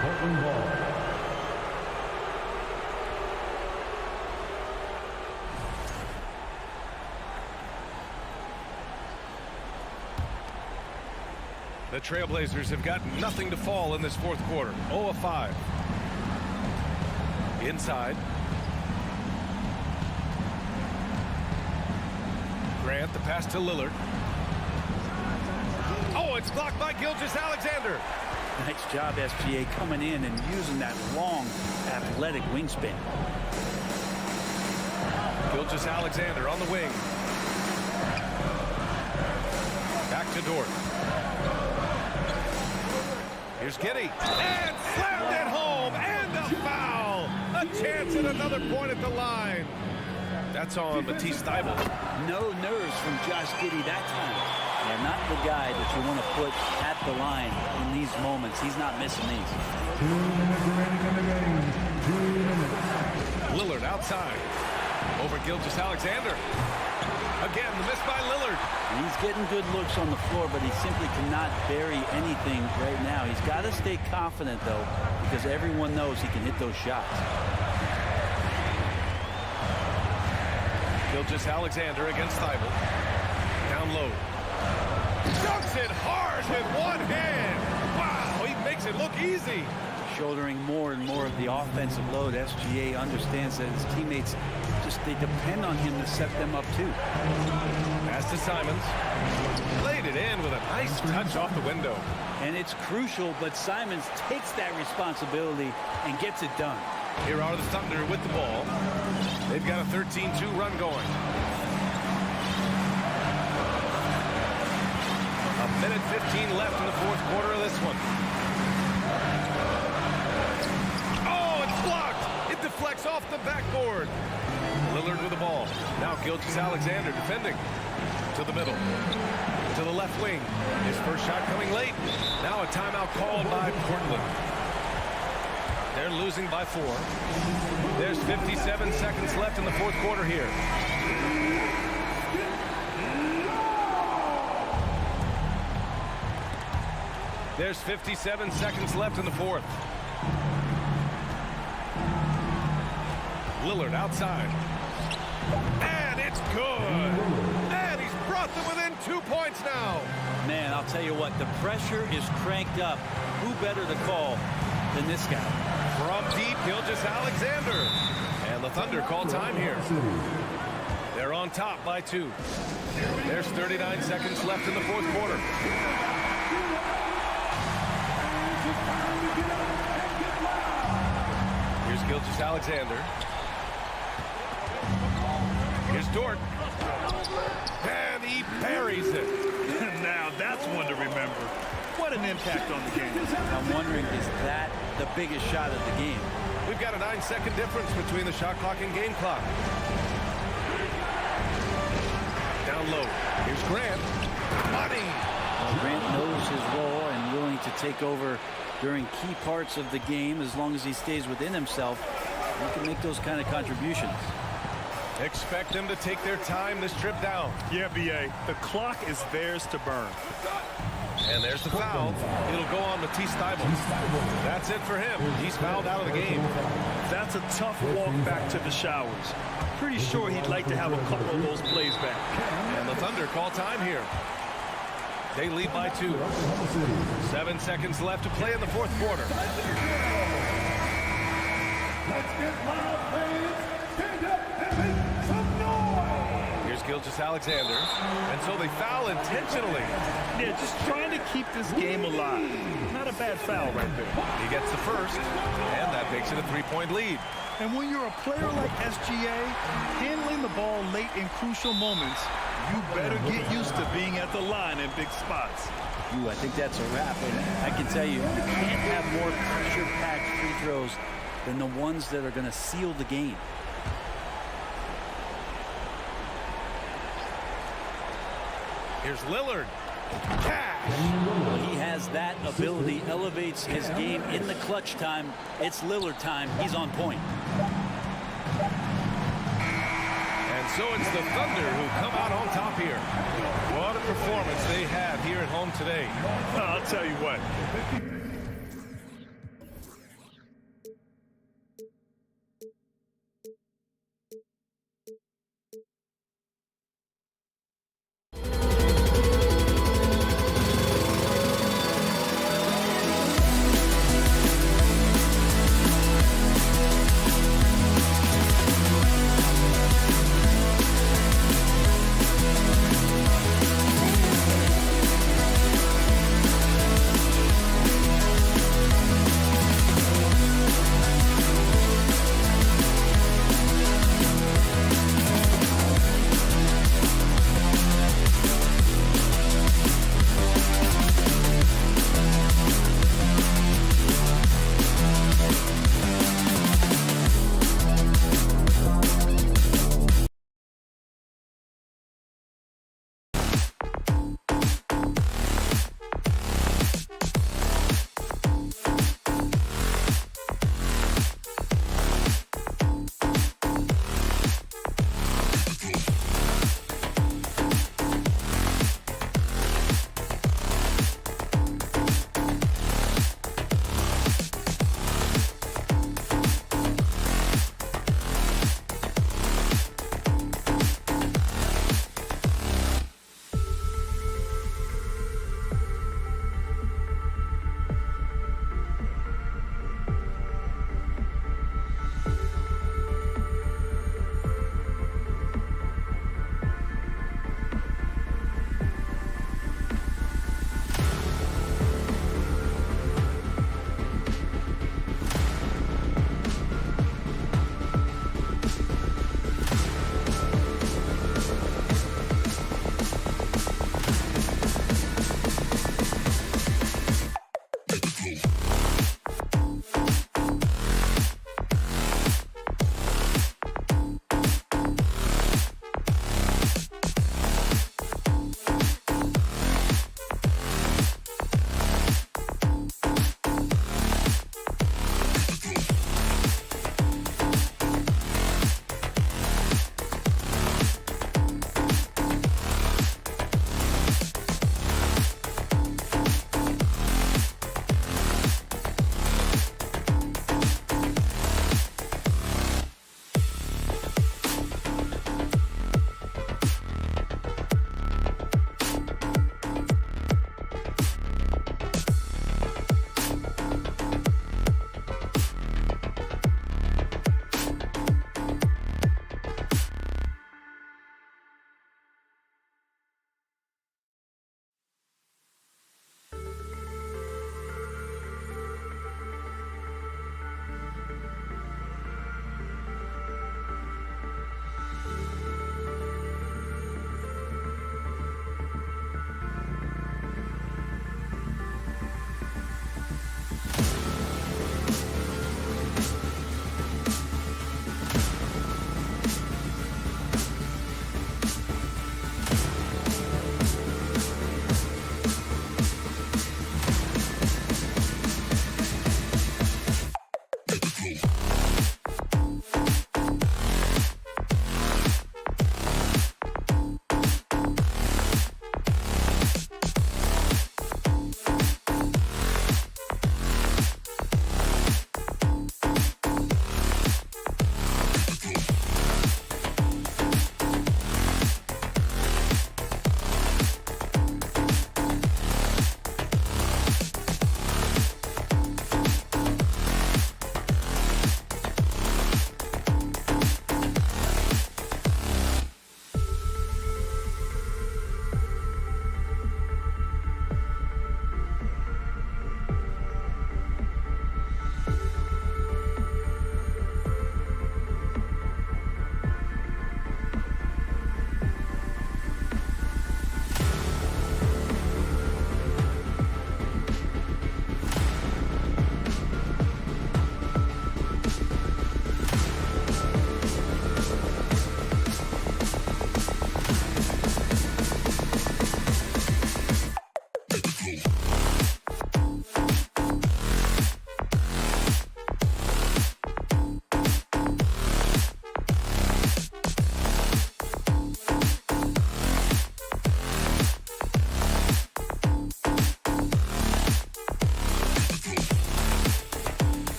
Portland ball. The Trailblazers have got nothing to fall in this fourth quarter. 0 of 5. Inside. Grant, the pass to Lillard. Oh, it's blocked by Gilgeous-Alexander. Nice job, SGA, coming in and using that long, athletic wingspan. Gilgeous-Alexander on the wing. Back to Dort. Here's Giddey. And slammed it home. And a foul. A chance at another point at the line. That's on Matisse Thybulle. No nerves from Josh Giddey that time. And not the guy that you want to put at the line in these moments. He's not missing these. 2 minutes remaining in the game. 2 minutes. Lillard outside. Over Gilgeous-Alexander. Again, the miss by Lillard. He's getting good looks on the floor, but he simply cannot bury anything right now. He's got to stay confident, though, because everyone knows he can hit those shots. Gilgeous-Alexander against Thybulle. Down low. Dunks it hard with one hand. Wow, he makes it look easy. Shouldering more and more of the offensive load. SGA understands that his teammates they depend on him to set them up too. Pass to Simons. Laid it in with a nice touch off the window. And it's crucial, but Simons takes that responsibility and gets it done. Here are the Thunder with the ball. They've got a 13-2 run going. A minute 15 left in the fourth quarter of this one. Oh, it's blocked. It deflects off the backboard. Lillard with the ball. Now Gilgeous-Alexander defending. To the middle. To the left wing. His first shot coming late. Now a timeout called by Portland. They're losing by 4. There's 57 seconds left in the fourth quarter here. There's 57 seconds left in the fourth. Lillard outside. And it's good. And he's brought them within 2 points now. Man, I'll tell you what, the pressure is cranked up. Who better to call than this guy? From deep, Gilgeous-Alexander. And the Thunder call time here. They're on top by 2. There's 39 seconds left in the fourth quarter. Here's Gilgeous-Alexander. Here's Dort. And he buries it. Now that's one to remember. What an impact on the game. I'm wondering, is that the biggest shot of the game? We've got a 9-second difference between the shot clock and game clock. Down low. Here's Grant. Money. Well, Grant knows his role and willing to take over during key parts of the game. As long as he stays within himself, he can make those kind of contributions. Expect them to take their time this trip down. Yeah, B.A. The clock is theirs to burn. And there's the foul. It'll go on Matisse Thybulle. That's it for him. He's fouled out of the game. That's a tough walk back to the showers. Pretty sure he'd like to have a couple of those plays back. And the Thunder call time here. They lead by 2. 7 seconds left to play in the fourth quarter. Let's get loud, fans. Stand up and make some noise. Here's Gilgeous-Alexander. And so they foul intentionally. Yeah, just trying to keep this game alive. Not a bad foul right there. He gets the first, and that makes it a 3-point lead. And when you're a player like SGA, handling the ball late in crucial moments, you better get used to being at the line in big spots. Ooh, I think that's a wrap. And I can tell you, you can't have more pressure-packed free throws than the ones that are going to seal the game. Here's Lillard. Cash. Well, he has that ability, elevates his game in the clutch time. It's Lillard time. He's on point. And so it's the Thunder who come out on top here. What a performance they had here at home today. I'll tell you what.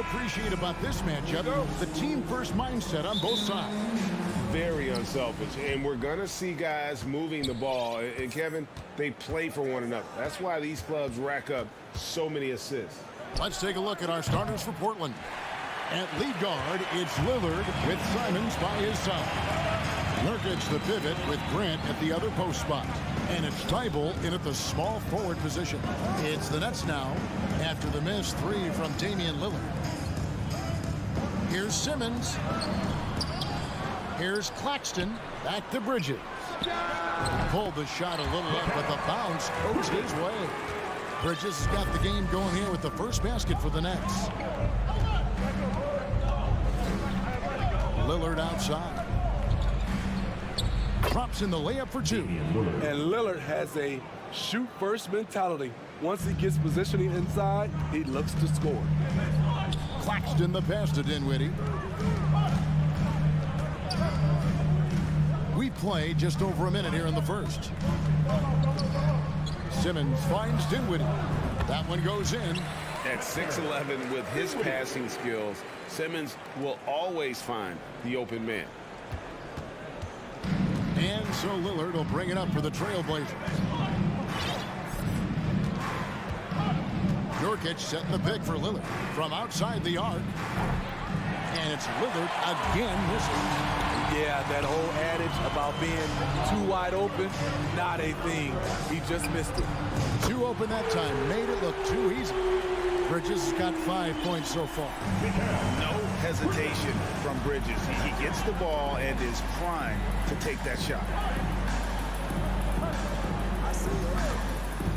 appreciate about this matchup? The team-first mindset on both sides. Very unselfish, and we're going to see guys moving the ball. And, Kevin, they play for one another. That's why these clubs rack up so many assists. Let's take a look at our starters for Portland. At lead guard, it's Lillard with Simons by his side. Nurkic the pivot with Grant at the other post spot. And it's Thibault in at the small forward position. It's the Nets now after the missed three from Damian Lillard. Here's Simmons. Here's Claxton. Back to Bridges. Pulled the shot a little up, but the bounce goes his way. Bridges has got the game going here with the first basket for the Nets. Lillard outside. Drops in the layup for two. And Lillard has a shoot-first mentality. Once he gets positioning inside, he looks to score. Claxton the pass to Dinwiddie. We play just over a minute here in the first. Simmons finds Dinwiddie. That one goes in. At 6'11" with his passing skills, Simmons will always find the open man. And so Lillard will bring it up for the Trailblazers. Nurkic setting the pick for Lillard from outside the arc. And it's Lillard again missing. Yeah, that whole adage about being too wide open, not a thing. He just missed it. Too open that time, made it look too easy. Bridges has got 5 points so far. No hesitation from Bridges. He gets the ball and is primed to take that shot.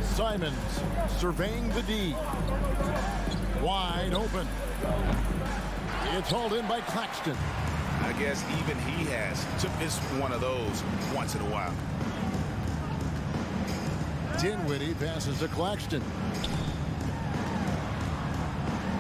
Simons surveying the D. Wide open. It's hauled in by Claxton. I guess even he has to miss one of those once in a while. Dinwiddie passes to Claxton.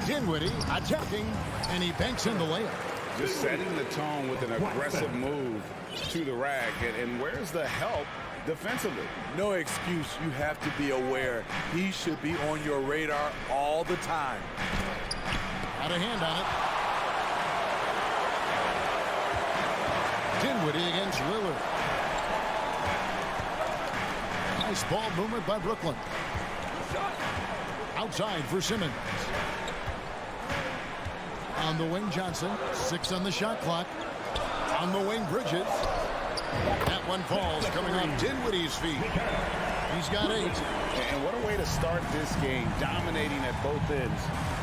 Dinwiddie attacking, and he banks in the layup. Just setting the tone with an aggressive move to the rack. And where's the help defensively? No excuse. You have to be aware. He should be on your radar all the time. Got a hand on it. Dinwiddie against Lillard. Nice ball movement by Brooklyn. Outside for Simmons. On the wing, Johnson. 6 on the shot clock. On the wing, Bridges. That one falls coming on Dinwiddie's feet. He's got 8. And what a way to start this game, dominating at both ends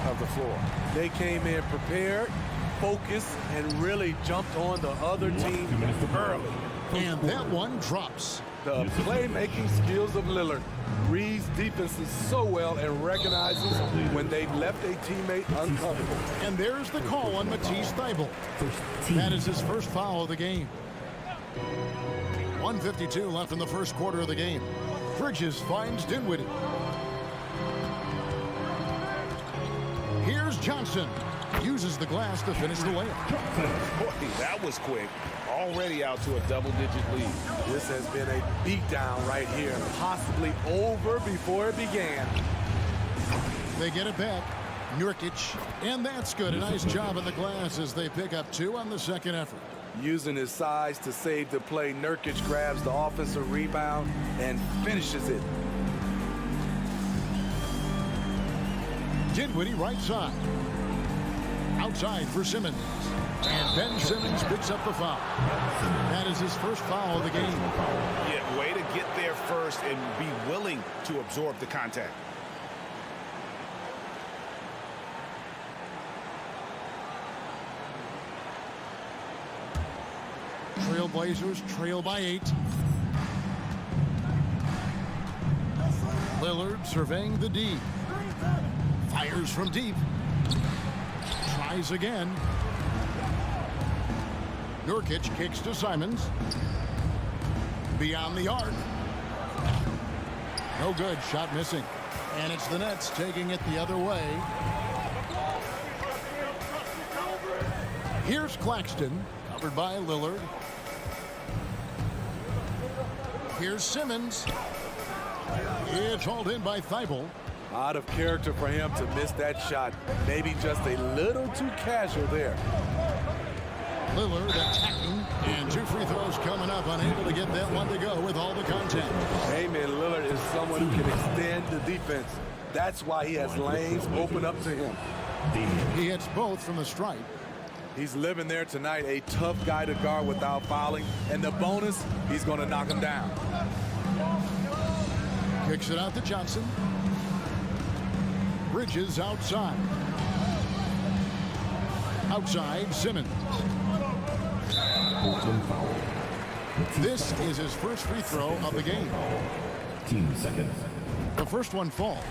of the floor. They came in prepared, focused, and really jumped on the other team early. And that one drops. The playmaking skills of Lillard reads defenses so well and recognizes when they've left a teammate uncomfortable. And there's the call on Matisse Thybulle. That is his first foul of the game. 1:52 left in the first quarter of the game. Bridges finds Dinwiddie. Here's Johnson. Uses the glass to finish the layup. Boy, that was quick. Already out to a double-digit lead. This has been a beatdown right here, possibly over before it began. They get it back. Nurkic, and that's good. A nice job on the glass as they pick up 2 on the second effort. Using his size to save the play, Nurkic grabs the offensive rebound and finishes it. Dinwiddie right side. Outside for Simmons. And Ben Simmons picks up the foul. That is his first foul of the game. Yeah, way to get there first and be willing to absorb the contact. Trailblazers trail by 8. Lillard surveying the D. Fires from deep. Tries again. Nurkic kicks to Simons. Beyond the arc. No good. Shot missing. And it's the Nets taking it the other way. Here's Claxton. Covered by Lillard. Here's Simmons. It's hauled in by Thybulle. Out of character for him to miss that shot. Maybe just a little too casual there. Lillard attacking, and 2 free throws coming up, unable to get that one to go with all the contact. Hey, man, Lillard is someone who can extend the defense. That's why he has lanes open up to him. He hits both from the stripe. He's living there tonight, a tough guy to guard without fouling. And the bonus, he's going to knock him down. Kicks it out to Johnson. Bridges outside. Outside, Simmons. This is his first free throw of the game. 10 seconds. The first one falls.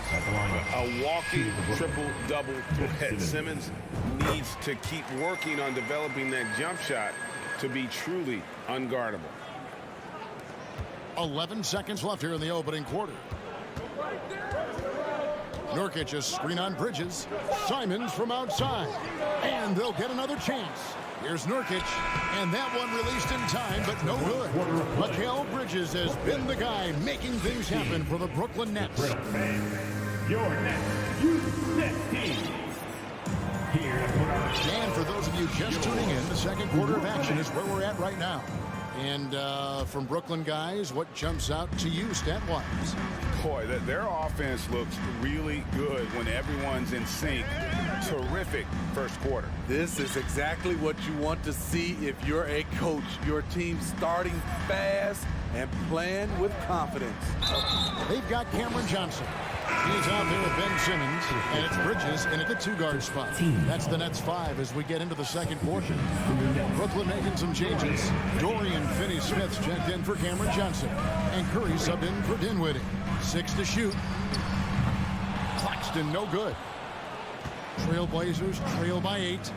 A walking triple-double threat. Simmons needs to keep working on developing that jump shot to be truly unguardable. 11 seconds left here in the opening quarter. Nurkic a screen on Bridges. Simons from outside. And they'll get another chance. Here's Nurkic, and that one released in time, but no good. Mikal Bridges has been the guy making things happen for the Brooklyn Nets. Your next next team. And for those of you just tuning in, the second quarter of action is where we're at right now. And from Brooklyn guys, what jumps out to you stat-wise? Boy, their offense looks really good when everyone's in sync. Terrific first quarter. This is exactly what you want to see if you're a coach. Your team starting fast and playing with confidence. They've got Cameron Johnson. He's out there with Ben Simmons, and it's Bridges in at the 2-guard spot. That's the Nets 5 as we get into the second quarter. Brooklyn making some changes. Dorian Finney-Smith's checked in for Cameron Johnson, and Curry subbed in for Dinwiddie. 6 to shoot. Claxton no good. Trailblazers trail by 8.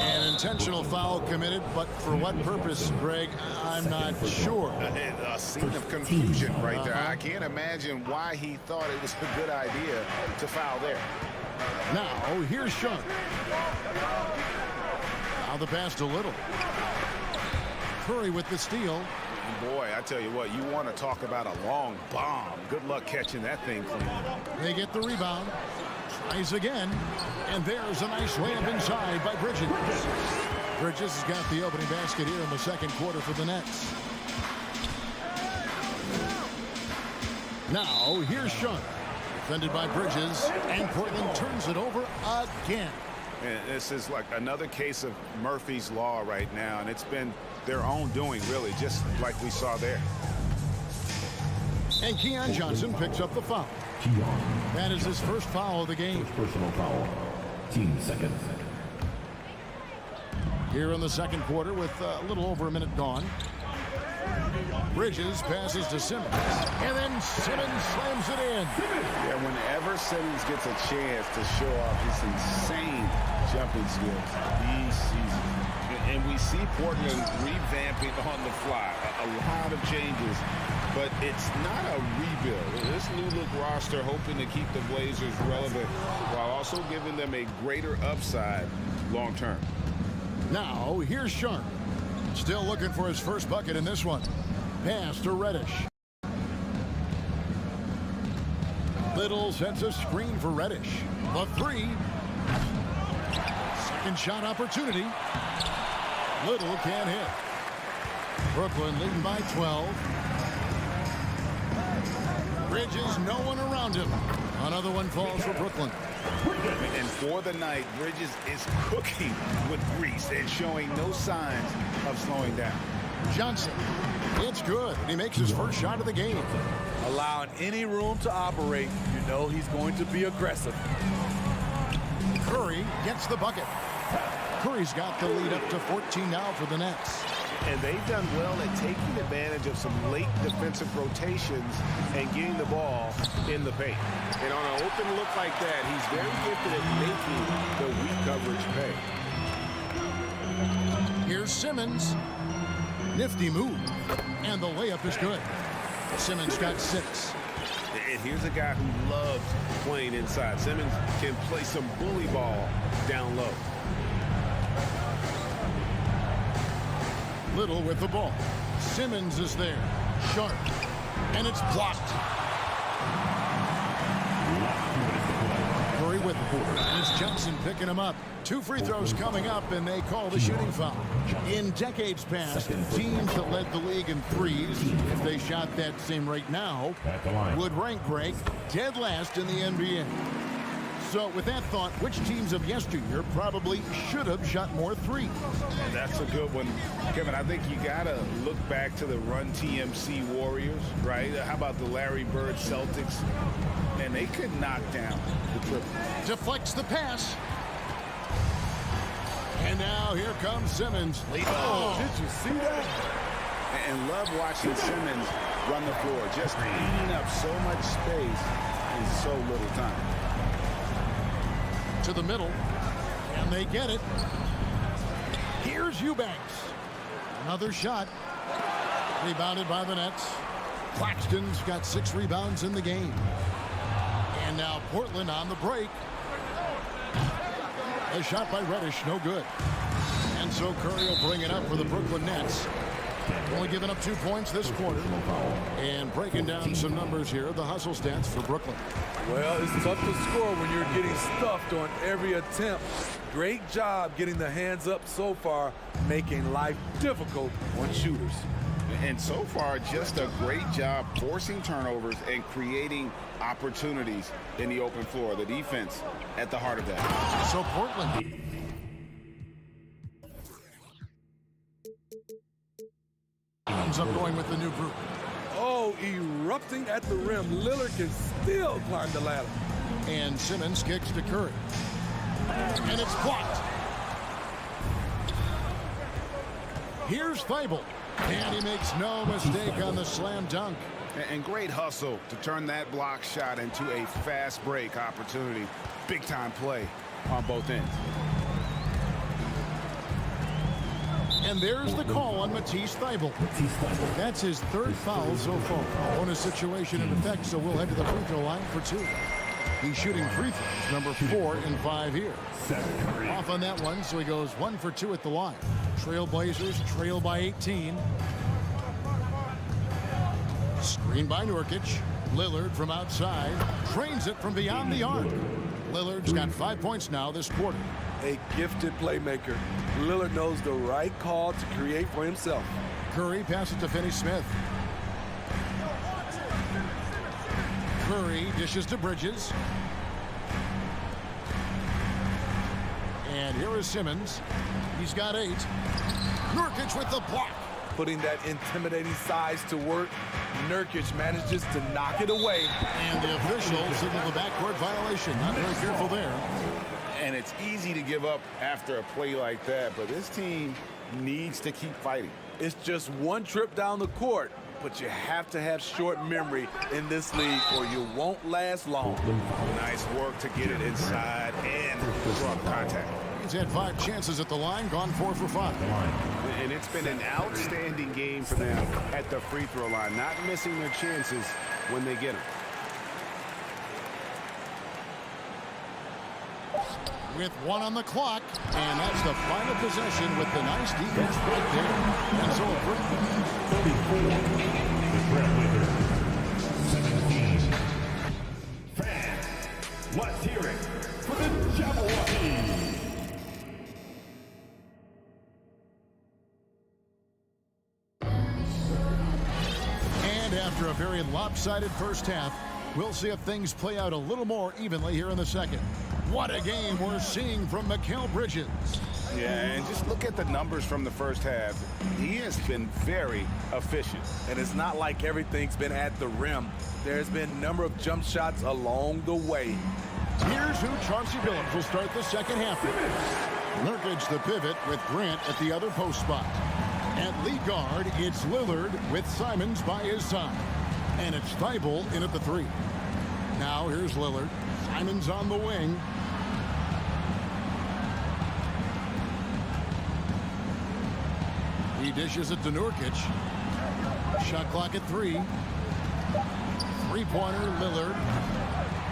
An intentional foul committed, but for what purpose, Greg, I'm not sure. A scene of confusion right there. I can't imagine why he thought it was a good idea to foul there. Now, here's Sharp. Now the pass to Little. Curry with the steal. Boy, I tell you what, you want to talk about a long bomb. Good luck catching that thing clean. They get the rebound. Tries again. And there's a nice layup inside by Bridges. Bridges has got the opening basket here in the second quarter for the Nets. Now, here's Sharp. Defended by Bridges. And Portland turns it over again. And this is like another case of Murphy's Law right now. And it's been their own doing, really, just like we saw there. And Keon Johnson picks up the foul. That is his first foul of the game. First personal foul. 10 seconds. Here in the second quarter with a little over a minute gone. Bridges passes to Simmons. And then Simmons slams it in. Yeah, whenever Simmons gets a chance to show off his insane jumping skills, he sees it. And we see Portland revamping on the fly. A lot of changes, but it's not a rebuild. This new look roster hoping to keep the Blazers relevant while also giving them a greater upside long term. Now, here's Sharp. Still looking for his first bucket in this one. Pass to Reddish. Little sets a screen for Reddish. The 3. Second shot opportunity. Little can't hit. Brooklyn leading by 12. Bridges, no one around him. Another one falls for Brooklyn. And for the night, Bridges is cooking with grease and showing no signs of slowing down. Johnson, it's good. He makes his first shot of the game. Allowing any room to operate, you know he's going to be aggressive. Curry gets the bucket. Curry's got the lead up to 14 now for the Nets. And they've done well at taking advantage of some late defensive rotations and getting the ball in the paint. And on an open look like that, he's very gifted at making the weak coverage pay. Here's Simmons. Nifty move. And the layup is good. Simmons got 6. And here's a guy who loves playing inside. Simmons can play some bully ball down low. Little with the ball. Simmons is there. Sharp. And it's blocked. with it. And it's Johnson picking him up. 2 free throws coming up, and they call the shooting foul. In decades past, teams that led the league in threes, if they shot that same rate now, would rank break dead last in the NBA. So with that thought, which teams of yesteryear probably should have shot more threes? That's a good one, Kevin. I think you got to look back to the Run TMC Warriors, right? How about the Larry Bird Celtics? And they could knock down the triple. Deflects the pass. And now here comes Simmons. Oh, did you see that? And love watching Simmons run the floor, just eating up so much space in so little time. To the middle, and they get it. Here's Eubanks. Another shot. Rebounded by the Nets. Claxton's got 6 rebounds in the game. And now Portland on the break. A shot by Reddish, no good. And so Curry will bring it up for the Brooklyn Nets. Only giving up 2 points this quarter. And breaking down some numbers here, the hustle stats for Brooklyn. Well, it's tough to score when you're getting stuffed on every attempt. Great job getting the hands up so far, making life difficult on shooters. And so far, just a great job forcing turnovers and creating opportunities in the open floor. The defense at the heart of that. So Portland ends up going with the new group. Oh, erupting at the rim. Lillard can still climb the ladder. And Simmons kicks to Curry. And it's blocked. Here's Thibault. And he makes no mistake on the slam dunk. And great hustle to turn that block shot into a fast break opportunity. Big time play on both ends. And there's the call on Matisse Thybulle. That's his 3rd foul so far. Bonus situation in effect, so we'll head to the free throw line for 2. He's shooting free throws, number 4 and 5 here. Off on that one, so he goes 1 for 2 at the line. Trailblazers trail by 18. Screen by Nurkic. Lillard from outside. Trains it from beyond the arc. Lillard's got 5 points now this quarter. A gifted playmaker. Lillard knows the right call to create for himself. Curry passes to Finney-Smith. Curry dishes to Bridges. And here is Simmons. He's got 8. Nurkic with the block. Putting that intimidating size to work, Nurkic manages to knock it away. And the official signaled the backcourt violation. Not very careful there. And it's easy to give up after a play like that, but this team needs to keep fighting. It's just one trip down the court, but you have to have short memory in this league or you won't last long. Nice work to get it inside and draw contact. He's had 5 chances at the line, gone 4 for 5. And it's been an outstanding game for them at the free throw line, not missing their chances when they get them. With 1 on the clock, and that's the final possession with the nice defense right there. And so a break. 17. Fans, let's hear it for the Jabberwocky. And after a very lopsided first half, we'll see if things play out a little more evenly here in the second. What a game we're seeing from Mikal Bridges. Yeah, and just look at the numbers from the first half. He has been very efficient. And it's not like everything's been at the rim. There's been a number of jump shots along the way. Here's who Chauncey Billups will start the second half with. Nurkic the pivot with Grant at the other post spot. At lead guard, it's Lillard with Simons by his side. And it's Thibault in at the 3. Now here's Lillard. Simons on the wing. He dishes it to Nurkic. Shot clock at 3. 3-pointer, Lillard.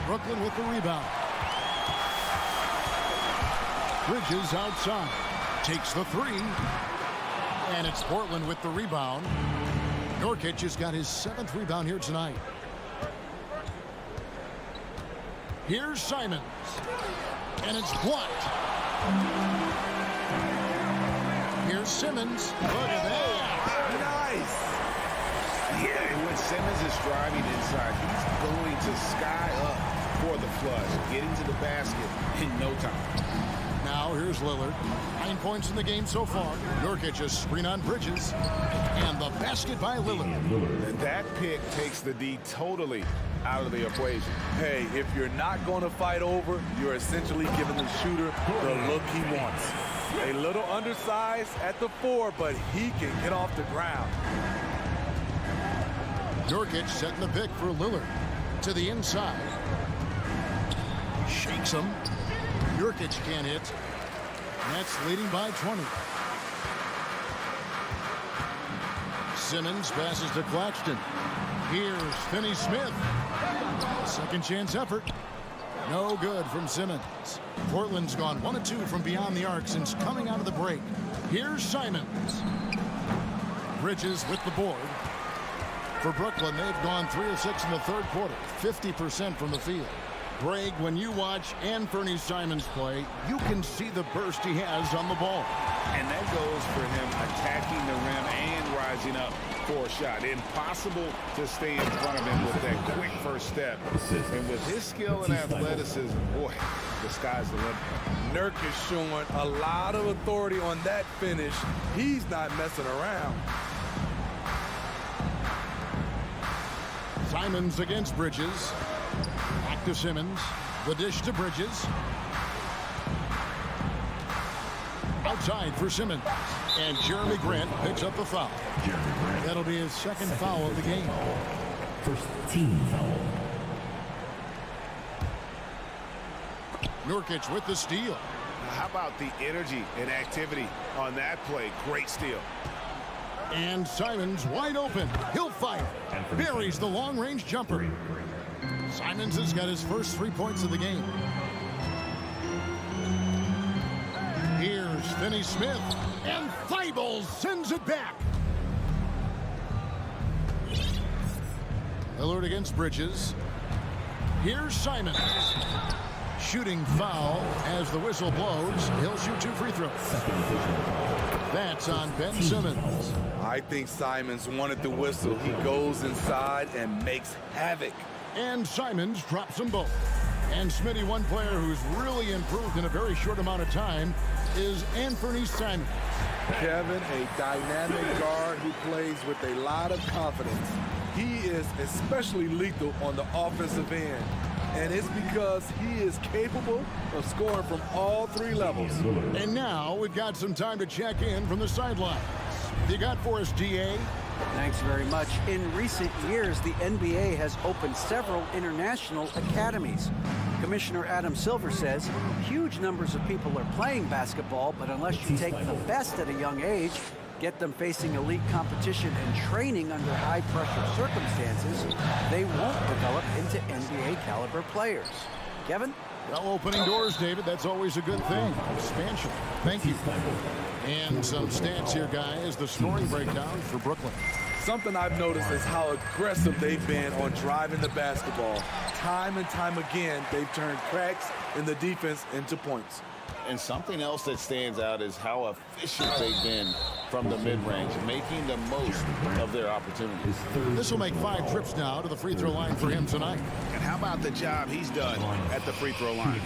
Brooklyn with the rebound. Bridges outside. Takes the 3. And it's Portland with the rebound. Nurkic has got his 7th rebound here tonight. Here's Simons. And it's blocked. Here's Simmons. Look at that. Nice. Yeah, and when Simmons is driving inside, he's going to sky up for the flush, getting to the basket in no time. Now here's Lillard. 9 points in the game so far. Nurkic just screen on Bridges. And the basket by Lillard. And that pick takes the D totally out of the equation. Hey, if you're not going to fight over, you're essentially giving the shooter the look he wants. A little undersized at the 4, but he can get off the ground. Nurkic setting the pick for Lillard. To the inside. Shakes him. Nurkic can't hit. Nets leading by 20. Simmons passes to Claxton. Here's Finney-Smith. Second chance effort. No good from Simmons. Portland's gone 1 of 2 from beyond the arc since coming out of the break. Here's Simons. Bridges with the board. For Brooklyn, they've gone 3 of 6 in the third quarter. 50% from the field. Greg, when you watch Anthony Simons play, you can see the burst he has on the ball. And that goes for him attacking the rim and rising up for a shot. Impossible to stay in front of him with that quick first step. And with his skill and athleticism, boy, the sky's the limit. Nurkic showing a lot of authority on that finish. He's not messing around. Simons against Bridges. Back to Simmons. The dish to Bridges. Outside for Simmons. And Jeremy Grant picks up the foul. That'll be his second foul of the game. First team foul. Nurkic with the steal. How about the energy and activity on that play? Great steal. And Simons wide open. He'll fire. Buries the long-range jumper. Simons has got his first 3 points of the game. Here's Finney-Smith. And Thibault sends it back. Lillard against Bridges. Here's Simons. Shooting foul as the whistle blows. He'll shoot 2 free throws. That's on Ben Simmons. I think Simons wanted the whistle. He goes inside and makes havoc. And Simons drops them both. And Smitty, one player who's really improved in a very short amount of time is Anthony Simons. Kevin, a dynamic guard who plays with a lot of confidence. He is especially lethal on the offensive end. And it's because he is capable of scoring from all 3 levels. And now we've got some time to check in from the sidelines. You got for us, DA? Thanks very much. In recent years, the NBA has opened several international academies. Commissioner Adam Silver says huge numbers of people are playing basketball, but unless you take the best at a young age, get them facing elite competition and training under high-pressure circumstances, they won't develop into NBA-caliber players. Kevin? Well, opening doors, David. That's always a good thing. Expansion. Thank you. And some stats here, guys. The scoring breakdown for Brooklyn. Something I've noticed is how aggressive they've been on driving the basketball. Time and time again, they've turned cracks in the defense into points. And something else that stands out is how efficient they've been from the mid-range, making the most of their opportunities. This will make 5 trips now to the free throw line for him tonight. And how about the job he's done at the free throw line?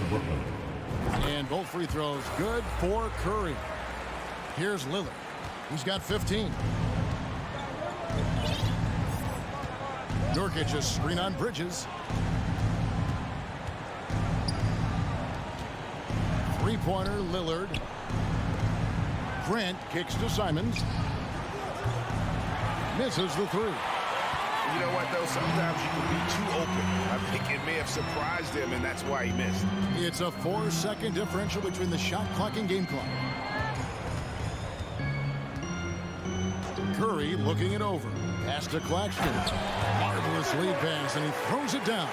And both free throws good for Curry. Here's Lillard. He's got 15. Nurkic just screen on Bridges. 3-pointer, Lillard. Grant kicks to Simons. Misses the 3. You know what, though? Sometimes you can be too open. I think it may have surprised him, and that's why he missed. It's a 4-second differential between the shot clock and game clock. Curry looking it over. Pass to Claxton. Marvelous lead pass, and he throws it down.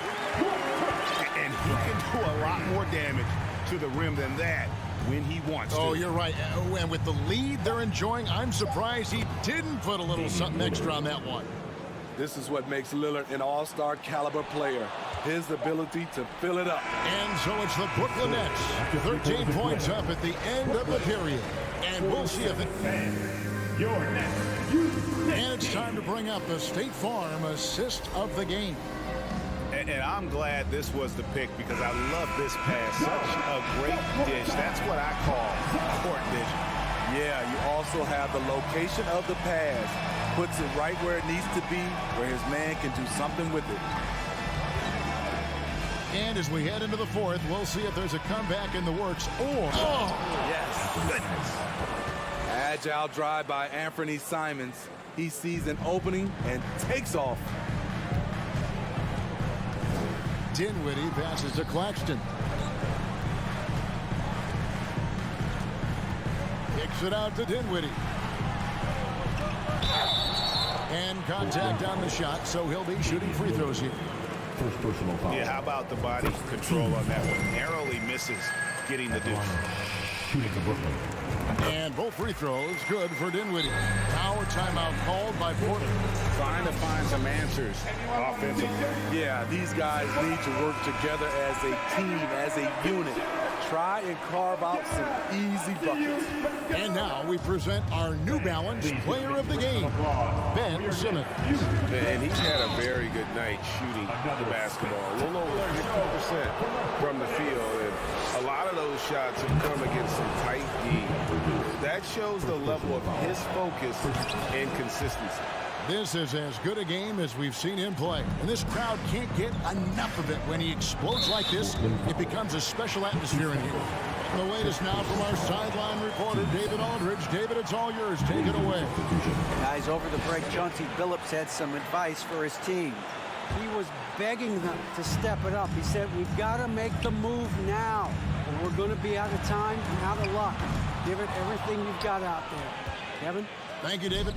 And he can do a lot more damage to the rim than that when he wants to. Oh, you're right. And with the lead they're enjoying, I'm surprised he didn't put a little something extra on that one. This is what makes Lillard an all-star caliber player. his ability to fill it up. And so it's the Brooklyn Nets. 13 points up at the end of the period. And we'll see if it... And it's time to bring up the State Farm assist of the game. And I'm glad this was the pick because I love this pass. Such a great dish. That's what I call court vision. Yeah, you also have the location of the pass. Puts it right where it needs to be, where his man can do something with it. And as we head into the fourth, we'll see if there's a comeback in the works or... Oh, yes. Goodness. Agile drive by Anthony Simons. He sees an opening and takes off. Dinwiddie passes to Claxton. Kicks it out to Dinwiddie. And contact on the shot, so he'll be shooting free throws here. First personal foul. Yeah, how about the body control on that one? Narrowly misses getting the deuce. Shooting to Brooklyn. And both free throws good for Dinwiddie. Power timeout called by Portland. Trying to find some answers offensively. Yeah, these guys need to work together as a team, as a unit. Try and carve out some easy buckets. And now we present our New Balance player of the game, Ben Simmons. And he's had a very good night shooting the basketball. A little over 50% from the field. And a lot of those shots have come against some tight D. That shows the level of his focus and consistency. This is as good a game as we've seen him play. And this crowd can't get enough of it. When he explodes like this, it becomes a special atmosphere in here. The latest now from our sideline reporter, David Aldridge. David, it's all yours. Take it away. Guys, over the break, Chauncey Billups had some advice for his team. He was begging them to step it up. He said, we've got to make the move now, or we're going to be out of time and out of luck. Give it everything you've got out there. Kevin? Thank you, David.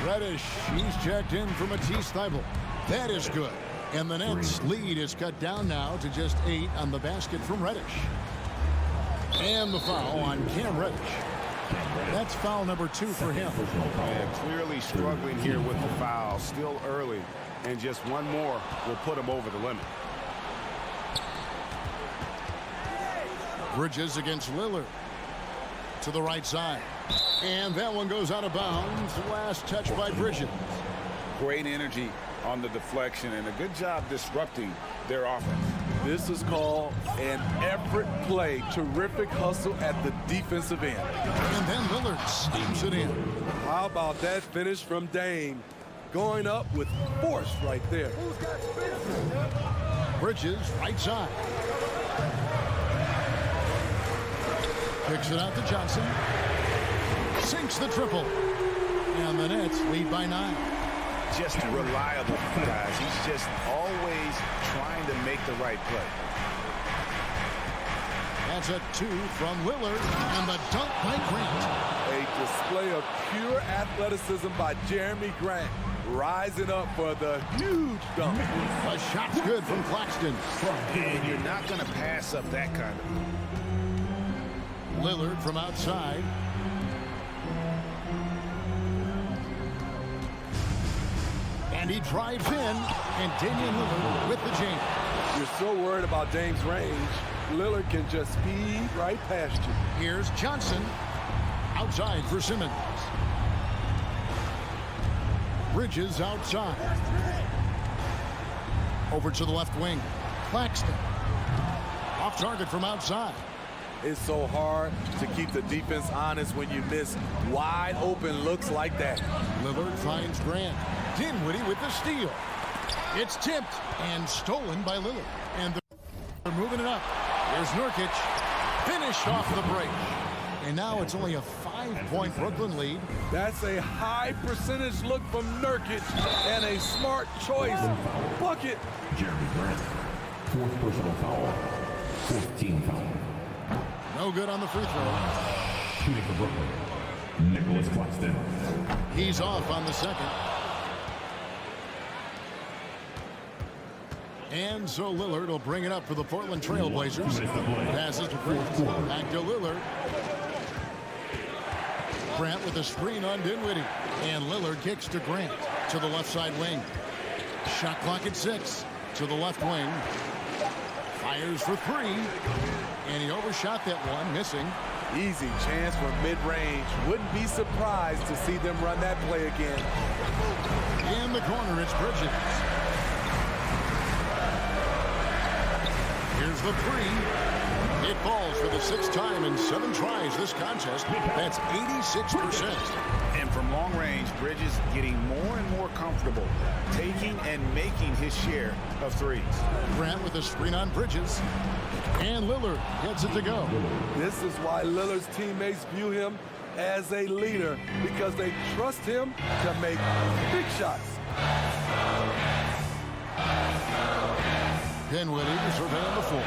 Reddish, he's checked in for Matisse Thybulle. That is good. And the Nets' lead is cut down now to just 8 on the basket from Reddish. And the foul on Cam Reddish. That's foul number 2 for him. And clearly struggling here with the foul. Still early. And just one more will put him over the limit. Bridges against Lillard. To the right side. And that one goes out of bounds. Last touch by Bridges. Great energy on the deflection and a good job disrupting their offense. This is called an effort play. Terrific hustle at the defensive end. And then Lillard steams it in. How about that finish from Dame? Going up with force right there. Bridges, right side. Kicks it out to Johnson. Sinks the triple. And the Nets lead by 9. Just reliable, guys. He's just always trying to make the right play. That's a 2 from Lillard. And the dunk by Grant. A display of pure athleticism by Jeremy Grant. Rising up for the huge dunk. The shot's good from Claxton. And you're not going to pass up that kind of. Lillard from outside. And he drives in, and Damian Lillard with the jam. You're so worried about Dame's range. Lillard can just speed right past you. Here's Johnson. Outside for Simmons. Bridges outside. Over to the left wing. Claxton. Off target from outside. It's so hard to keep the defense honest when you miss wide open looks like that. Lillard finds Grant. Dinwiddie with the steal. It's tipped and stolen by Lillard. And they're moving it up. Here's Nurkic. Finished off the break. And now it's only a 5-point Brooklyn lead. That's a high percentage look from Nurkic and a smart choice. Bucket. Jeremy Grant. 4th personal foul. 14th foul. No good on the free throw. Shooting for Brooklyn. Nicholas Claxton. He's off on the second. And so Lillard will bring it up for the Portland Trail Blazers. Passes to Grant. Back to Lillard. Grant with a screen on Dinwiddie. And Lillard kicks to Grant to the left side wing. Shot clock at 6. to the left wing. Fires for three. And he overshot that one, missing. Easy chance for mid-range. Wouldn't be surprised to see them run that play again. In the corner, it's Bridges. Here's the three. It falls for the sixth time in 7 tries this contest. That's 86%. And from long range, Bridges getting more and more comfortable taking and making his share of threes. Grant with a screen on Bridges. And Lillard gets it to go. This is why Lillard's teammates view him as a leader, because they trust him to make big shots. Dinwiddie to survey on the floor.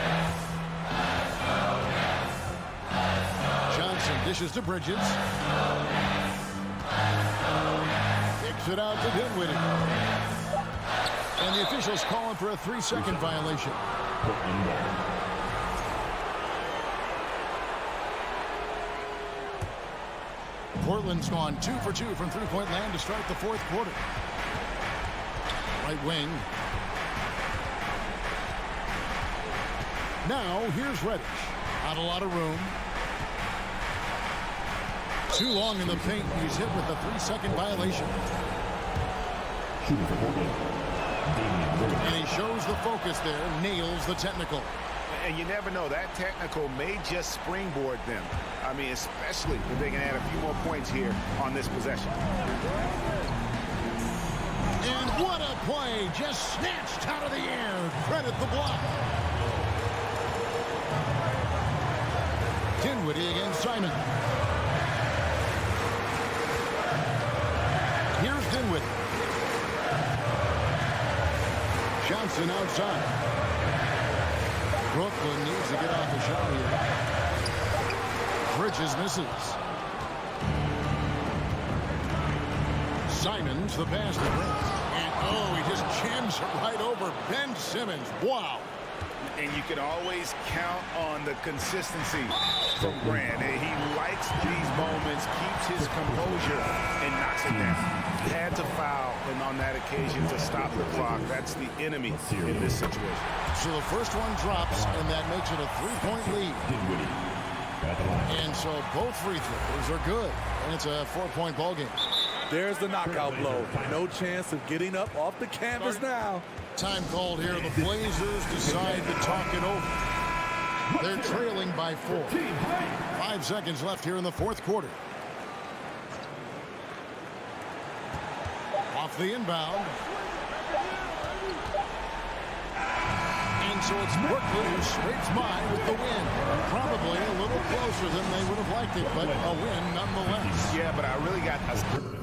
Johnson dishes to Bridges. Kicks it out to Dinwiddie. And the officials calling for a 3-second violation. Portland's gone 2 for 2 from three-point land to start the fourth quarter. Right wing. Now, here's Reddish. Not a lot of room. Too long in the paint. He's hit with a 3-second violation. And he shows the focus there. Nails the technical. And you never know. That technical may just springboard them. I mean, especially if they can add a few more points here on this possession. And what a play. Just snatched out of the air. Credit the block. Dinwiddie against Simon. Here's Dinwiddie. Johnson outside. Brooklyn needs to get off the shot here. Bridges misses. Simons the pass to Grant. And oh, he just jams it right over Ben Simmons. Wow. And you can always count on the consistency from Grant. And he likes these moments, keeps his composure, and knocks it down. Had to foul, and on that occasion to stop the clock. That's the enemy in this situation. So the first one drops, and that makes it a 3-point lead. And so both free throws are good, and it's a 4-point ball game. There's the knockout blow. No chance of getting up off the canvas now. Time called here. The Blazers decide to talk it over. They're trailing by 4. 5 seconds left here in the fourth quarter. Off the inbound. And so it's Brooklyn who scrapes by with the win. Probably a little closer than they would have liked it, but a win nonetheless. Yeah, but I really got a...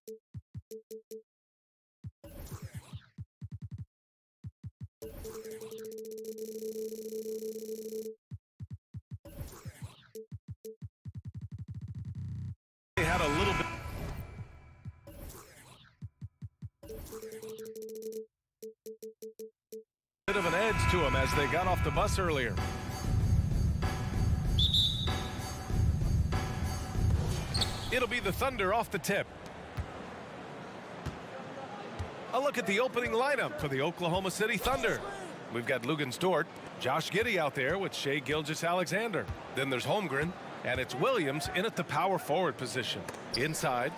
They had a little bit of an edge to them as they got off the bus earlier. It'll be the Thunder off the tip. A look at the opening lineup for the Oklahoma City Thunder. We've got Lugan Stort, Josh Giddey out there with Shai Gilgeous-Alexander. Then there's Holmgren, and it's Williams in at the power forward position. Inside.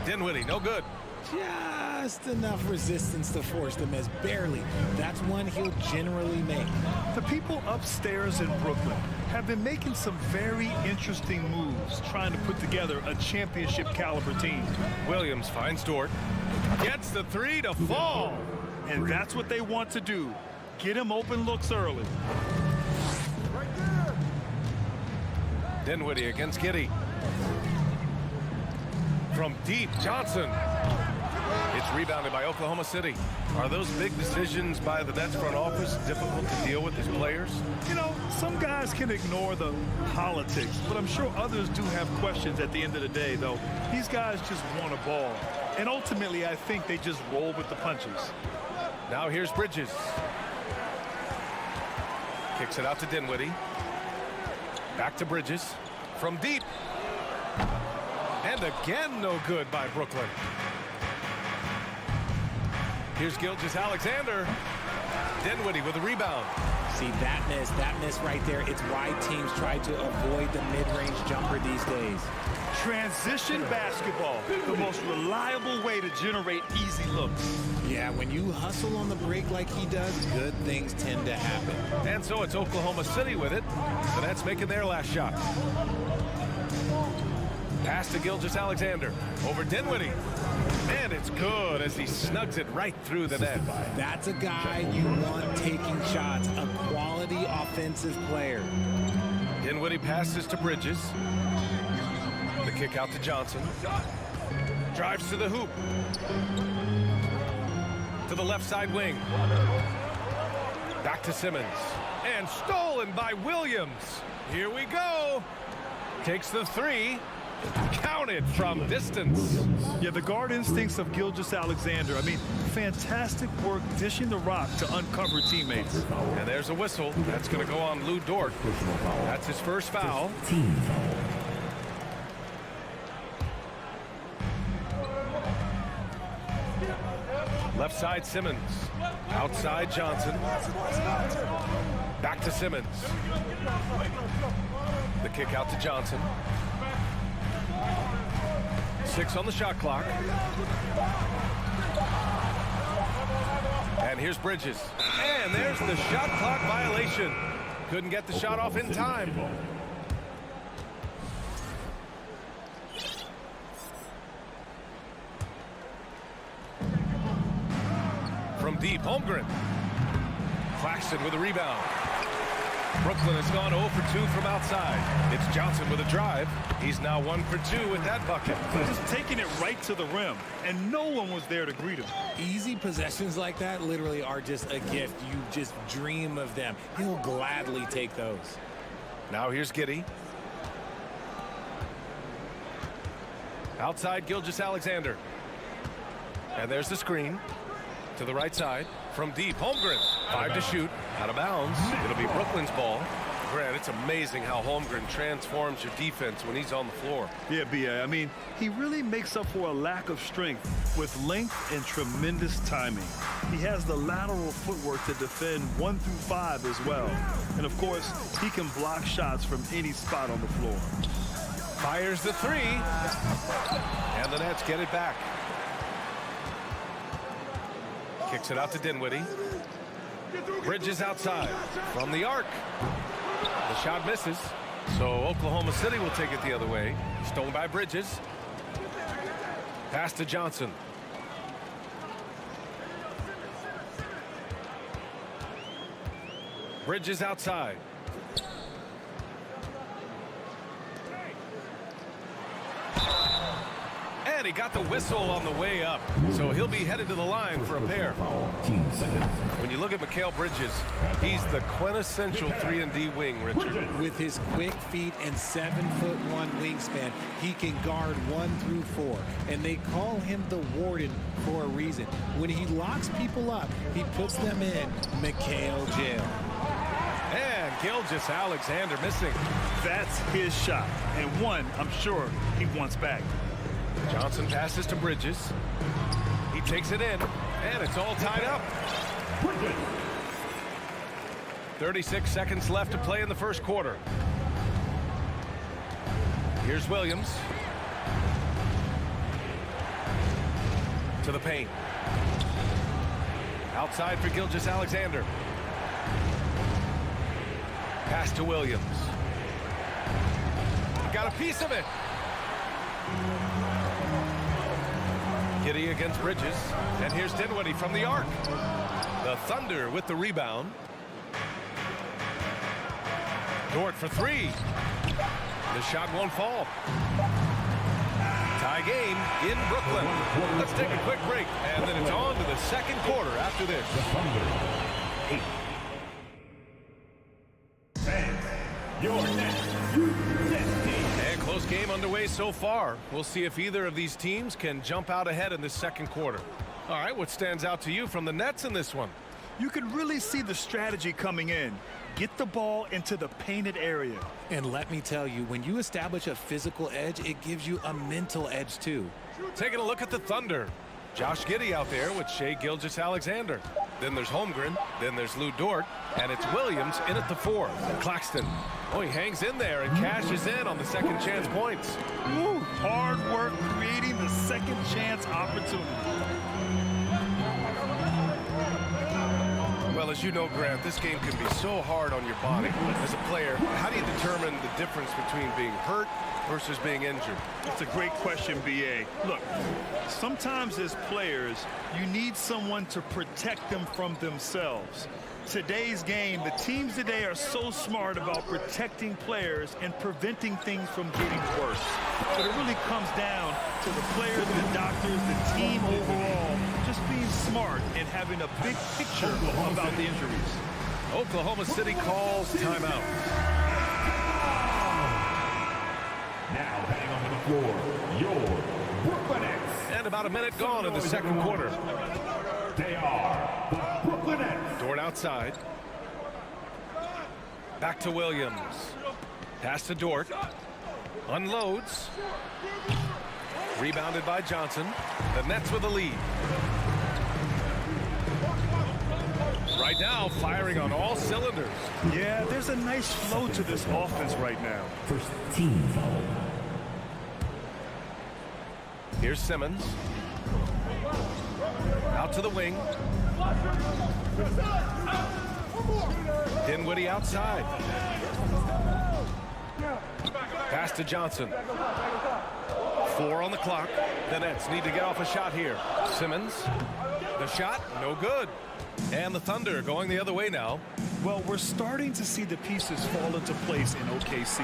Dinwiddie, no good. Just enough resistance to force the miss, barely. That's one he'll generally make. The people upstairs in Brooklyn have been making some very interesting moves, trying to put together a championship caliber team. Williams finds Dort, gets the three to fall. And that's what they want to do. Get him open looks early. Dinwiddie against Giddey. From deep, Johnson. It's rebounded by Oklahoma City. Are those big decisions by the Nets front office difficult to deal with as players? You know, some guys can ignore the politics, but I'm sure others do have questions at the end of the day, though. These guys just want a ball. And ultimately, I think they just roll with the punches. Now here's Bridges. Kicks it out to Dinwiddie. Back to Bridges. From deep. And again, no good by Brooklyn. Here's Gilgeous-Alexander. Dinwiddie with a rebound. See, that miss right there, it's why teams try to avoid the mid-range jumper these days. Transition basketball, the most reliable way to generate easy looks. Yeah, when you hustle on the break like he does, good things tend to happen. And so it's Oklahoma City with it. The Nets making their last shot. Pass to Gilgeous-Alexander. Over Dinwiddie. And it's good as he snugs it right through the net. That's a guy you want taking shots, a quality offensive player. Dinwiddie passes to Bridges. The kick out to Johnson. Drives to the hoop. To the left side wing. Back to Simmons. And stolen by Williams. Here we go. Takes the three. Counted from distance. Yeah, the guard instincts of Gilgeous-Alexander. I mean, fantastic work dishing the rock to uncover teammates. And there's a whistle. That's going to go on Lou Dort. That's his first foul. Left side Simmons. Outside Johnson. Back to Simmons. The kick out to Johnson. 6 on the shot clock. And here's Bridges. And there's the shot clock violation. Couldn't get the shot off in time. From deep, Holmgren. Claxton with a rebound. Brooklyn has gone 0 for 2 from outside. It's Johnson with a drive. He's now 1 for 2 with that bucket. Just taking it right to the rim, and no one was there to greet him. Easy possessions like that literally are just a gift. You just dream of them. He'll gladly take those. Now here's Giddey. Outside Gilgeous-Alexander. And there's the screen. To the right side. From deep, Holmgren. 5 to shoot. Out of bounds. It'll be Brooklyn's ball. Grant, it's amazing how Holmgren transforms your defense when he's on the floor. Yeah, B.A. I mean, he really makes up for a lack of strength with length and tremendous timing. He has the lateral footwork to defend 1 through 5 as well. And, of course, he can block shots from any spot on the floor. Fires the three. And the Nets get it back. Kicks it out to Dinwiddie. Bridges outside from the arc. The shot misses. So Oklahoma City will take it the other way. Stolen by Bridges. Pass to Johnson. Bridges outside. And he got the whistle on the way up. So he'll be headed to the line for a pair. When you look at Mikal Bridges, he's the quintessential 3-and-D wing, Richard. With his quick feet and 7'1" wingspan, he can guard 1 through 4. And they call him the Warden for a reason. When he locks people up, he puts them in Mikal jail. And Gilgeous-Alexander missing. That's his shot. And one, I'm sure, he wants back. Johnson passes to Bridges. He takes it in, and it's all tied up. 36 seconds left to play in the first quarter. Here's Williams. To the paint. Outside for Gilgeous-Alexander. Pass to Williams. Got a piece of it. Giddey against Bridges. And here's Dinwiddie from the arc. The Thunder with the rebound. Dort for 3. The shot won't fall. Tie game in Brooklyn. Let's take a quick break, and then it's on to the second quarter after this. And close game underway so far. We'll see if either of these teams can jump out ahead in this second quarter. All right, what stands out to you from the Nets in this one? You can really see the strategy coming in. Get the ball into the painted area. And let me tell you, when you establish a physical edge, it gives you a mental edge too. Taking a look at the Thunder. Josh Giddey out there with Shai Gilgeous-Alexander. Then there's Holmgren. Then there's Lou Dort. And it's Williams in at the 4. Claxton. Oh, he hangs in there and cashes in on the second chance points. Woo, hard work creating the second chance opportunity. Well, as you know, Grant, this game can be so hard on your body. As a player, how do you determine the difference between being hurt versus being injured? That's a great question, B.A. Look, sometimes as players, you need someone to protect them from themselves. Today's game, the teams today are so smart about protecting players and preventing things from getting worse. But it really comes down to the players, the doctors, the team overall, just being smart and having a big picture about the injuries. Oklahoma City calls timeout. Now batting on the floor, your Brooklyn Nets. And about a minute gone in the second quarter. They are the Brooklyn Nets. Dort outside. Back to Williams. Pass to Dort. Unloads. Rebounded by Johnson. The Nets with the lead. Right now, firing on all cylinders. Yeah, there's a nice flow to this offense right now. First team foul. Here's Simmons. Out to the wing. Dinwiddie outside. Pass to Johnson. 4 on the clock. The Nets need to get off a shot here. Simmons. The shot, no good. And the Thunder going the other way now. Well, we're starting to see the pieces fall into place in OKC.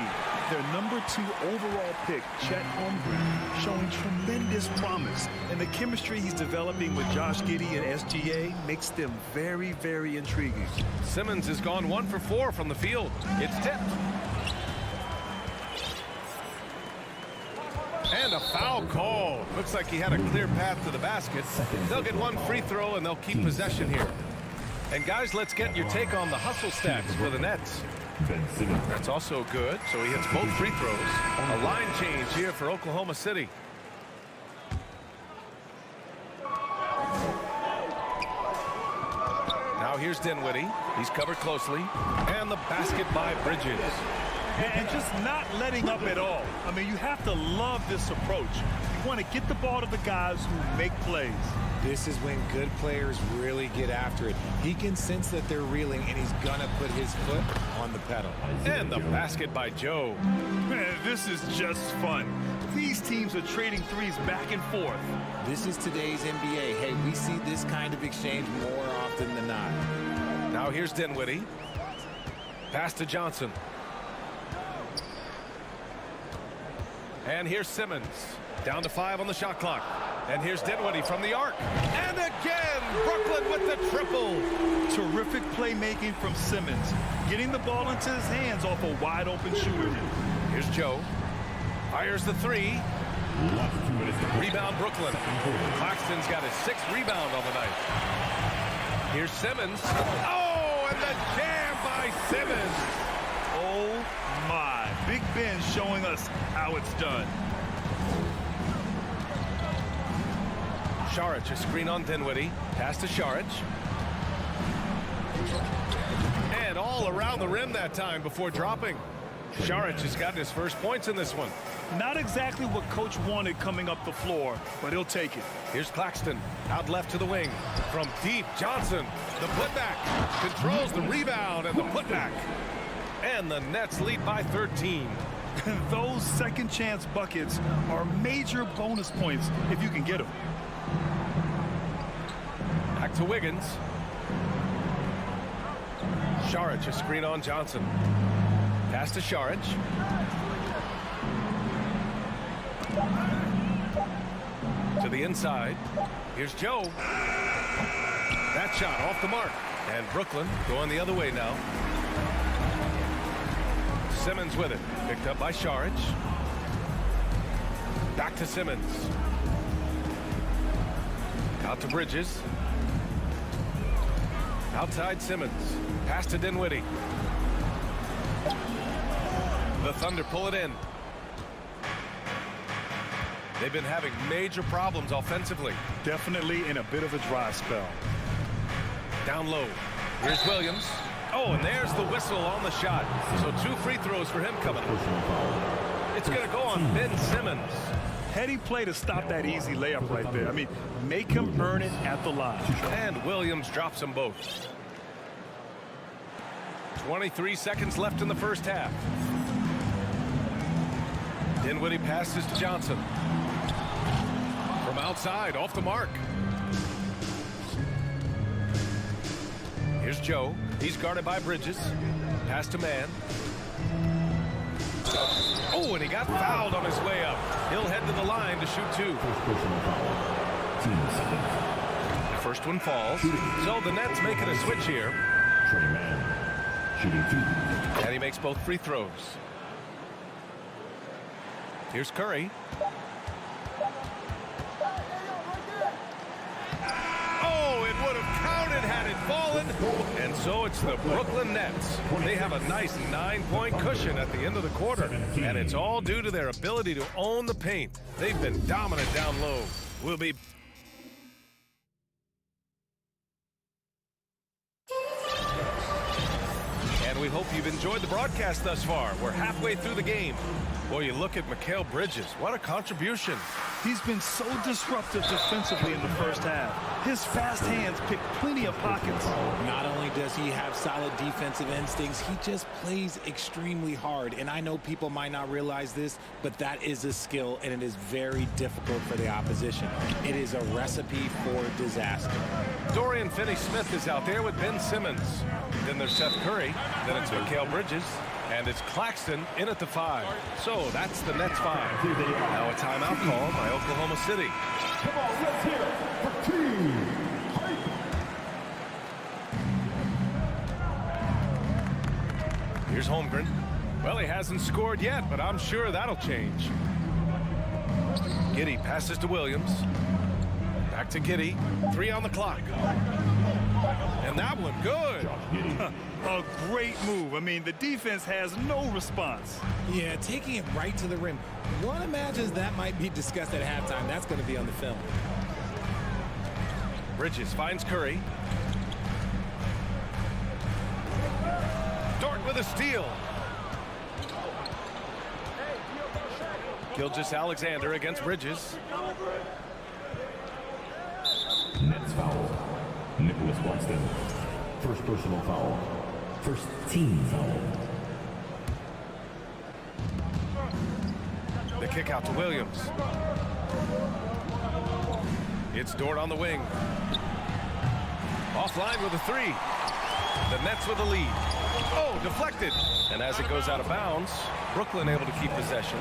Their #2 overall pick, Chet Holmgren, showing tremendous promise. And the chemistry he's developing with Josh Giddey and SGA makes them very, very intriguing. Simmons has gone 1 for 4 from the field. It's tipped. And a foul call. Looks like he had a clear path to the basket. They'll get 1 free throw and they'll keep possession here. And guys, let's get your take on the hustle stats for the Nets. That's also good. So he hits both free throws. A line change here for Oklahoma City. Now here's Dinwiddie. He's covered closely. And the basket by Bridges. And just not letting up at all. I mean, you have to love this approach. You want to get the ball to the guys who make plays. This is when good players really get after it. He can sense that they're reeling, and he's going to put his foot on the pedal. And the basket by Joe. Man, this is just fun. These teams are trading threes back and forth. This is today's NBA. Hey, we see this kind of exchange more often than not. Now here's Dinwiddie. Pass to Johnson. And here's Simmons. Down to 5 on the shot clock. And here's Dinwiddie from the arc. And again, Brooklyn with the triple. Terrific playmaking from Simmons, getting the ball into his hands off a wide-open shooter. Here's Joe. Fires the 3. Rebound, Brooklyn. Claxton's got his 6th rebound on the night. Here's Simmons. Oh, and the jam by Simmons. Oh, my. Big Ben showing us how it's done. Saric, a screen on Dinwiddie. Pass to Saric. And all around the rim that time before dropping. Saric has gotten his first points in this one. Not exactly what Coach wanted coming up the floor, but he'll take it. Here's Claxton, out left to the wing. From deep, Johnson, the putback, controls the rebound and the putback. And the Nets lead by 13. Those second chance buckets are major bonus points if you can get them. Back to Wiggins. Saric, a screen on Johnson. Pass to Saric. To the inside. Here's Joe. That shot off the mark. And Brooklyn going the other way now. Simmons with it. Picked up by Saric. Back to Simmons. Out to Bridges. Outside Simmons. Pass to Dinwiddie. The Thunder pull it in. They've been having major problems offensively. Definitely in a bit of a dry spell. Down low. Here's Williams. Oh, and there's the whistle on the shot. So 2 free throws for him coming up. It's going to go on Ben Simmons. Heady play to stop that easy layup right there. I mean, make him earn it at the line. And Williams drops them both. 23 seconds left in the first half. Dinwiddie passes to Johnson. From outside, off the mark. Here's Joe. He's guarded by Bridges. Pass to Mann. Oh, and he got fouled on his way up. He'll head to the line to shoot 2. The first one falls. So the Nets making a switch here. And he makes both free throws. Here's Curry. Oh, it would have counted had it fallen. And so it's the Brooklyn Nets. They have a nice 9-point cushion at the end of the quarter. And it's all due to their ability to own the paint. They've been dominant down low. We'll be... We hope you've enjoyed the broadcast thus far. We're halfway through the game. Boy, you look at Mikal Bridges. What a contribution. He's been so disruptive defensively in the first half. His fast hands pick plenty of pockets. Not only does he have solid defensive instincts, he just plays extremely hard. And I know people might not realize this, but that is a skill, and it is very difficult for the opposition. It is a recipe for disaster. Dorian Finney-Smith is out there with Ben Simmons. Then there's Seth Curry. Then it's Mikal Bridges. And it's Claxton in at the 5. So that's the Nets 5. Now a timeout call by Oklahoma City. Come on, let's hear it for Team Hype. Here's Holmgren. Well, he hasn't scored yet, but I'm sure that'll change. Giddey passes to Williams. Back to Giddey. 3 on the clock. And that one good. A great move. I mean, the defense has no response. Yeah, taking it right to the rim. One imagines that might be discussed at halftime. That's going to be on the film. Bridges finds Curry. Dort with a steal. Gilgeous-Alexander against Bridges. Nets foul. Nicholas Claxton. First personal foul. First team foul. The kick out to Williams. It's Dort on the wing. Offline with a 3. The Nets with the lead. Oh, deflected. And as it goes out of bounds, Brooklyn able to keep possession.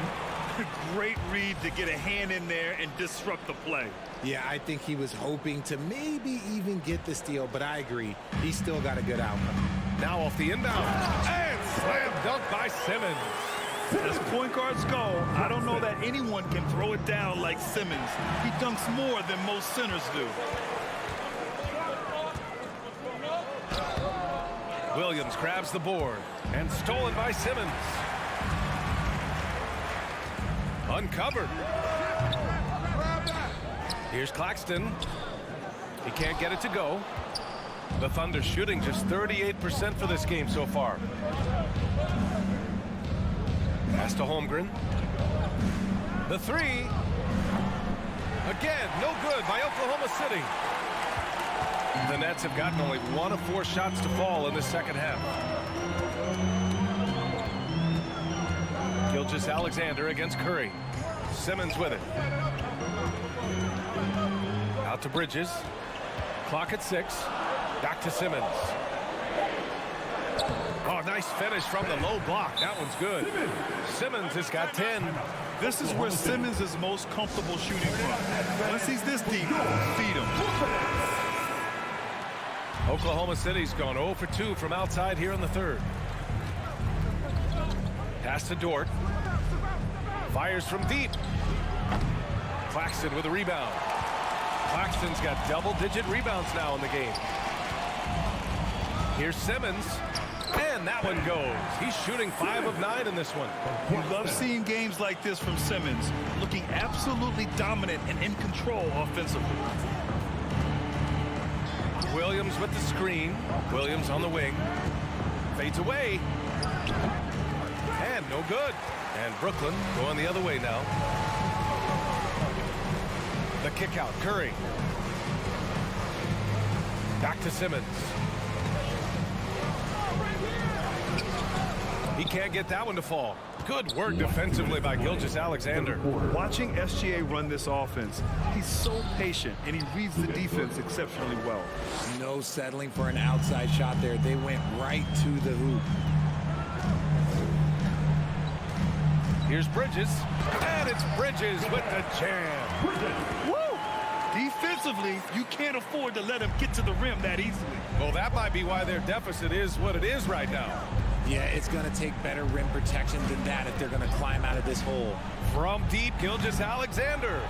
Great read to get a hand in there and disrupt the play. Yeah, I think he was hoping to maybe even get the steal, but I agree. He still got a good outcome. Now off the inbound. And slam dunk by Simmons. As point guards go, I don't know that anyone can throw it down like Simmons. He dunks more than most centers do. Williams grabs the board and stolen by Simmons. Uncovered. Here's Claxton. He can't get it to go. The Thunder shooting just 38% for this game so far. Pass to Holmgren. The three. Again, no good by Oklahoma City. The Nets have gotten only 1 of 4 shots to fall in the second half. Gilgeous-Alexander against Curry. Simmons with it. Out to Bridges. Clock at 6. Back to Simmons. Oh, nice finish from the low block. That one's good. Simmons has got 10. This is where Simmons is most comfortable shooting from. Once he's this deep, feed him. Oklahoma City's gone 0 for 2 from outside here in the third. Pass to Dort. Fires from deep. Claxton with a rebound. Claxton's got double-digit rebounds now in the game. Here's Simmons. And that one goes. He's shooting 5 of 9 in this one. You love seeing games like this from Simmons, looking absolutely dominant and in control offensively. Williams with the screen. Williams on the wing. Fades away. And no good. And Brooklyn going the other way now. The kick out. Curry. Back to Simmons. He can't get that one to fall. Good work defensively by Gilgeous-Alexander. Watching SGA run this offense, he's so patient and he reads the defense exceptionally well. No settling for an outside shot there. They went right to the hoop. Here's Bridges. And it's Bridges with the jam. Woo! Defensively, you can't afford to let him get to the rim that easily. Well, that might be why their deficit is what it is right now. Yeah, it's going to take better rim protection than that if they're going to climb out of this hole. From deep, Gilgeous-Alexander.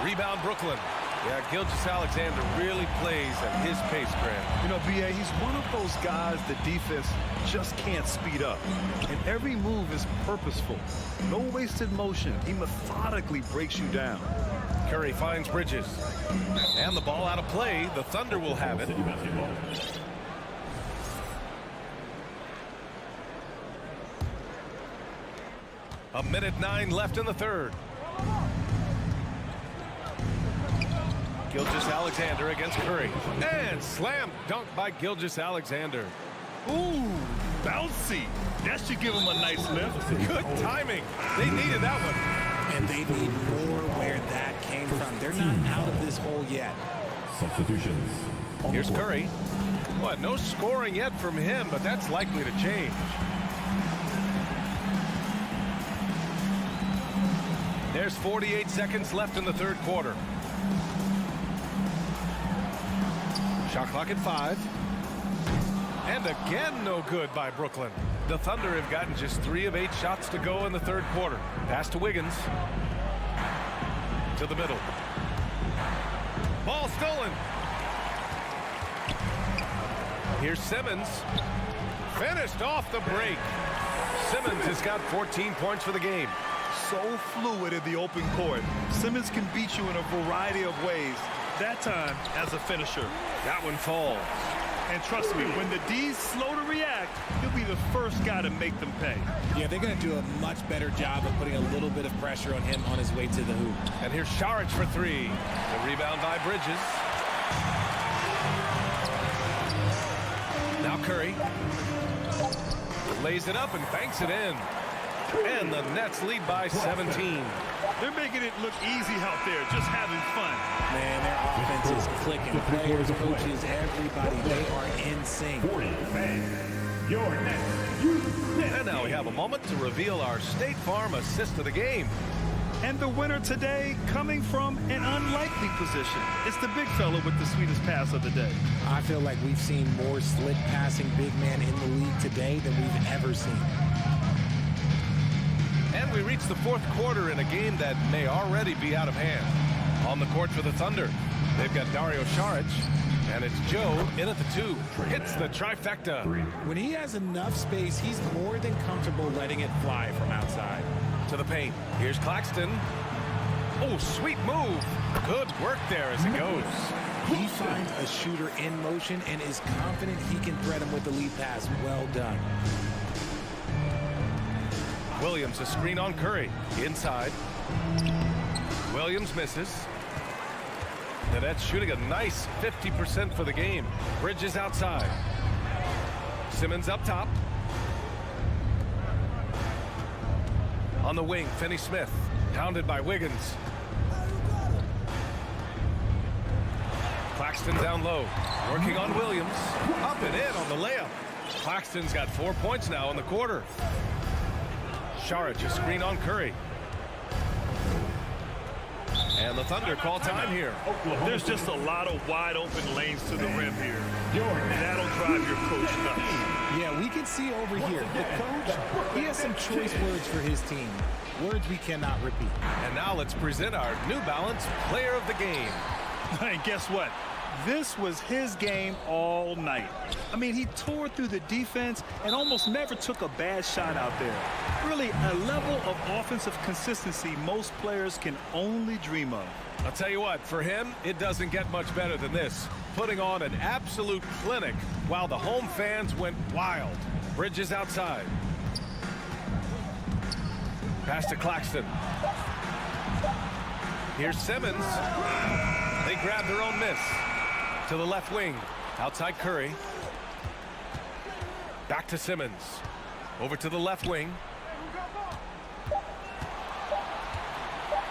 Rebound, Brooklyn. Yeah, Gilgeous-Alexander really plays at his pace, Grant. You know, B.A., he's one of those guys the defense just can't speed up. And every move is purposeful. No wasted motion. He methodically breaks you down. Curry finds Bridges. And the ball out of play. The Thunder will have it. A minute 9 left in the third. Gilgeous-Alexander against Curry. And slam dunk by Gilgeous-Alexander. Ooh, bouncy. That should give him a nice lift. Good timing. They needed that one. And they need more where that came from. They're not out of this hole yet. Substitutions. Here's Curry. What, no scoring yet from him, but that's likely to change. There's 48 seconds left in the third quarter. Shot clock at 5. And again, no good by Brooklyn. The Thunder have gotten just 3 of 8 shots to go in the third quarter. Pass to Wiggins. To the middle. Ball stolen. Here's Simmons. Finished off the break. Simmons has got 14 points for the game. So fluid in the open court. Simmons can beat you in a variety of ways. That time as a finisher. That one falls. And trust me, when the D's slow to react, he'll be the first guy to make them pay. Yeah, they're going to do a much better job of putting a little bit of pressure on him on his way to the hoop. And here's Saric for 3. The rebound by Bridges. Now Curry. Lays it up and banks it in. And the Nets lead by 17. They're making it look easy out there, just having fun. Man, their offense is clicking. Players, coaches, everybody, they are in sync. And now we have a moment to reveal our State Farm assist of the game. And the winner today coming from an unlikely position. It's the big fella with the sweetest pass of the day. I feel like we've seen more slick passing big men in the league today than we've ever seen. And we reach the fourth quarter in a game that may already be out of hand. On the court for the Thunder, they've got Dario Saric, and it's Joe in at the 2. Hits the trifecta. When he has enough space, he's more than comfortable letting it fly from outside. To the paint. Here's Claxton. Oh, sweet move. Good work there as it goes. He finds a shooter in motion and is confident he can thread him with the lead pass. Well done. Williams, a screen on Curry. Inside. Williams misses. Nanette's shooting a nice 50% for the game. Bridges outside. Simmons up top. On the wing, Finney-Smith, pounded by Wiggins. Claxton down low, working on Williams. Up and in on the layup. Claxton's got 4 points now in the quarter. Saric, a screen on Curry. And the Thunder call time here. There's just a lot of wide open lanes to the rim here. That'll drive your coach nuts. Yeah, we can see over here. The coach, he has some choice words for his team. Words we cannot repeat. And now let's present our New Balance Player of the Game. And guess what? This was his game all night. I mean, he tore through the defense and almost never took a bad shot out there. Really, a level of offensive consistency most players can only dream of. I'll tell you what, for him, it doesn't get much better than this. Putting on an absolute clinic while the home fans went wild. Bridges outside. Pass to Claxton. Here's Simmons. They grab their own miss. To the left wing. Outside Curry. Back to Simmons. Over to the left wing.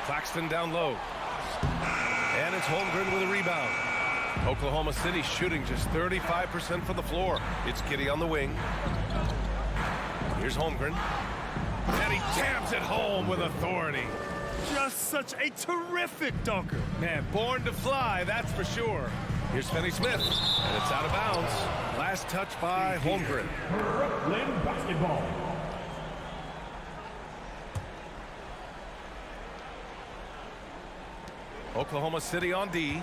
Claxton down low. And it's Holmgren with a rebound. Oklahoma City shooting just 35% from the floor. It's Giddey on the wing. Here's Holmgren. And he jams it home with authority. Just such a terrific dunker. Man, born to fly, that's for sure. Here's Finney-Smith, and it's out of bounds. Last touch by Holmgren. Brooklyn basketball. Oklahoma City on D.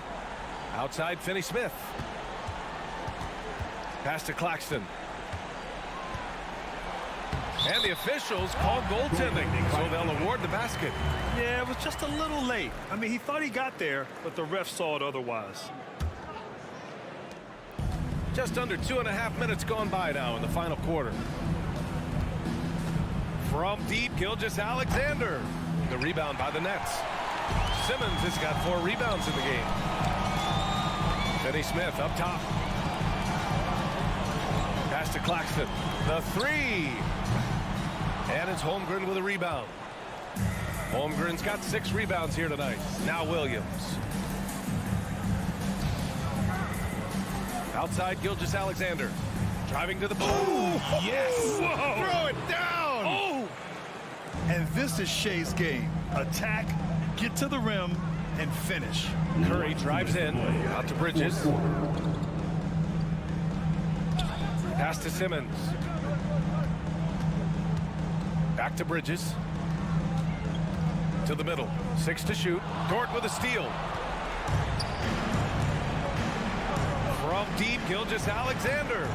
Outside Finney-Smith. Pass to Claxton. And the officials call goaltending, so they'll award the basket. Yeah, it was just a little late. I mean, he thought he got there, but the ref saw it otherwise. Just under 2.5 minutes gone by now in the final quarter. From deep, Gilgeous-Alexander. The rebound by the Nets. Simmons has got 4 rebounds in the game. Finney-Smith up top. Pass to Claxton. The 3. And it's Holmgren with a rebound. Holmgren's got 6 rebounds here tonight. Now Williams. Outside Gilgeous-Alexander. Driving to the ball. Oh, yes! Whoa. Throw it down! Oh! And this is Shea's game. Attack, get to the rim, and finish. Curry drives in. Out to Bridges. Pass to Simmons. Back to Bridges. To the middle. 6 to shoot. Dort with a steal. From deep, Gilgeous-Alexander.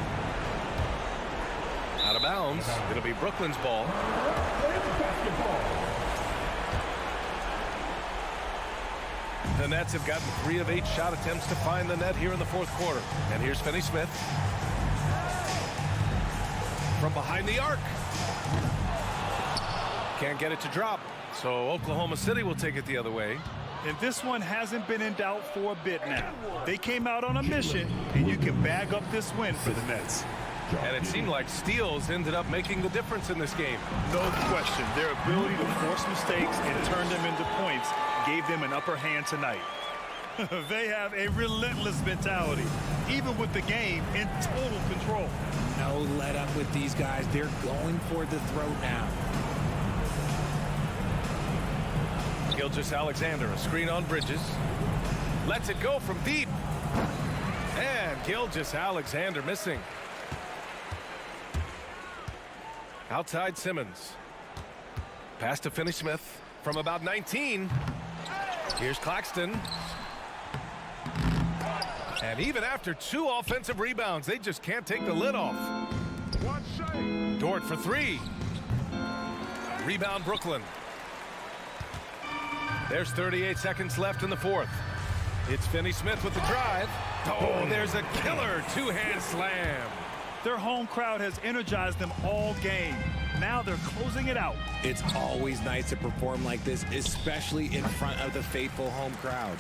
Out of bounds. It'll be Brooklyn's ball. The Nets have gotten 3 of 8 shot attempts to find the net here in the fourth quarter. And here's Finney-Smith. From behind the arc. Can't get it to drop. So Oklahoma City will take it the other way. And this one hasn't been in doubt for a bit now. They came out on a mission, and you can bag up this win for the Nets. And it seemed like steals ended up making the difference in this game. No question. Their ability to force mistakes and turn them into points gave them an upper hand tonight. They have a relentless mentality, even with the game in total control. No let up with these guys. They're going for the throat now. Gilgeous-Alexander, a screen on Bridges. Lets it go from deep. And Gilgeous-Alexander missing. Outside Simmons. Pass to Finney-Smith from about 19. Here's Claxton. And even after 2 offensive rebounds, they just can't take the lid off. Dort for 3. Rebound Brooklyn. There's 38 seconds left in the 4th. It's Finney-Smith with the drive. Oh, there's a killer 2-hand slam. Their home crowd has energized them all game. Now they're closing it out. It's always nice to perform like this, especially in front of the faithful home crowd.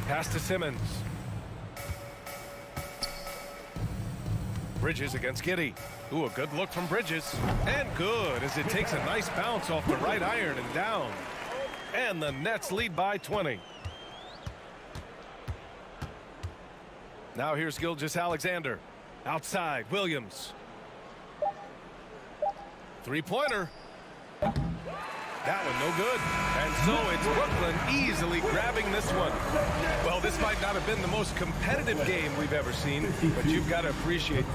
Pass to Simmons. Bridges against Giddey. Ooh, a good look from Bridges. And good, as it takes a nice bounce off the right iron and down. And the Nets lead by 20. Now here's Gilgeous-Alexander. Outside, Williams. 3-pointer. That one no good. And so it's Brooklyn easily grabbing this one. Well, this might not have been the most competitive game we've ever seen, but you've got to appreciate